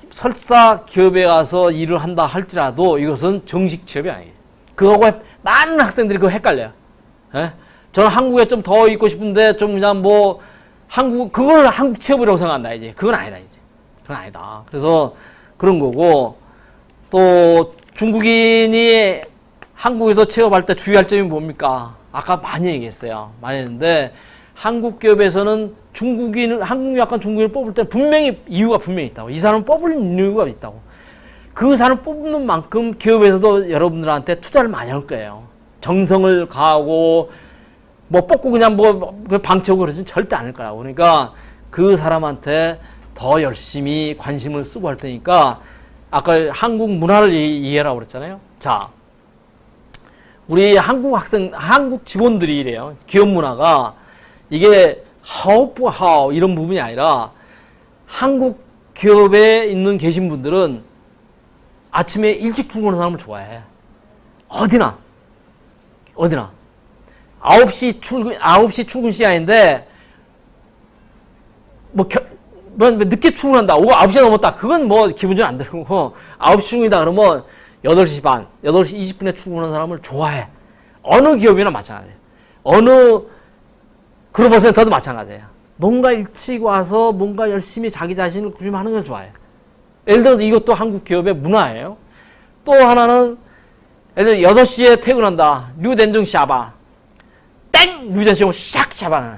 설사 기업에 가서 일을 한다 할지라도 이것은 정식 취업이 아니에요. 그거하고 많은 학생들이 그거 헷갈려요. 예? 저는 한국에 좀 더 있고 싶은데 좀 그냥 그걸 한국 취업이라고 생각한다 이제. 그건 아니다 이제. 그건 아니다. 그래서 그런 거고 또 중국인이 한국에서 취업할 때 주의할 점이 뭡니까? 아까 많이 얘기했어요. 많이 했는데 한국 기업에서는 한국 약간 중국인을 뽑을 때 이유가 분명히 있다고. 이 사람을 뽑을 이유가 있다고. 그 사람을 뽑는 만큼 기업에서도 여러분들한테 투자를 많이 할 거예요. 정성을 가하고 뽑고 그냥 방치하고 그러지는 절대 않을 거라고. 그러니까 그 사람한테 더 열심히 관심을 쓰고 할 테니까 아까 한국 문화를 이해하라고 그랬잖아요. 자, 우리 한국 직원들이 이래요. 기업 문화가 이게 하오 이런 부분이 아니라 한국 기업에 계신 분들은 아침에 일찍 출근하는 사람을 좋아해. 어디나. 9시 출근 시간인데 늦게 출근한다. 9시가 넘었다. 그건 기분 좀 안 들고 9시 출근이다 그러면 8시 반, 8시 20분에 출근하는 사람을 좋아해. 어느 기업이나 마찬가지예요. 어느 글로벌센터도 마찬가지예요. 뭔가 일찍 와서 뭔가 열심히 자기 자신을 구심하는 걸 좋아해요. 예를 들어서 이것도 한국 기업의 문화예요. 또 하나는 예를 들어 6시에 퇴근한다. 류덴중 샤바. 땡! 류덴중 샥 샤바는.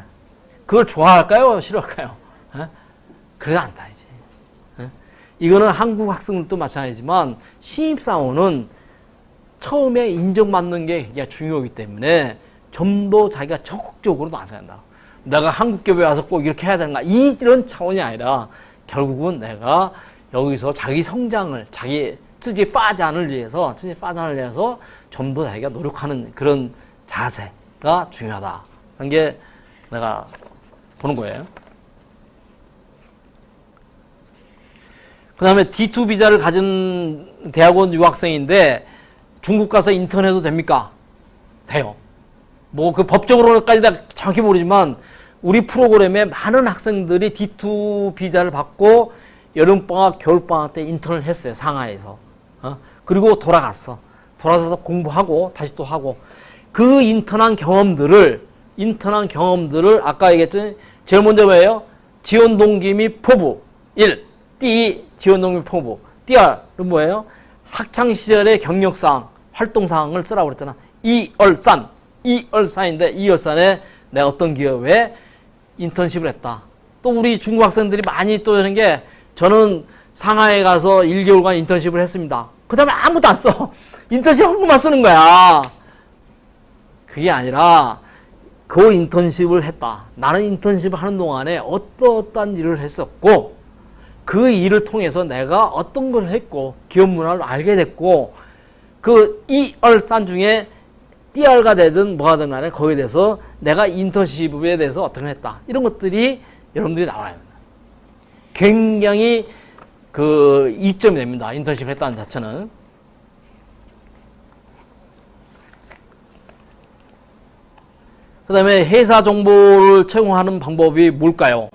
그걸 좋아할까요? 싫어할까요? 그래도 안다 이제. 이거는 한국 학생들도 마찬가지지만 신입사원은 처음에 인정받는 게 굉장히 중요하기 때문에 좀 더 자기가 적극적으로 나서야 한다. 내가 한국 기업에 와서 꼭 이렇게 해야 되는가 이런 차원이 아니라 결국은 내가 여기서 자기 성장을 자기自己发展을 위해서 좀 더 자기가 노력하는 그런 자세가 중요하다. 하는 게 내가 보는 거예요. 그 다음에 D2 비자를 가진 대학원 유학생인데 중국 가서 인턴해도 됩니까? 돼요. 뭐 그 법적으로까지 다 정확히 모르지만 우리 프로그램에 많은 학생들이 D2 비자를 받고 여름방학, 겨울방학 때 인턴을 했어요. 상하이에서. 그리고 돌아갔어. 돌아가서 공부하고 다시 또 하고 그 인턴한 경험들을 아까 얘기했더니 제일 먼저 뭐예요? 지원 동기 및 포부 1. 第一 지원 동기 포부 第二는 뭐예요? 학창 시절의 경력사항, 활동사항을 쓰라고 그랬잖아. 2월산인데 2월산에 내가 어떤 기업에 인턴십을 했다. 또 우리 중국 학생들이 많이 또 하는 게 저는 상하이에 가서 1개월간 인턴십을 했습니다. 그 다음에 아무도 안 써. 인턴십 한국만 쓰는 거야. 그게 아니라 그 인턴십을 했다. 나는 인턴십을 하는 동안에 어떠한 일을 했었고 그 일을 통해서 내가 어떤 걸 했고 기업 문화를 알게 됐고 그 2월산 중에 띠알가 되든 뭐가 되든 간에 거기에 대해서 내가 인턴십에 대해서 어떻게 했다. 이런 것들이 여러분들이 나와야 합니다. 굉장히 그 이점이 됩니다. 인턴십 했다는 자체는. 그 다음에 회사 정보를 채용하는 방법이 뭘까요?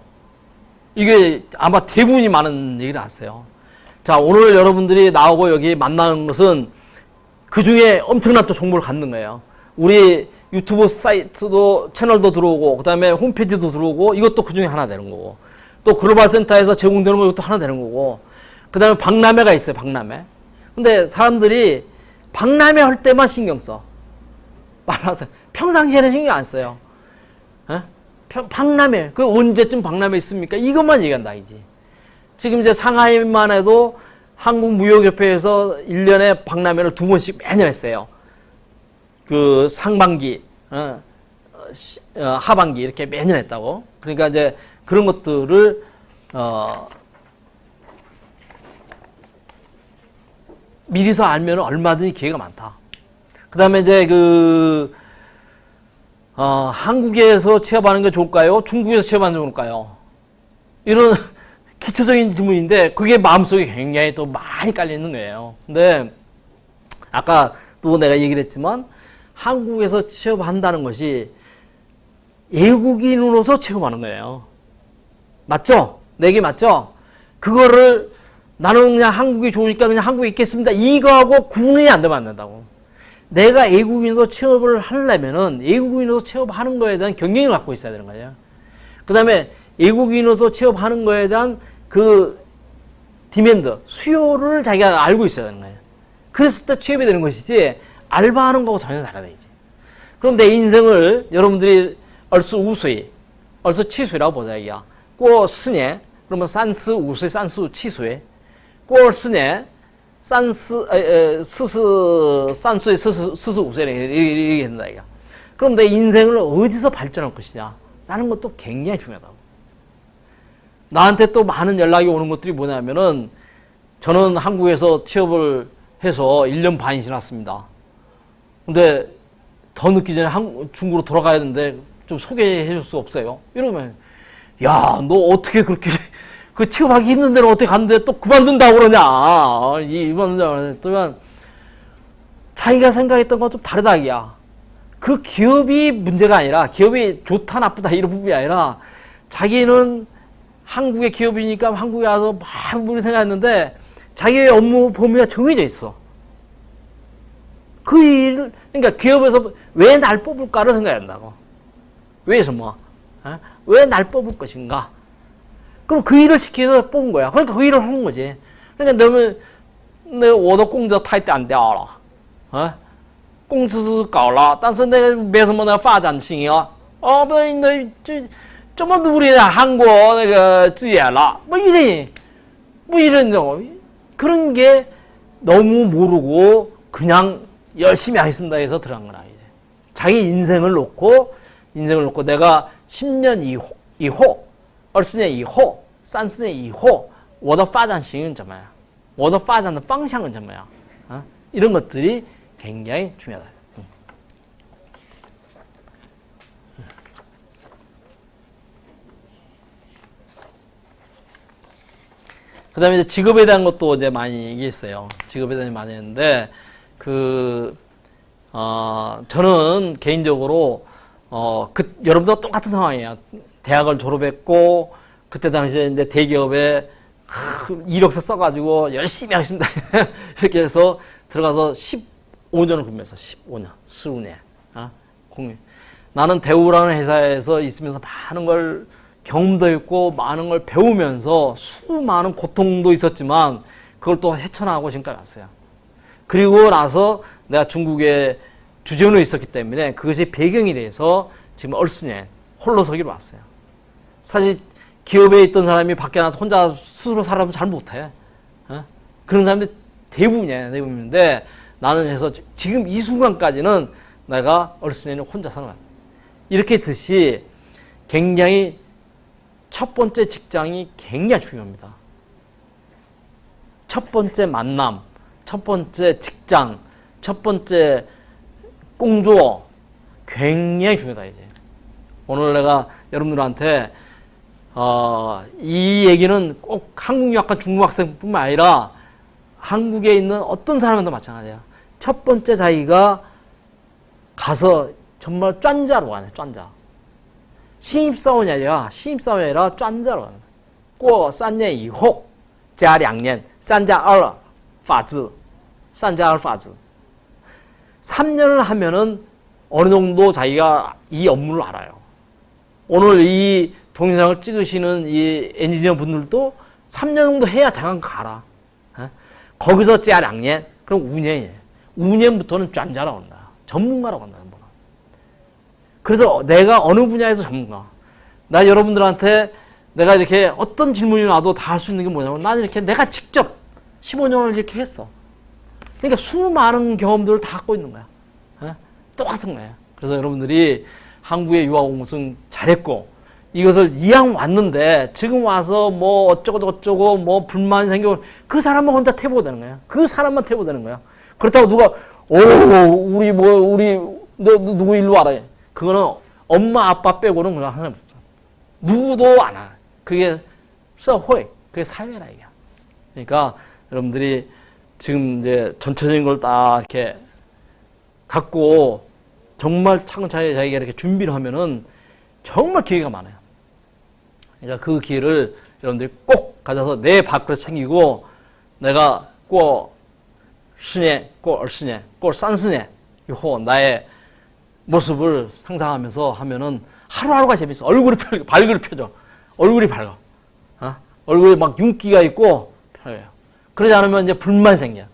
이게 아마 대부분이 많은 얘기를 하세요. 자, 오늘 여러분들이 나오고 여기 만나는 것은 그 중에 엄청난 또 정보를 갖는 거예요. 우리 유튜브 사이트도 채널도 들어오고 그 다음에 홈페이지도 들어오고 이것도 그 중에 하나 되는 거고 또 글로벌 센터에서 제공되는 거 이것도 하나 되는 거고 그 다음에 박람회가 있어요. 박람회. 근데 사람들이 박람회 할 때만 신경 써. 말하세요. 평상시에는 신경 안 써요. 에? 박람회. 그 언제쯤 박람회 있습니까? 이것만 얘기한다 이지. 지금 이제 상하이만 해도 한국무역협회에서 1년에 박람회를 2번씩 매년 했어요. 그 상반기, 하반기 이렇게 매년 했다고. 그러니까 이제 그런 것들을 미리서 알면 얼마든지 기회가 많다. 그 다음에 이제 한국에서 취업하는 게 좋을까요? 중국에서 취업하는 게 좋을까요? 이런 기초적인 질문인데 그게 마음속에 굉장히 또 많이 깔려 있는 거예요. 근데 아까 또 내가 얘기를 했지만 한국에서 취업한다는 것이 외국인으로서 취업하는 거예요. 맞죠? 내 얘기 맞죠? 그거를 나는 그냥 한국이 좋으니까 그냥 한국에 있겠습니다. 이거하고 구분이 안 되면 안 된다고. 내가 외국인으로 취업을 하려면은 외국인으로 취업하는 거에 대한 경쟁을 갖고 있어야 되는 거예요. 그 다음에 외국인으로서 취업하는 거에 대한 그 디맨드, 수요를 자기가 알고 있어야 되는 거예요. 그랬을 때 취업이 되는 것이지 알바하는 거하고 전혀 다르다 이제. 그럼 내 인생을 여러분들이 얼스 5岁, 얼스 7岁라고 보자 이야. 过4年, 그러면 35岁, 37岁, 过4年, 43岁, 45세 이렇게 된다 이거. 그럼 내 인생을 어디서 발전할 것이냐? 라는 것도 굉장히 중요하다고. 나한테 또 많은 연락이 오는 것들이 뭐냐면은 저는 한국에서 취업을 해서 1년 반이 지났습니다. 근데 더 늦기 전에 중국으로 돌아가야 되는데 좀 소개해 줄 수 없어요? 이러면 야, 너 어떻게 그렇게 그 취업하기 힘든 데는 어떻게 갔는데 또 그만둔다고 그러냐? 그만둔다고 그러냐? 또 자기가 생각했던 건 좀 다르다 이야. 그 기업이 문제가 아니라 기업이 좋다 나쁘다 이런 부분이 아니라 자기는 한국의 기업이니까 한국에 와서 막 우리 생각했는데 자기의 업무 범위가 정해져 있어. 그 일을 그러니까 기업에서 왜 날 뽑을까를 생각한다고. 왜서 뭐? 왜 날 뽑을 것인가? 그럼 그 일을 시켜서 뽑은 거야. 그러니까 그 일을 하는 거지. 그러니까 너무 내가 我的工作太单调了，工资是高了，但是那个没什么的发展性啊。不然那这么努力的韩国那个资源了，뭐 이런 그런 게 너무 모르고 그냥 열심히 하겠습니다 해서 들어간 거라 이제. 자기 인생을 놓고 내가 10년 이후 20年以后30年以后我的发展型怎么样我的发展的方向怎么样 이런 것들이 굉장히 중요하다. 그 다음에 이제 직업에 대한 것도 이제 많이 얘기했어요. 직업에 대한 많이 했는데, 저는 개인적으로, 여러분도 똑같은 상황이에요. 대학을 졸업했고, 그때 당시에 이제 대기업에 이력서 써가지고 열심히 하겠습니다. 이렇게 해서 들어가서 15년을 근무했어. 15년. 나는 대우라는 회사에서 있으면서 많은 걸 경험도 있고 많은 걸 배우면서 수많은 고통도 있었지만 그걸 또 헤쳐나가고 지금까지 왔어요. 그리고 나서 내가 중국에 주재원으로 있었기 때문에 그것이 배경이 돼서 지금 얼스년 홀로 서기로 왔어요. 사실 기업에 있던 사람이 밖에 나가서 혼자 스스로 살아보면 잘 못해. 그런 사람들이 대부분인데 나는 해서 지금 이 순간까지는 내가 얼스년을 혼자 사는 거야. 이렇게 듯이 굉장히 첫 번째 직장이 굉장히 중요합니다. 첫 번째 만남, 첫 번째 직장, 첫 번째 공조 굉장히 중요하다 이제. 오늘 내가 여러분들한테 이 얘기는 꼭 한국 유학간 중국 학생뿐만 아니라 한국에 있는 어떤 사람한테도 마찬가지야. 첫 번째 자기가 가서 정말 쩐자로 가네, 쩐자. 신입사원이 아니라 쩐자로 가는. 过3年以后加2年 3+2 法制 3+2 法制 3년을 하면은 어느 정도 자기가 이 업무를 알아요. 오늘 이 동영상을 찍으시는 이 엔지니어 분들도 3년 정도 해야 대강 가라. 거기서 加2年 그럼 5년이에요. 5년부터는 쩐자라고 한다. 전문가라고 한다는 거야. 그래서 내가 어느 분야에서 전문가. 나 여러분들한테 내가 이렇게 어떤 질문이 와도 다 할 수 있는 게 뭐냐면 나는 이렇게 내가 직접 15년을 이렇게 했어. 그러니까 수많은 경험들을 다 갖고 있는 거야. 똑같은 거야. 그래서 여러분들이 한국에 유학 온 것은 잘했고 이것을 이왕 왔는데 지금 와서 뭐 어쩌고 뭐 불만이 생기고 그 사람만 혼자 태보고 되는 거야. 그 사람만 태보고 되는 거야. 그렇다고 누가 우리 누구 일로 와라. 그거는 엄마 아빠 빼고는 그냥 하나 없어. 누구도 안 와. 그게社会, 그게 사회라 이게. 그러니까 여러분들이 지금 이제 전체적인 걸 다 이렇게 갖고 정말 차근차근히 자기가 이렇게 준비를 하면은 정말 기회가 많아요. 그러니까 그 기회를 여러분들이 꼭 가져서 내 밥그릇 챙기고 내가 꼭 10년, 꼭 20년, 꼭 30년 이후 나의 모습을 상상하면서 하면은 하루하루가 재밌어. 얼굴이 펴져. 얼굴이 밝아. 얼굴에 막 윤기가 있고 펴요. 그러지 않으면 이제 불만 생겨.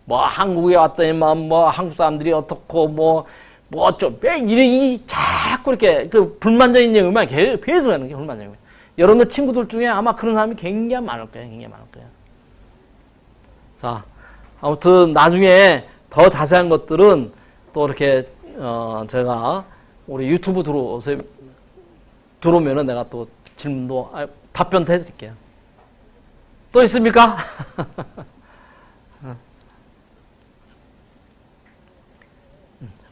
뭐 한국에 왔더니만 뭐 한국 사람들이 어떻고 이 자꾸 이렇게 그 불만적인 얘기만 계속 하는 게 불만적인 거예요. 여러분들 친구들 중에 아마 그런 사람이 굉장히 많을 거예요. 자, 아무튼 나중에 더 자세한 것들은 또 이렇게 제가 우리 유튜브 들어오면은 내가 또 질문도 답변도 해드릴게요. 또 있습니까?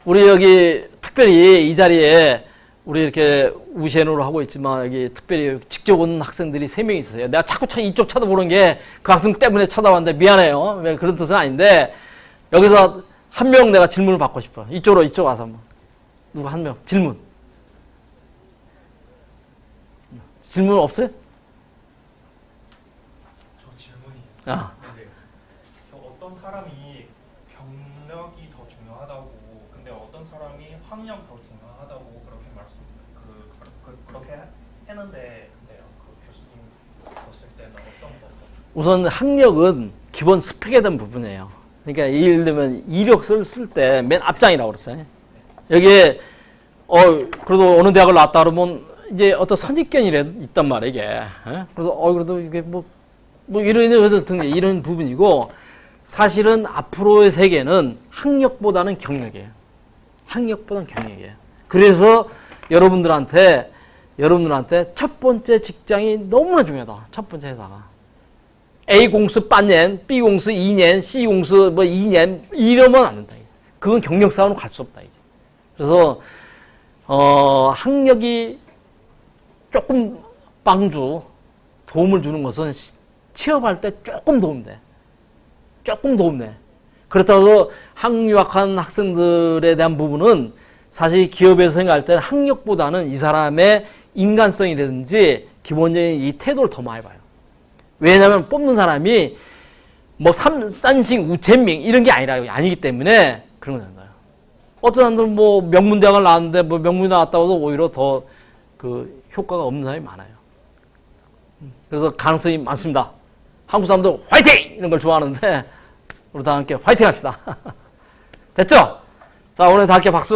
우리 여기 특별히 이 자리에 우리 이렇게 우시엔으로 하고 있지만 여기 특별히 직접 온 학생들이 3명 있어요. 내가 자꾸 이쪽 쳐다보는 게 그 학생 때문에 쳐다봤는데 미안해요. 왜 그런 뜻은 아닌데 여기서 한 명 내가 질문을 받고 싶어. 이쪽 와서 한번. 누구 한 명 질문 없어요? 저 질문이 있어요. 네. 어떤 사람이 경력이 더 중요하다고, 근데 어떤 사람이 학력 더 중요하다고 그렇게 했는데, 근데요, 그 교수님 봤을 때는 어떤 거? 우선 학력은 기본 스펙에 대한 부분이에요. 그러니까 예를 들면 이력서를 쓸 때 맨 앞장이라고 그랬어요. 여기에 그래도 어느 대학을 나왔다 그러면 이제 어떤 선입견이 있단 말이에요, 이게. 그래서 그래도 이게 이런 부분이고 사실은 앞으로의 세계는 학력보다는 경력이에요. 학력보다는 경력이에요. 그래서 여러분들한테 첫 번째 직장이 너무나 중요하다. 첫 번째 회사가. A 공수半年, B 공수 2년, C 공수 뭐 2년 이러면 안 된다. 그건 경력 쌓으로 갈 수 없다. 이제. 그래서 학력이 조금 도움을 주는 것은 취업할 때 조금 도움돼. 조금 도움돼. 그렇다고 학유학한 학생들에 대한 부분은 사실 기업에서 생각할 때는 학력보다는 이 사람의 인간성이라든지 기본적인 이 태도를 더 많이 봐요. 왜냐하면 뽑는 사람이 뭐 산싱, 우체밍 이런 게 아니기 때문에 그런 건 거예요. 어떤 사람들은 뭐 명문대학을 나왔는데 뭐 명문대 나왔다고 해도 오히려 더 그 효과가 없는 사람이 많아요. 그래서 가능성이 많습니다. 한국 사람들 화이팅! 이런 걸 좋아하는데 우리 다 함께 화이팅 합시다. 됐죠? 자, 오늘 다 함께 박수.